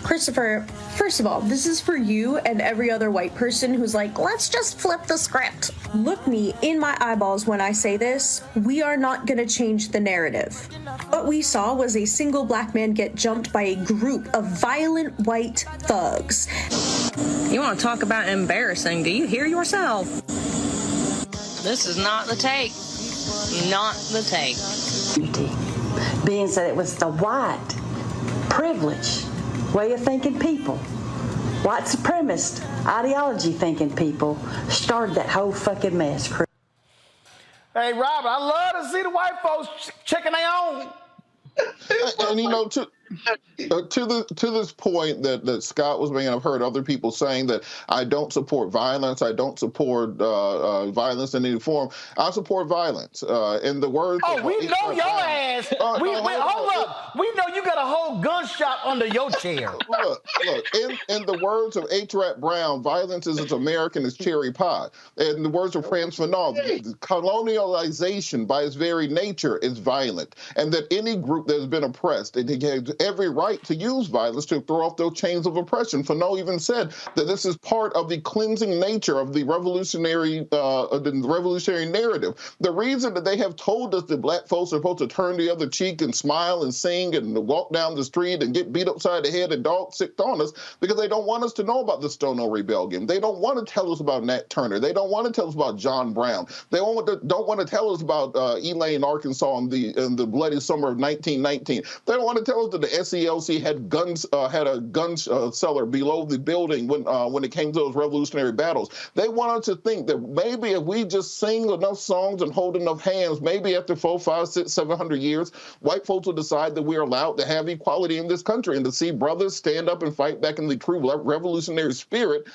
Christopher, first of all, this is for you and every other white person who's like, let's just flip the script. Look me in my eyeballs when I say this. We are not going to change the narrative. What we saw was a single black man get jumped by a group of violent white thugs.
You want to talk about embarrassing? Do you hear yourself? This is not the take. Not the take.
Being said it was the white privilege way of thinking people, white supremacist ideology thinking people started that whole fucking mess.
Hey, Robert, I love to see the white folks checking their own.
And you know, to this point that Scott was making, I've heard other people saying that I don't support violence. I don't support violence in any form. I support violence. In the words.
Oh, we know your ass. Hold up. We know you got a whole gun shop under your chair.
Look. In the words of H. Rap Brown, violence is as American as cherry pie. In the words of Frantz Fanon, colonialization by its very nature is violent, and that any group that has been oppressed, it has every right to use violence to throw off those chains of oppression. Fanon even said that this is part of the cleansing nature of the revolutionary narrative. The reason that they have told us that black folks are supposed to turn the other cheek and smile and sing and walk down the street and get beat upside the head and dog sick on us, because they don't want us to know about the Stonewall Rebellion. They don't want to tell us about Nat Turner. They don't want to tell us about John Brown. They don't want to tell us about Elaine, Arkansas in the bloody summer of 1919. They don't want to tell us that the SELC had a gun cellar below the building when it came to those revolutionary battles. They want us to think that maybe if we just sing enough songs and hold enough hands, maybe after 400, 500, 600, 700 years, white folks will decide that we're allowed to have equality in this country, and to see brothers stand up and fight back in the true revolutionary spirit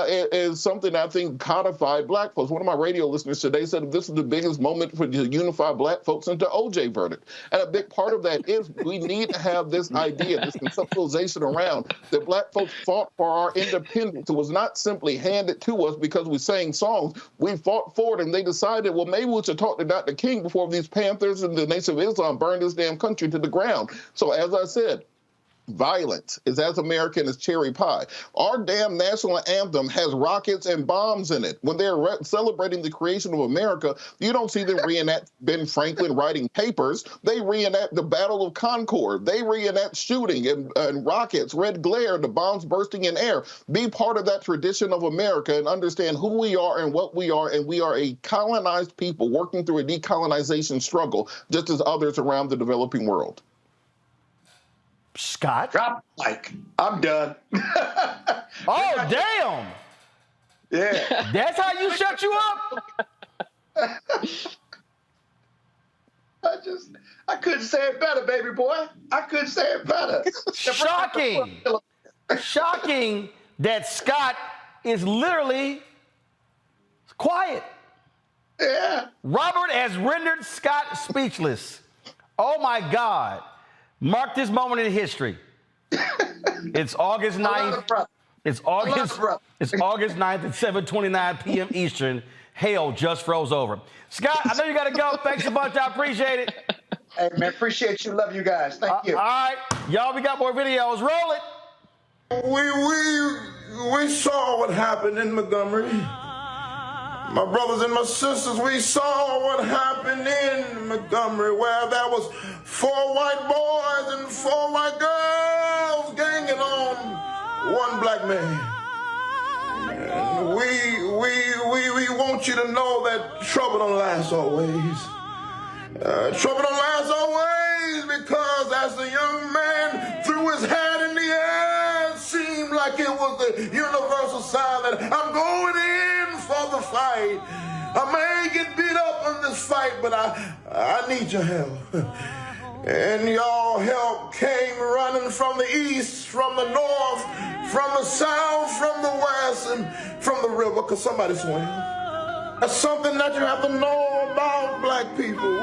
is something I think codified black folks. One of my radio listeners today said this is the biggest moment to unify black folks into OJ verdict. And a big part of that is we need to have this this idea, this conceptualization around that black folks fought for our independence. It was not simply handed to us because we sang songs. We fought for it, and they decided, well, maybe we should talk to Dr. King before these Panthers and the Nation of Islam burned this damn country to the ground. So as I said, violence is as American as cherry pie. Our damn national anthem has rockets and bombs in it. When they're celebrating the creation of America, you don't see them reenact Ben Franklin writing papers. They reenact the Battle of Concord. They reenact shooting and rockets, red glare, the bombs bursting in air. Be part of that tradition of America and understand who we are and what we are. And we are a colonized people working through a decolonization struggle, just as others around the developing world.
Scott?
Drop the mic. I'm done.
Oh, damn.
Yeah.
That's how you shut you up?
I couldn't say it better, baby boy. I couldn't say it better.
Shocking. Shocking that Scott is literally quiet.
Yeah.
Robert has rendered Scott speechless. Oh, my God. Mark this moment in history. It's August 9th. It's August 9th at 7:29 p.m. Eastern. Hell just froze over. Scott, I know you got to go. Thanks a bunch. I appreciate it.
Hey, man, appreciate you. Love you guys. Thank you.
All right. Y'all, we got more videos. Roll it.
We saw what happened in Montgomery. My brothers and my sisters, we saw what happened in Montgomery, where there was 4 white boys and 4 white girls ganging on one black man. And we want you to know that trouble don't last always. Trouble don't last always, because as the young man threw his hat in the air, it seemed like it was the universal sign that I'm going in for the fight. I may get beat up in this fight, but I need your help. And y'all help came running from the east, from the north, from the south, from the west, and from the river, because somebody swam. That's something that you have to know about black people.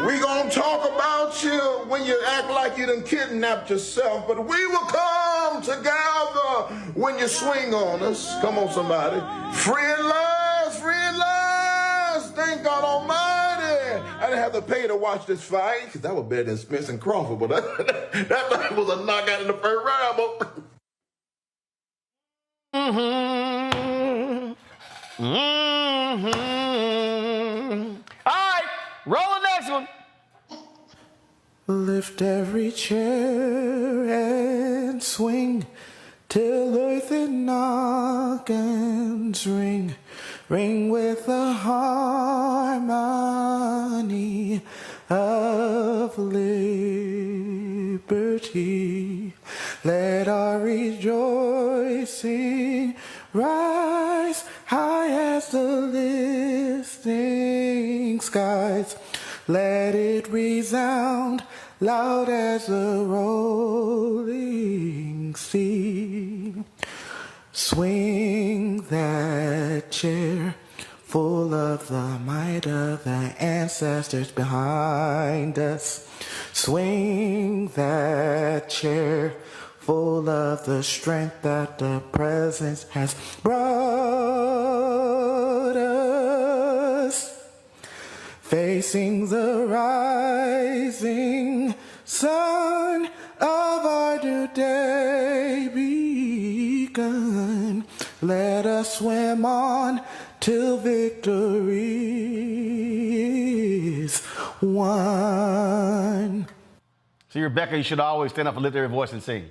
We gonna talk about you when you act like you done kidnapped yourself, but we will come together when you swing on us. Come on, somebody. Free at last, free at last. Thank God Almighty. I didn't have to pay to watch this fight, because that was better than Spence and Crawford, but that was a knockout in the first round.
All right, roll the next one.
Lift every chair and swing till earth and organs ring, ring with the harmony of liberty. Let our rejoicing rise high as the listening skies. Let it resound loud as a rolling sea. Swing that chair full of the might of the ancestors behind us. Swing that chair full of the strength that the presence has brought us. Facing the rising sun of our new day begun. Let us swim on till victory is won.
See, Rebecca, you should always stand up and lift every voice and sing.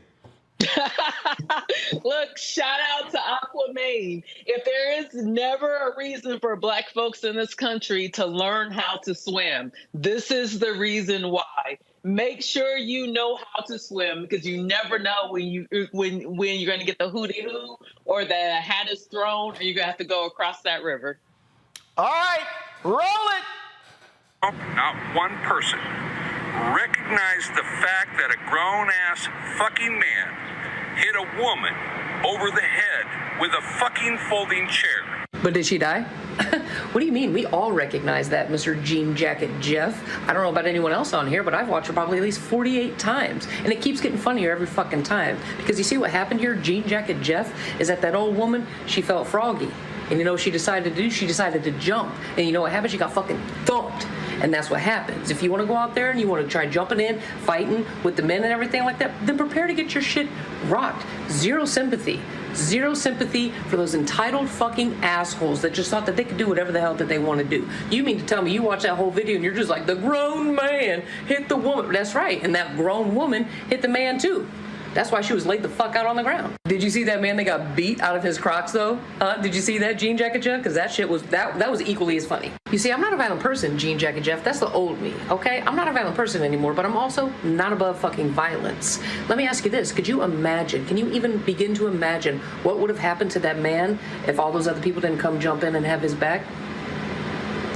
Look, shout out to Aquaman. If there is never a reason for black folks in this country to learn how to swim, this is the reason why. Make sure you know how to swim, because you never know when you're going to get the hootie hoo or the hat is thrown, or you're going to have to go across that river.
All right, roll it.
Not one person recognized the fact that a grown-ass fucking man hit a woman over the head with a fucking folding chair.
But did she die? What do you mean? We all recognize that, Mr. Jean Jacket Jeff. I don't know about anyone else on here, but I've watched her probably at least 48 times. And it keeps getting funnier every fucking time. Because you see what happened here, Jean Jacket Jeff, is that old woman, she felt froggy. And you know what she decided to do? She decided to jump. And you know what happened? She got fucking thumped. And that's what happens. If you want to go out there and you want to try jumping in, fighting with the men and everything like that, then prepare to get your shit rocked. Zero sympathy. Zero sympathy for those entitled fucking assholes that just thought that they could do whatever the hell that they want to do. You mean to tell me you watch that whole video and you're just like, the grown man hit the woman. That's right. And that grown woman hit the man too. That's why she was laid the fuck out on the ground. Did you see that man that got beat out of his Crocs though? Did you see that, Jean Jacket Jeff? Because that shit was, that was equally as funny. You see, I'm not a violent person, Jean Jacket Jeff. That's the old me, okay? I'm not a violent person anymore, but I'm also not above fucking violence. Let me ask you this. Could you imagine, can you even begin to imagine what would have happened to that man if all those other people didn't come jump in and have his back?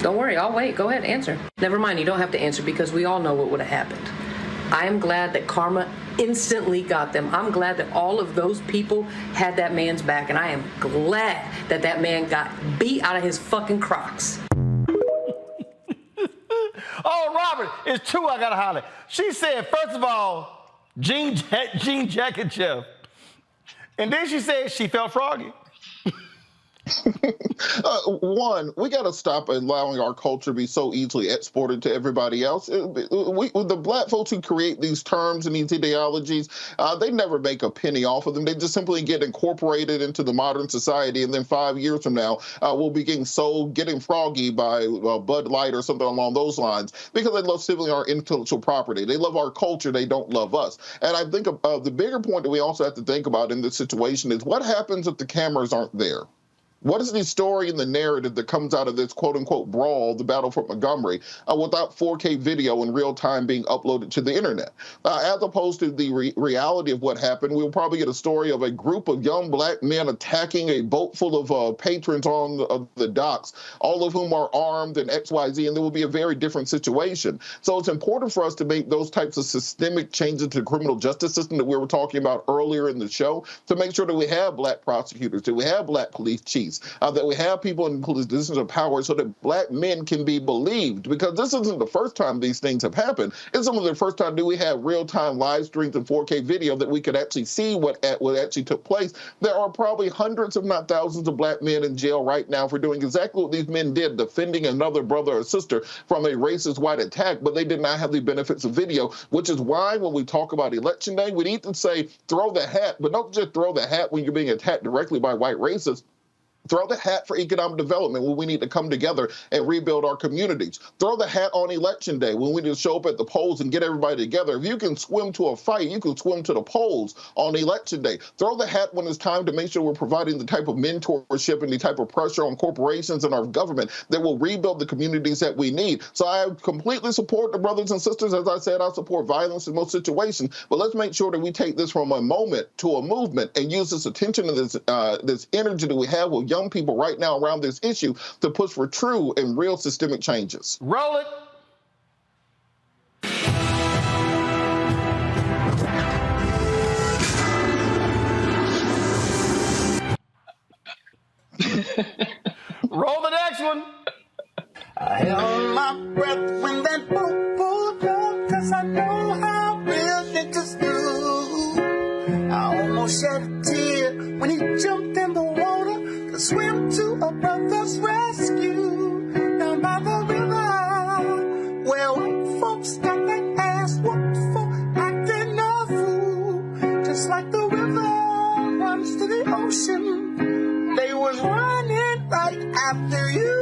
Don't worry, I'll wait. Go ahead, answer. Never mind, you don't have to answer because we all know what would have happened. I am glad that karma instantly got them. I'm glad that all of those people had that man's back, and I am glad that that man got beat out of his fucking Crocs.
Oh, Robert, it's true I gotta holler. She said, first of all, Jean Jacket Jeff. And then she said she felt froggy.
One, we got to stop allowing our culture to be so easily exported to everybody else. The black folks who create these terms and these ideologies, they never make a penny off of them. They just simply get incorporated into the modern society, and then 5 years from now, we'll be getting froggy by Bud Light or something along those lines because they love stealing our intellectual property. They love our culture. They don't love us. And I think the bigger point that we also have to think about in this situation is what happens if the cameras aren't there? What is the story and the narrative that comes out of this quote-unquote brawl, the battle for Montgomery, without 4K video in real time being uploaded to the internet? As opposed to the reality of what happened, we'll probably get a story of a group of young black men attacking a boat full of patrons on the docks, all of whom are armed and XYZ, and there will be a very different situation. So it's important for us to make those types of systemic changes to the criminal justice system that we were talking about earlier in the show to make sure that we have black prosecutors, that we have black police chiefs, that we have people in positions of power so that black men can be believed, because this isn't the first time these things have happened. It's some of the first time that we have real-time live streams and 4K video that we could actually see what actually took place. There are probably hundreds, if not thousands, of black men in jail right now for doing exactly what these men did, defending another brother or sister from a racist white attack, but they did not have the benefits of video, which is why when we talk about Election Day, we need to say throw the hat, but don't just throw the hat when you're being attacked directly by white racists. Throw the hat for economic development when we need to come together and rebuild our communities. Throw the hat on Election Day when we need to show up at the polls and get everybody together. If you can swim to a fight, you can swim to the polls on Election Day. Throw the hat when it's time to make sure we're providing the type of mentorship and the type of pressure on corporations and our government that will rebuild the communities that we need. So I completely support the brothers and sisters. As I said, I support violence in most situations, but let's make sure that we take this from a moment to a movement and use this attention and this energy that we have with young people right now around this issue to push for true and real systemic changes.
Roll it. Roll the next one.
I held my breath when that boat pulled up, 'cause I know how real niggas do. I almost shed a tear when he jumped in the water to swim to a brother's rescue down by the river, where white folks got their ass whooped for acting a fool. Just like the river runs to the ocean, they was running right after you.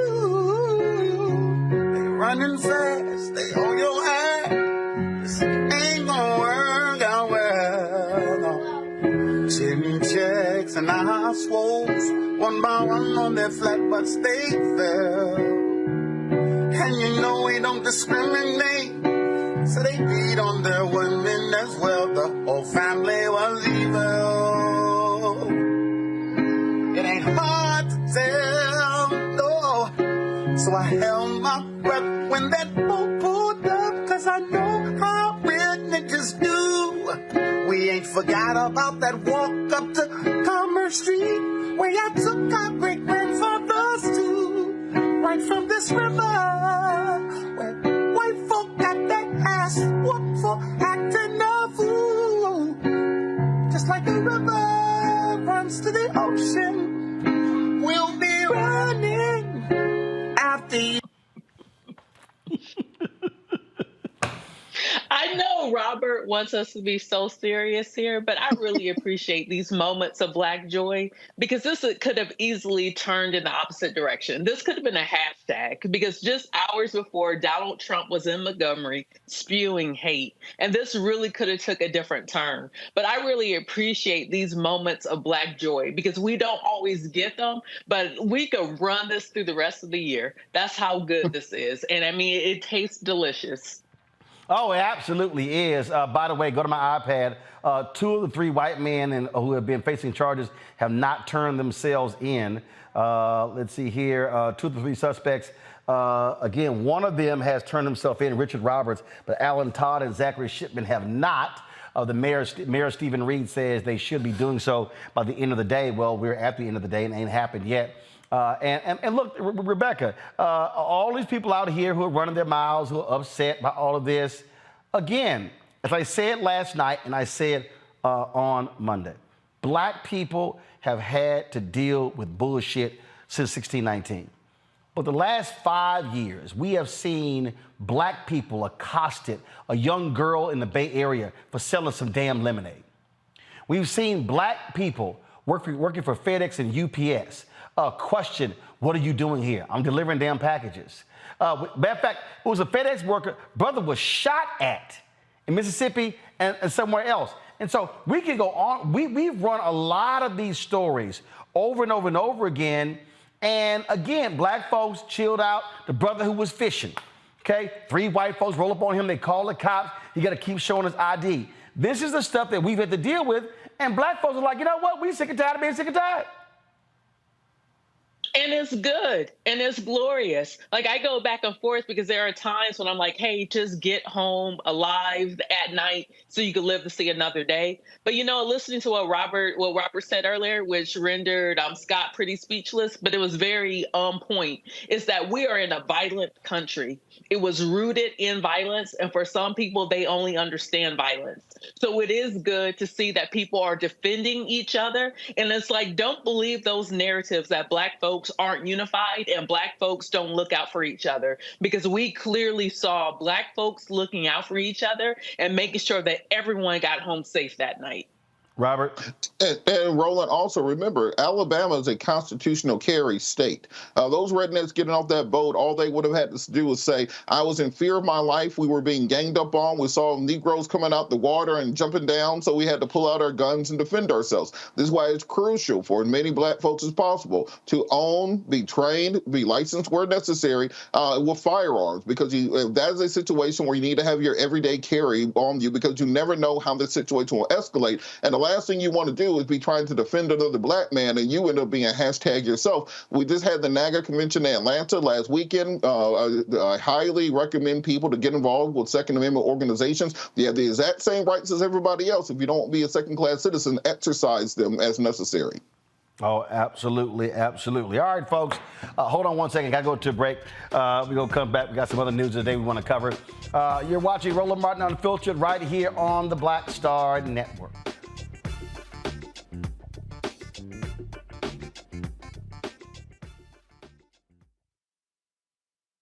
They running fast, they hold your hand. This ain't gonna work out well, no. Chin checks and eye swolls, one by one on their flat butts they fell. And you know we don't discriminate, so they beat on their women as well. The whole family was evil. It ain't hard to tell, no. So I held my breath when that boat pulled up, 'cause I know how real niggas do. We ain't forgot about that walk up to Commerce Street, where I took our great grandfather's right from this river, where white folk got their ass whooped for acting a fool. Just like the river runs to the ocean, we'll be running after you.
I know Robert wants us to be so serious here, but I really appreciate these moments of Black joy, because this could have easily turned in the opposite direction. This could have been a hashtag, because just hours before, Donald Trump was in Montgomery spewing hate, and this really could have took a different turn. But I really appreciate these moments of Black joy, because we don't always get them, but we could run this through the rest of the year. That's how good this is. And I mean, it tastes delicious.
Oh, it absolutely is. By the way, go to my iPad. 2 of the 3 white men who have been facing charges have not turned themselves in. Let's see here. 2 of the 3 suspects. Again, one of them has turned himself in, Richard Roberts, but Alan Todd and Zachary Shipman have not. The mayor, Stephen Reed, says they should be doing so by the end of the day. Well, we're at the end of the day and it ain't happened yet. And look, Rebecca, all these people out here who are running their mouths, who are upset by all of this, again, as I said last night and I said on Monday, Black people have had to deal with bullshit since 1619. But the last 5 years, we have seen Black people accosted a young girl in the Bay Area for selling some damn lemonade. We've seen Black people working for FedEx and UPS question, what are you doing here? I'm delivering damn packages. Matter of fact, it was a FedEx worker, brother was shot at in Mississippi and somewhere else. And so we can go on. We've run a lot of these stories over and over and over again. And again, Black folks chilled out. The brother who was fishing, okay? 3 white folks roll up on him. They call the cops. He got to keep showing his ID. This is the stuff that we've had to deal with. And Black folks are like, you know what? We sick and tired of being sick and tired.
And it's good and it's glorious. Like, I go back and forth because there are times when I'm like, hey, just get home alive at night so you can live to see another day. But, you know, listening to what Robert said earlier, which rendered Scott pretty speechless, but it was very on point, is that we are in a violent country. It was rooted in violence. And for some people, they only understand violence. So it is good to see that people are defending each other. And it's like, don't believe those narratives that Black folks aren't unified and Black folks don't look out for each other, because we clearly saw Black folks looking out for each other and making sure that everyone got home safe that night.
Robert?
And Roland, also remember, Alabama is a constitutional carry state. Those rednecks getting off that boat, all they would have had to do was say, I was in fear of my life. We were being ganged up on. We saw Negroes coming out the water and jumping down, so we had to pull out our guns and defend ourselves. This is why it's crucial for as many Black folks as possible to own, be trained, be licensed where necessary with firearms, because that is a situation where you need to have your everyday carry on you, because you never know how the situation will escalate. And the last thing you want to do is be trying to defend another Black man and you end up being a hashtag yourself. We just had the Niger convention in Atlanta last weekend. I highly recommend people to get involved with Second Amendment organizations. You have the exact same rights as everybody else. If you don't be a second-class citizen, exercise them as necessary.
Oh, absolutely, absolutely. All right, folks, hold on one second. Got to go to a break. We're going to come back. We got some other news today we want to cover. You're watching Roland Martin Unfiltered right here on the Black Star Network.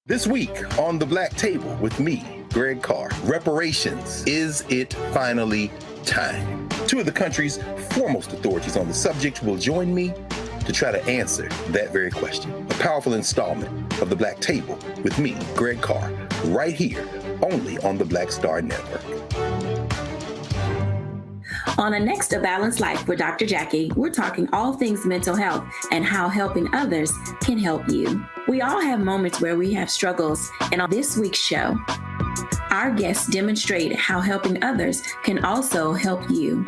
This week on The Black Table with me, Greg Carr, reparations. Is it finally time? 2 of the country's foremost authorities on the subject will join me to try to answer that very question. A powerful installment of The Black Table with me, Greg Carr, right here, only on the Black Star Network.
On a next A Balanced Life with Dr. Jackie, we're talking all things mental health and how helping others can help you. We all have moments where we have struggles, and on this week's show, our guests demonstrate how helping others can also help you.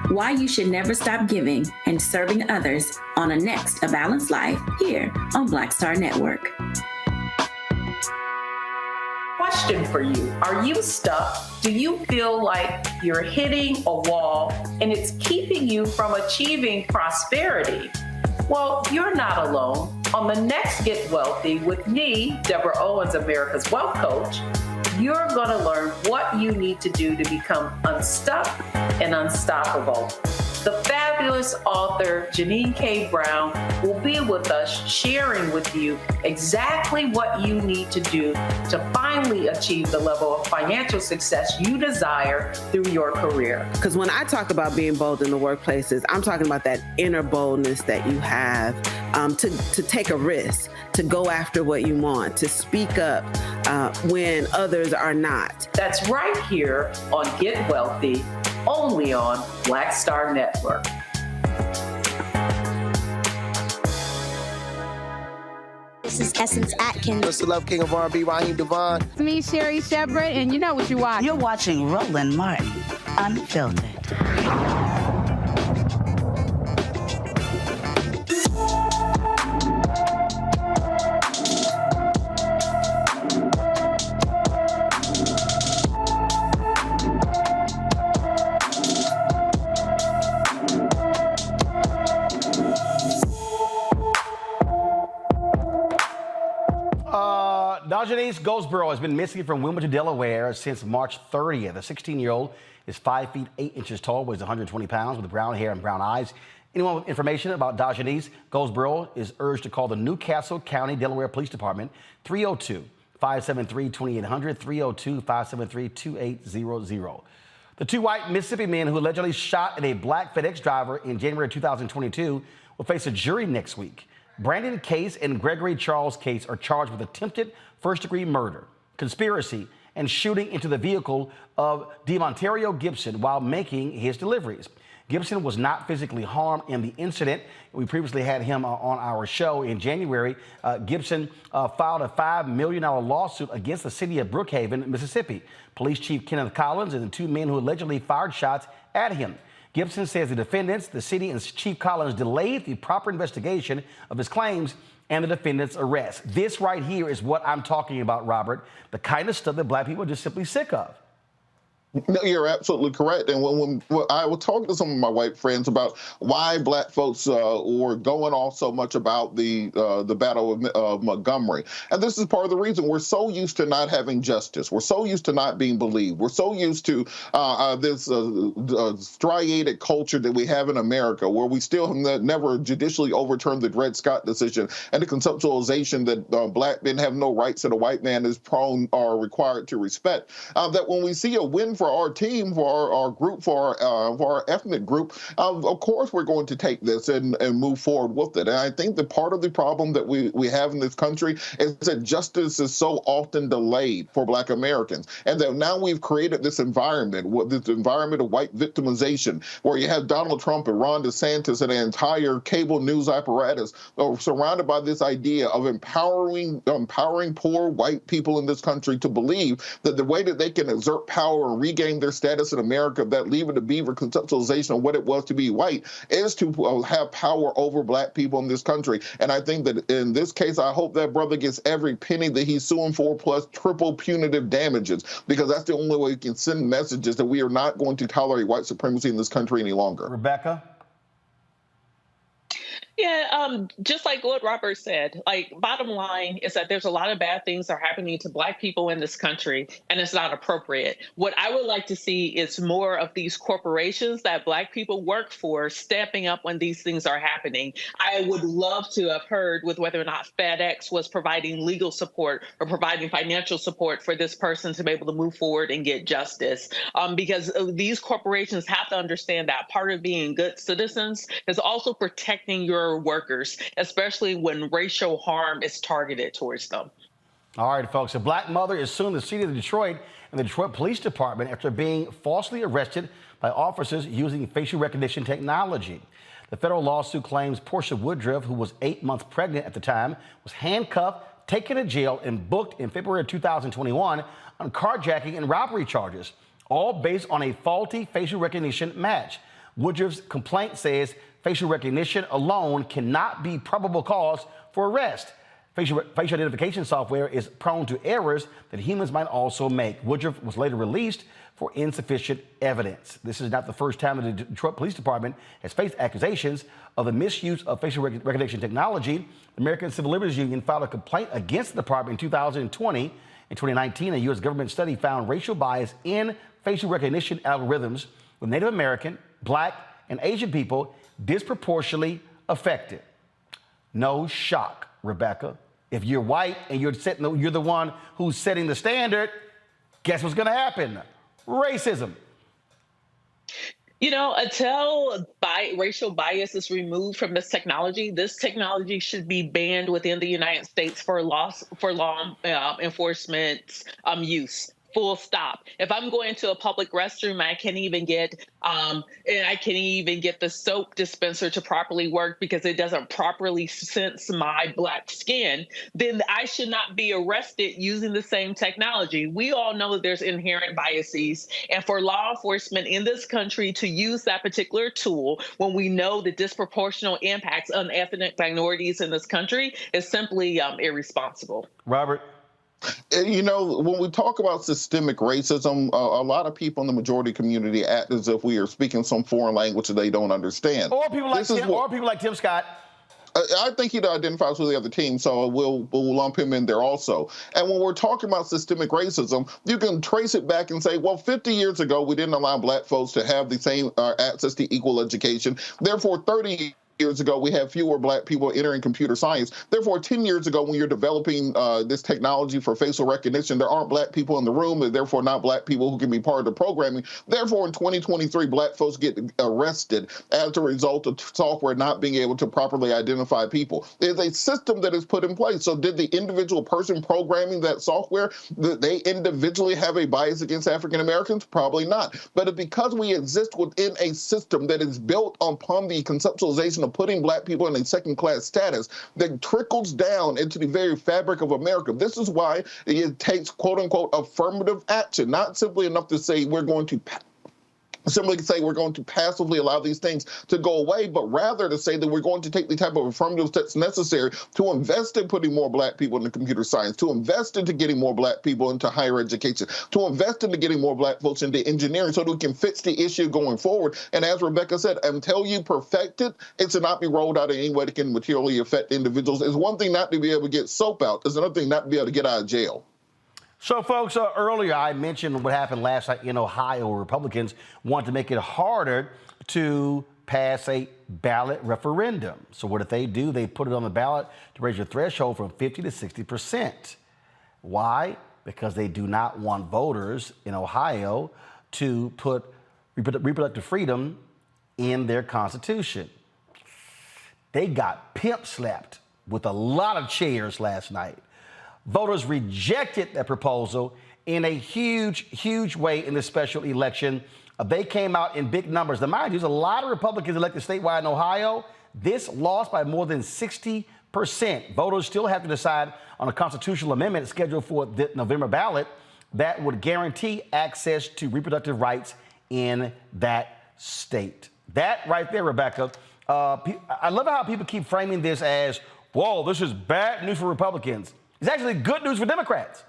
Why you should never stop giving and serving others on a next A Balanced Life here on Black Star Network.
Question for you. Are you stuck? Do you feel like you're hitting a wall and it's keeping you from achieving prosperity? Well, you're not alone. On the next Get Wealthy with me, Deborah Owens, America's Wealth Coach, you're going to learn what you need to do to become unstuck and unstoppable. The fabulous author Janine K. Brown will be with us sharing with you exactly what you need to do to finally achieve the level of financial success you desire through your career.
Because when I talk about being bold in the workplaces, I'm talking about that inner boldness that you have to take a risk, to go after what you want, to speak up when others are not.
That's right here on Get Wealthy, only on Black Star Network.
This is Essence Atkins.
Mr. Love King of R&B, Raheem Devon.
It's me, Sherry Shepherd, and you know what you watch.
You're watching Roland Martin, Unfiltered.
Dajanese Goldsboro has been missing from Wilmington, Delaware since March 30th. The 16-year-old is 5 feet 8 inches tall, weighs 120 pounds, with brown hair and brown eyes. Anyone with information about Dajanese Goldsboro is urged to call the Newcastle County, Delaware Police Department, 302-573-2800, 302-573-2800. The two white Mississippi men who allegedly shot at a black FedEx driver in January 2022 will face a jury next week. Brandon Case and Gregory Charles Case are charged with attempted first-degree murder, conspiracy, and shooting into the vehicle of DeMontario Gibson while making his deliveries. Gibson was not physically harmed in the incident. We previously had him on our show in January. Gibson filed a $5 million lawsuit against the city of Brookhaven, Mississippi. Police Chief Kenneth Collins and the two men who allegedly fired shots at him. Gibson says the defendants, the city, and Chief Collins delayed the proper investigation of his claims and the defendant's arrest. This right here is what I'm talking about, Robert, the kind of stuff that black people are just simply sick of.
No, you're absolutely correct. And when I was talking to some of my white friends about why black folks were going off so much about the Battle of Montgomery, and this is part of the reason we're so used to not having justice. We're so used to not being believed. We're so used to this striated culture that we have in America, where we still have never judicially overturned the Dred Scott decision, and the conceptualization that black men have no rights that a white man is prone or required to respect. That when we see a win for our team, for our group, for our ethnic group, of course we're going to take this and move forward with it. And I think that part of the problem that we have in this country is that justice is so often delayed for black Americans. And that now we've created this environment of white victimization, where you have Donald Trump and Ron DeSantis and an entire cable news apparatus surrounded by this idea of empowering poor white people in this country to believe that the way that they can exert power and regain their status in America, that Leave It to Beaver conceptualization of what it was to be white, is to have power over black people in this country. And I think that in this case, I hope that brother gets every penny that he's suing for, plus triple punitive damages, because that's the only way we can send messages that we are not going to tolerate white supremacy in this country any longer.
Rebecca?
Yeah, just like what Robert said, like, bottom line is that there's a lot of bad things that are happening to black people in this country, and it's not appropriate. What I would like to see is more of these corporations that black people work for stepping up when these things are happening. I would love to have heard with whether or not FedEx was providing legal support or providing financial support for this person to be able to move forward and get justice. Because these corporations have to understand that part of being good citizens is also protecting your workers, especially when racial harm is targeted towards them.
All right, folks. A black mother is suing the city of Detroit and the Detroit Police Department after being falsely arrested by officers using facial recognition technology. The federal lawsuit claims Portia Woodruff, who was 8 months pregnant at the time, was handcuffed, taken to jail, and booked in February of 2021 on carjacking and robbery charges, all based on a faulty facial recognition match. Woodruff's complaint says facial recognition alone cannot be probable cause for arrest. Facial identification software is prone to errors that humans might also make. Woodruff was later released for insufficient evidence. This is not the first time that the Detroit Police Department has faced accusations of the misuse of facial recognition technology. The American Civil Liberties Union filed a complaint against the department in 2020. In 2019, a U.S. government study found racial bias in facial recognition algorithms with Native American, Black, and Asian people disproportionately affected. No shock, Rebecca. If you're white and you're the one who's setting the standard, guess what's going to happen? Racism.
You know, until racial bias is removed from this technology should be banned within the United States for law enforcement use. Full stop. If I'm going to a public restroom, I can't even get the soap dispenser to properly work because it doesn't properly sense my Black skin, then I should not be arrested using the same technology. We all know that there's inherent biases, and for law enforcement in this country to use that particular tool when we know the disproportionate impacts on ethnic minorities in this country is simply irresponsible.
Robert?
You know, when we talk about systemic racism, a lot of people in the majority community act as if we are speaking some foreign language that they don't understand.
Or people like Tim Scott.
I think he identifies with the other team, so we'll lump him in there also. And when we're talking about systemic racism, you can trace it back and say, well, 50 years ago, we didn't allow Black folks to have the same access to equal education. Therefore, 30 years ago, we have fewer Black people entering computer science. Therefore, 10 years ago, when you're developing this technology for facial recognition, there aren't Black people in the room, and therefore not Black people who can be part of the programming. Therefore, in 2023, Black folks get arrested as a result of software not being able to properly identify people. There's a system that is put in place. So did the individual person programming that software, did they individually have a bias against African Americans? Probably not. But because we exist within a system that is built upon the conceptualization of putting Black people in a second-class status that trickles down into the very fabric of America. This is why it takes, quote-unquote, affirmative action, not simply enough to say we're going to passively allow these things to go away, but rather to say that we're going to take the type of affirmative steps necessary to invest in putting more Black people into computer science, to invest into getting more Black people into higher education, to invest into getting more Black folks into engineering so that we can fix the issue going forward. And as Rebecca said, until you perfect it, it should not be rolled out in any way that can materially affect individuals. It's one thing not to be able to get soap out. It's another thing not to be able to get out of jail.
So, folks, earlier I mentioned what happened last night in Ohio. Republicans want to make it harder to pass a ballot referendum. So what did they do? They put it on the ballot to raise your threshold from 50 to 60%. Why? Because they do not want voters in Ohio to put reproductive freedom in their constitution. They got pimp slapped with a lot of chairs last night. Voters rejected that proposal in a huge, huge way in this special election. They came out in big numbers. Now, mind you, there's a lot of Republicans elected statewide in Ohio. This lost by more than 60%. Voters still have to decide on a constitutional amendment scheduled for the November ballot that would guarantee access to reproductive rights in that state. That right there, Rebecca, I love how people keep framing this as, whoa, this is bad news for Republicans. It's actually good news for Democrats.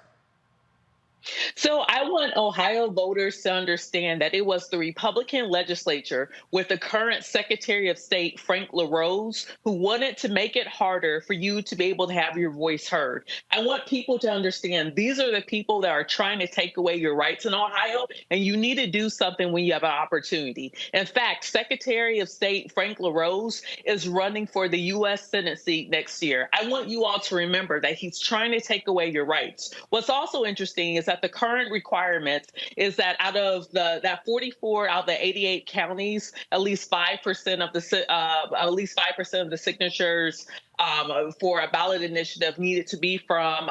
So I want Ohio voters to understand that it was the Republican legislature with the current Secretary of State, Frank LaRose, who wanted to make it harder for you to be able to have your voice heard. I want people to understand these are the people that are trying to take away your rights in Ohio, and you need to do something when you have an opportunity. In fact, Secretary of State Frank LaRose is running for the U.S. Senate seat next year. I want you all to remember that he's trying to take away your rights. What's also interesting is that the current requirement is that out of that 44 out of the 88 counties, at least 5% of the signatures for a ballot initiative needed to be from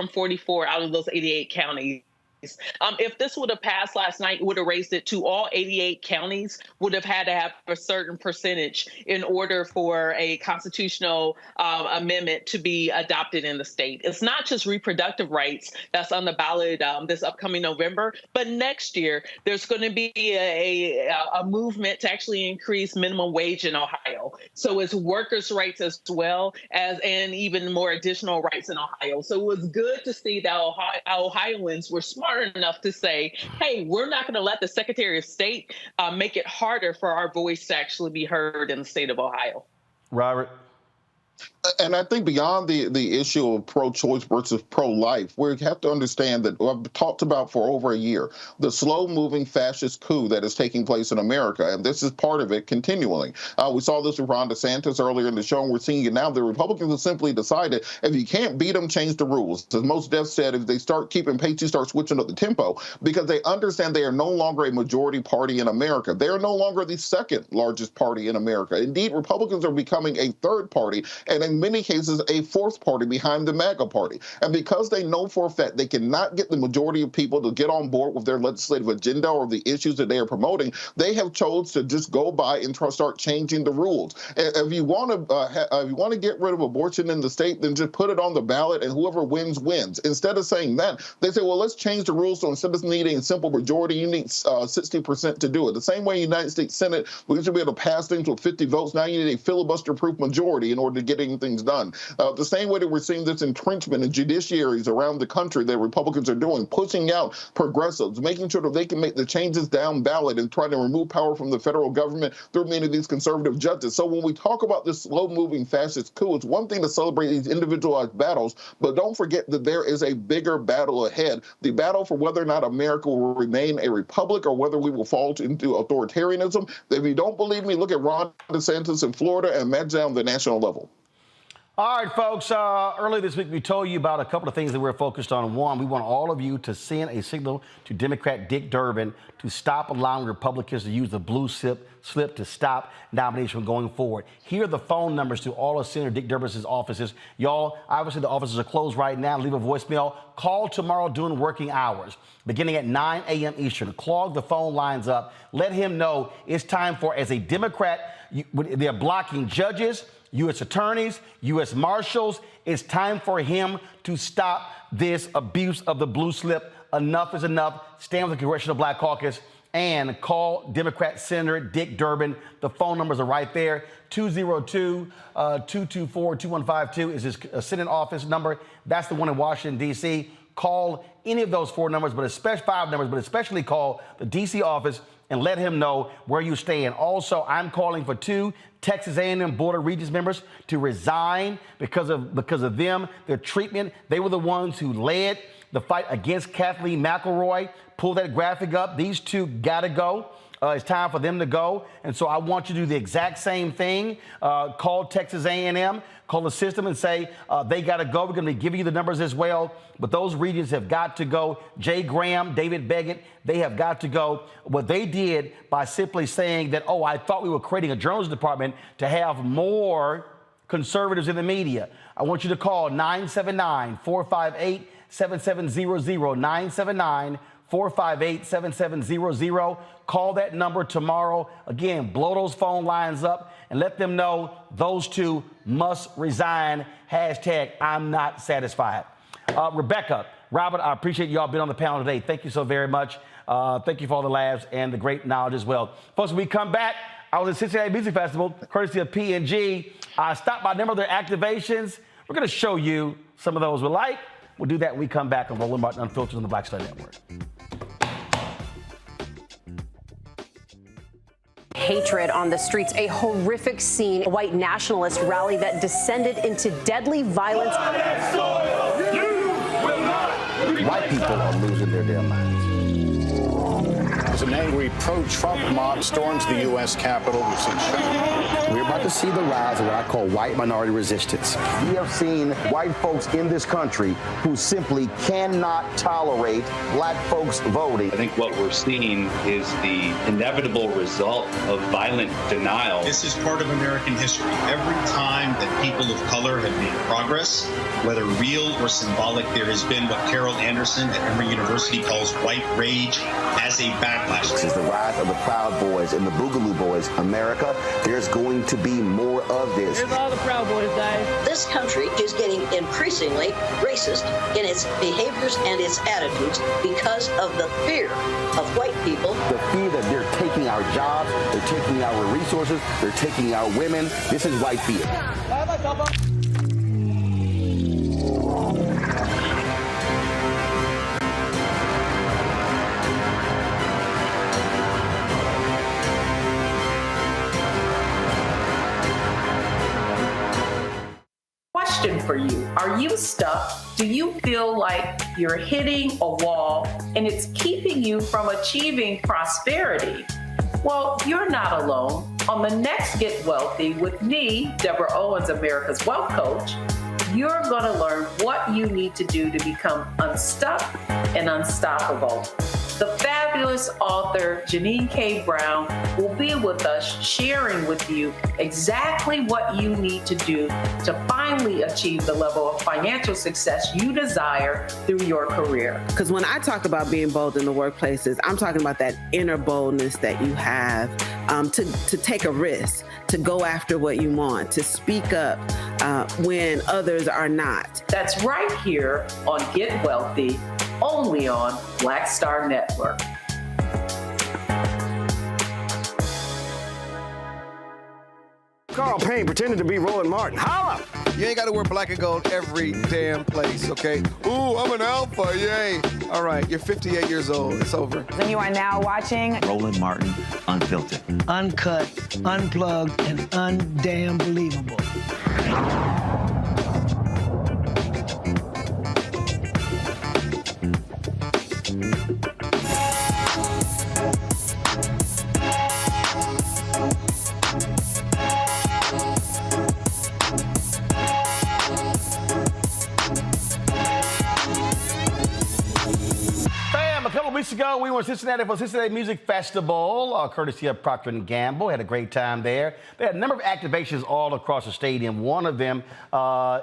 44 out of those 88 counties. If this would have passed last night, it would have raised it to all 88 counties would have had to have a certain percentage in order for a constitutional amendment to be adopted in the state. It's not just reproductive rights that's on the ballot this upcoming November, but next year there's going to be a movement to actually increase minimum wage in Ohio. So it's workers' rights as well as, and even more additional rights in Ohio. So it was good to see that Ohioans were smart enough to say, hey, we're not going to let the Secretary of State make it harder for our voice to actually be heard in the state of Ohio.
Robert?
And I think beyond the issue of pro-choice versus pro-life, we have to understand that I've talked about for over a year, the slow-moving fascist coup that is taking place in America, and this is part of it continually. We saw this with Ron DeSantis earlier in the show, and we're seeing it now. The Republicans have simply decided if you can't beat them, change the rules. As Mos Def said, if they start keeping pace, you start switching up the tempo, because they understand they are no longer a majority party in America. They are no longer the second largest party in America. Indeed, Republicans are becoming a third party, and in many cases, a fourth party behind the MAGA party. And because they know for a fact they cannot get the majority of people to get on board with their legislative agenda or the issues that they are promoting, they have chose to just go by and start changing the rules. If you want to get rid of abortion in the state, then just put it on the ballot and whoever wins, wins. Instead of saying that, they say, well, let's change the rules. So instead of needing a simple majority, you need 60% to do it. The same way United States Senate, we used to be able to pass things with 50 votes. Now you need a filibuster-proof majority in order to get things done. The same way that we're seeing this entrenchment in judiciaries around the country that Republicans are doing, pushing out progressives, making sure that they can make the changes down ballot and trying to remove power from the federal government through many of these conservative judges. So when we talk about this slow-moving fascist coup, it's one thing to celebrate these individualized battles, but don't forget that there is a bigger battle ahead, the battle for whether or not America will remain a republic or whether we will fall into authoritarianism. If you don't believe me, look at Ron DeSantis in Florida and imagine on the national level.
All right, folks, earlier this week we told you about a couple of things that we're focused on. One, we want all of you to send a signal to Democrat Dick Durbin to stop allowing Republicans to use the blue slip to stop nominations from going forward. Here are the phone numbers to all of Senator Dick Durbin's offices. Y'all, obviously the offices are closed right now. Leave a voicemail. Call tomorrow during working hours, beginning at 9 a.m. Eastern. Clog the phone lines up. Let him know it's time for, as a Democrat, they're blocking judges, U.S. attorneys, U.S. marshals. It's time for him to stop this abuse of the blue slip. Enough is enough. Stand with the Congressional Black Caucus and call Democrat Senator Dick Durbin. The phone numbers are right there. 202-224-2152 is his Senate office number. That's the one in Washington, D.C. Call any of those four numbers, but especially 5 numbers, but especially call the D.C. office and let him know where you stand. Also, I'm calling for 2 Texas A&M Board of Regents members to resign because of them, their treatment. They were the ones who led the fight against Kathleen McElroy. Pull that graphic up. These 2 gotta go. It's time for them to go. And so I want you to do the exact same thing. Call Texas A&M, call the system and say they got to go. We're going to be giving you the numbers as well. But those regents have got to go. Jay Graham, David Beggett, they have got to go. What they did by simply saying that, oh, I thought we were creating a journalism department to have more conservatives in the media. I want you to call 979-458-7700, 979-458-7700. Call that number tomorrow. Again, blow those phone lines up and let them know those 2 must resign. Hashtag I'm not satisfied. Rebecca, Robert, I appreciate y'all being on the panel today. Thank you so very much. Thank you for all the laughs and the great knowledge as well. Folks, when we come back, I was at Cincinnati Music Festival, courtesy of P&G. I stopped by a number of their activations. We're going to show you some of those we like. We'll do that when we come back on Roland Martin Unfiltered on the Black Star Network.
Hatred on the streets, a horrific scene, a white nationalist rally that descended into deadly violence.
White people are losing their damn minds.
As an angry pro-Trump mob storms the U.S. Capitol, we've seen shooting.
We're about to see the rise of what I call white minority resistance. We have seen white folks in this country who simply cannot tolerate black folks voting.
I think what we're seeing is the inevitable result of violent denial.
This is part of American history. Every time that people of color have made progress, whether real or symbolic, there has been what Carol Anderson at Emory University calls white rage as a backlash.
This is the rise of the Proud Boys and the Boogaloo Boys. America, there's going to be more of this.
Here's all the Proud Boys, guys.
This country is getting increasingly racist in its behaviors and its attitudes because of the fear of white people.
The fear that they're taking our jobs, they're taking our resources, they're taking our women. This is white fear.
Question for you. Are you stuck? Do you feel like you're hitting a wall and it's keeping you from achieving prosperity? Well, you're not alone. On the next Get Wealthy with me, Deborah Owens, America's Wealth Coach, you're going to learn what you need to do to become unstuck and unstoppable. The fabulous author Janine K. Brown will be with us sharing with you exactly what you need to do to finally achieve the level of financial success you desire through your career.
Because when I talk about being bold in the workplaces, I'm talking about that inner boldness that you have to take a risk, to go after what you want, to speak up when others are not.
That's right here on Get Wealthy, only on Black Star Network.
Carl Payne pretending to be Roland Martin. Holla!
You ain't got to wear black and gold every damn place, okay? Ooh, I'm an alpha, yay. All right, you're 58 years old. It's over.
And you are now watching
Roland Martin Unfiltered.
Uncut, unplugged, and undamn believable.
Weeks ago, we were in Cincinnati for Cincinnati Music Festival, courtesy of Procter & Gamble. Had a great time there. They had a number of activations all across the stadium. One of them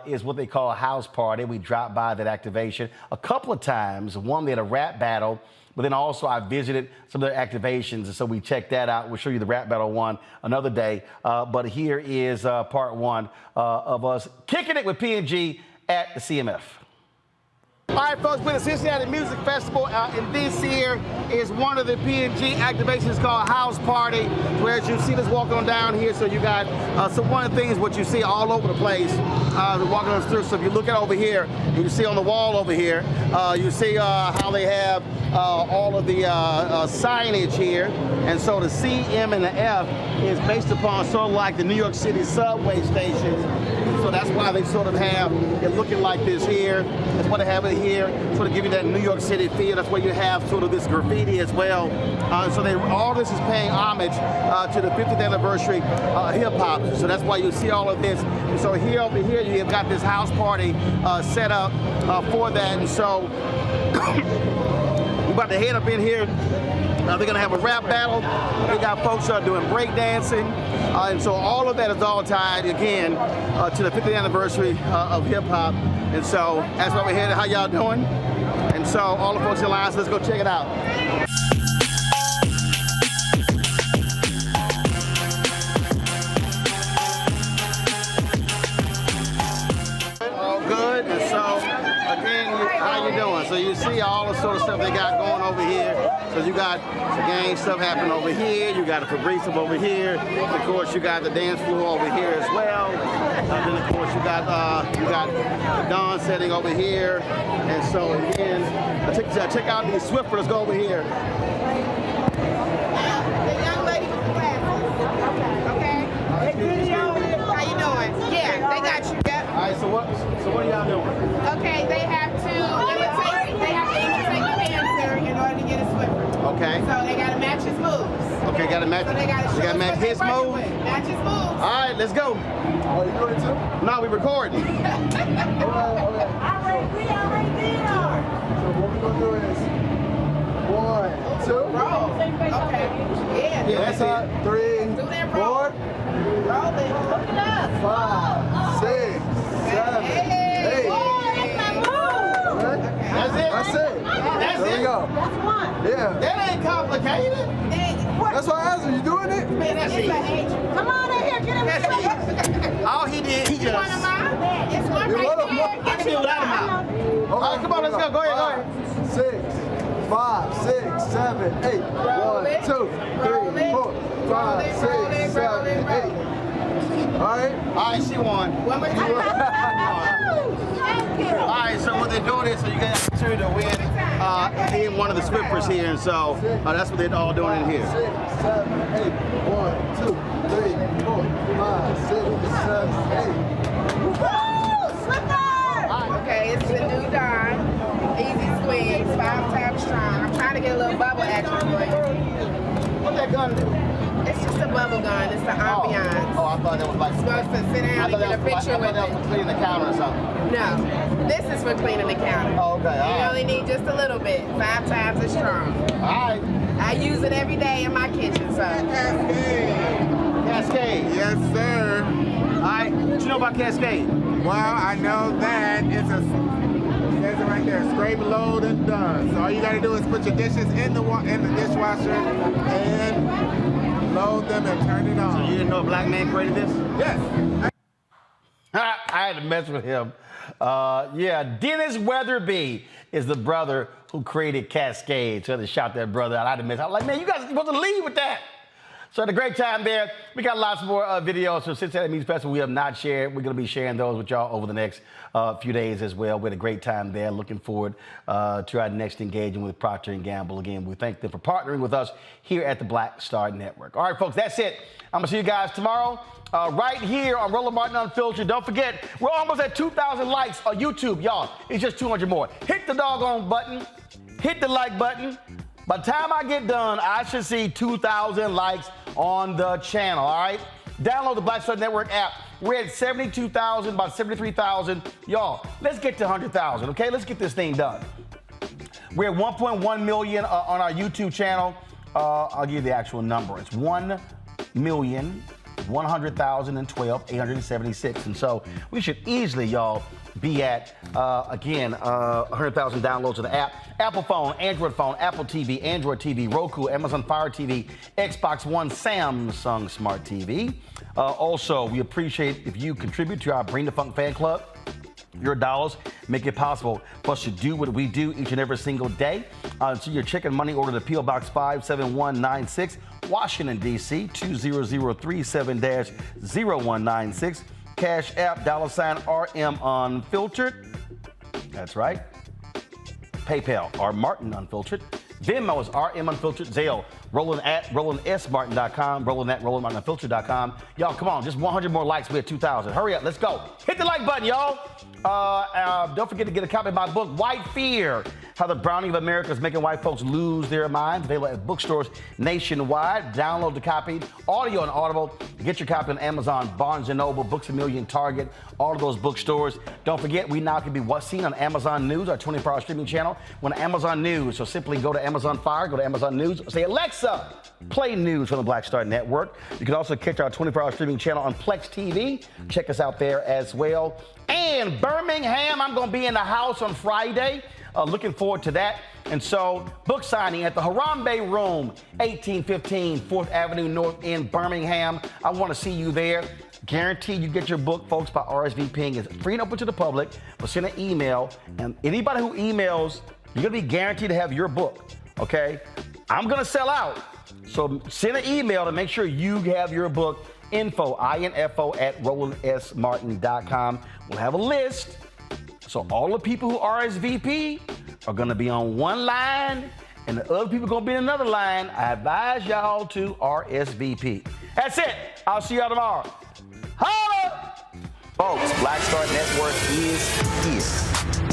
is what they call a house party. We dropped by that activation a couple of times. One, they had a rap battle, but then also I visited some of their activations, and so we checked that out. We'll show you the rap battle one another day. But here is part one of us kicking it with P&G at the CMF. All right, folks, we're at the Cincinnati Music Festival, and this here is one of the P&G activations called House Party, where as you see this walking on down here, so you got, so one of the things what you see all over the place, walking on through, so if you look at over here, and you see on the wall over here, you see how they have all of the signage here, and so the C, M, and the F is based upon sort of like the New York City subway stations, so that's why they sort of have it looking like this here. That's why they have it here, sort of give you that New York City feel. That's why you have sort of this graffiti as well. So all this is paying homage to the 50th anniversary hip hop. So that's why you see all of this. And so here over here, you've got this house party set up for that. And so we're about to head up in here. They're going to have a rap battle. We got folks doing breakdancing. And so all of that is all tied, again, to the 50th anniversary of hip-hop. And so that's why we're here. How y'all doing? And so all the folks in line, so let's go check it out. All good. And so, again, how you doing? So you see all the sort of stuff they got going over here. So you got the gang stuff happening over here. You got the Febreze stuff over here. Of course, you got the dance floor over here as well. Then, of course, you got the Dawn setting over here. And so, again, check out these Swiffer. Let's go over here.
The young lady with the glasses. Okay. How you doing? Yeah, they got you. Yep.
All right. So what are y'all doing?
Okay, they have to imitate the dancer in order to get a Swiffer.
Okay.
So they gotta match his moves.
Okay, gotta match.
So they gotta
match his move.
Match his moves.
All right, let's go.
Oh, you doing it too?
No, we recording.
Okay.
We already did ours.
So what we're gonna do is 1, 2.
Roll. Okay. Yeah.
Yeah, that's it.
3,
Do that
4,
roll. Roll it. Look it up.
5, 6, 7, 8.
That's it.
That's it.
That's
There
it.
we go.
That's one.
Yeah.
That ain't complicated.
That's why I asked you. You doing it?
Man, that's easy. Come on in here, get him.
All he did, he just.
One of mine. It's one right there.
I can do without him out. All right, come on, let's go. Go ahead, go ahead.
6, 5, 6, 7, 8. 1, 2, 3, 4, 5, 6, 7, 8. All right,
she won.
One more time.
All right, so what they're doing is, so you got an opportunity to win in one of the scripters here, and so that's what they're all doing in here.
6, 7, 8. 1, 2, 3, 4, 5, 6, 7, 8.
Okay, it's the new Dawn. Easy squeeze, 5 times strong. I'm trying to get a little bubble action for you.
What that gun do?
It's just a bubble gun. It's the ambiance.
Oh, I thought that was like.
It's supposed to sit down and get a picture with
that
it.
was for cleaning the counter or something.
No, this is for cleaning the counter.
Oh, okay.
You only need just a little bit. 5 times as strong.
All right.
I use it every day in my kitchen, so.
Cascade.
Yes, sir.
All right. What you know about Cascade?
Well, I know that it's a. There's it right there. Scrape, load, and done. So all you gotta do is put your dishes in the dishwasher and load them and turn it on.
So you didn't know a black man created this?
Yes.
I had to mess with him. Yeah, Dennis Weatherby is the brother who created Cascade. So I had to shout that brother out. I had to mess. I'm like, man, you guys are supposed to lead with that. So had a great time there. We got lots more videos from Cincinnati Music Festival we have not shared. We're going to be sharing those with y'all over the next few days as well. We had a great time there. Looking forward to our next engagement with Procter & Gamble. Again, we thank them for partnering with us here at the Black Star Network. All right, folks, that's it. I'm going to see you guys tomorrow right here on Roland Martin Unfiltered. Don't forget, we're almost at 2,000 likes on YouTube, y'all. It's just 200 more. Hit the doggone button. Hit the like button. By the time I get done, I should see 2,000 likes on the channel, all right? Download the Black Star Network app. We're at 72,000, about 73,000. Y'all, let's get to 100,000, okay? Let's get this thing done. We're at 1.1 million on our YouTube channel. I'll give you the actual number. It's 1,100,012,876. And so we should easily, y'all, be at, 100,000 downloads of the app. Apple phone, Android phone, Apple TV, Android TV, Roku, Amazon Fire TV, Xbox One, Samsung Smart TV. Also, we appreciate if you contribute to our Bring the Funk fan club. Your dollars make it possible for us to do what we do each and every single day. So your check and money order to P.O. Box 57196, Washington, D.C., 20037-0196. Cash App, $RM Unfiltered. That's right. PayPal, R Martin Unfiltered. Venmo is RM Unfiltered. Zelle, Roland at RolandSMartin.com. Roland at RolandMartinUnfiltered.com. Y'all, come on, just 100 more likes. We're at 2,000. Hurry up, let's go. Hit the like button, y'all. Don't forget to get a copy of my book, White Fear, How the Browning of America is Making White Folks Lose Their Minds. Available at bookstores nationwide. Download the copy, audio and Audible. Get your copy on Amazon, Barnes & Noble, Books A Million, Target, all of those bookstores. Don't forget, we now can be seen on Amazon News, our 24-hour streaming channel. We're on Amazon News, so simply go to Amazon Fire, go to Amazon News, say, Alexa, play news from the Black Star Network. You can also catch our 24-hour streaming channel on Plex TV. Check us out there as well. And Birmingham, I'm going to be in the house on Friday. Looking forward to that. And so, book signing at the Harambe Room, 1815 4th Avenue North in Birmingham. I want to see you there. Guaranteed you get your book, folks, by RSVPing. It's free and open to the public, but send an email. And anybody who emails, you're going to be guaranteed to have your book, okay? I'm going to sell out. So send an email to make sure you have your book. Info, INFO at RolandSMartin.com. We'll have a list. So all the people who RSVP are going to be on one line, and the other people are going to be in another line. I advise y'all to RSVP. That's it. I'll see y'all tomorrow. Holla!
Folks, Black Star Network is here.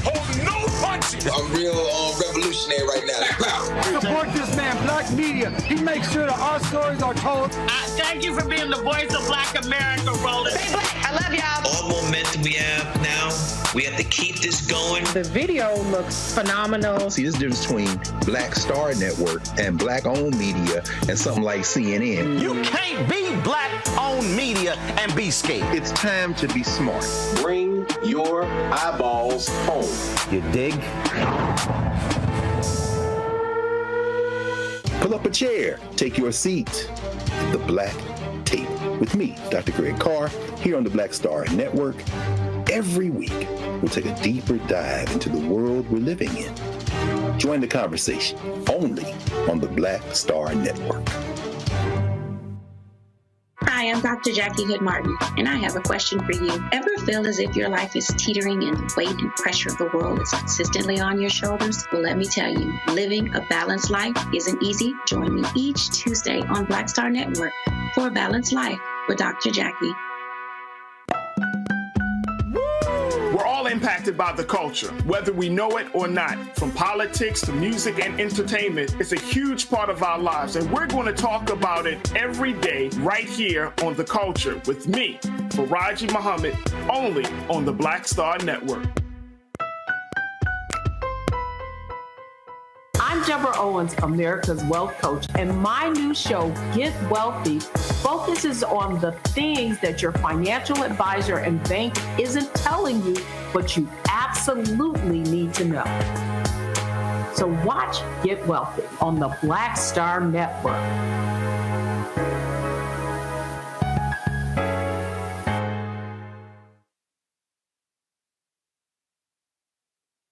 Hold no punches. I'm real revolutionary right now.
Support this man.
black media. He makes sure that our stories are told.
Thank you for being the voice of Black America, Roland. Stay black. I love y'all.
All momentum we have now, we have to keep this going.
The video looks phenomenal.
See, there's a difference between Black Star Network and black-owned media and something like CNN.
You can't be black-owned media and be scared.
It's time to be smart.
Bring your eyeballs home.
You dig?
Pull up a chair. Take your seat. The Black Tape with me, Dr. Greg Carr, here on the Black Star Network. Every week, we'll take a deeper dive into the world we're living in. Join the conversation only on the Black Star Network.
Hi, I'm Dr. Jackie Hood Martin, and I have a question for you. Ever feel as if your life is teetering and the weight and pressure of the world is consistently on your shoulders? Well, let me tell you, living a balanced life isn't easy. Join me each Tuesday on Black Star Network for A Balanced Life with Dr. Jackie.
We're all impacted by the culture, whether we know it or not. From politics to music and entertainment, it's a huge part of our lives, and we're going to talk about it every day right here on The Culture with me, Faraji Muhammad, only on the Black Star Network.
I'm Deborah Owens, America's Wealth Coach, and my new show, Get Wealthy, focuses on the things that your financial advisor and bank isn't telling you, but you absolutely need to know. So watch Get Wealthy on the Black Star Network.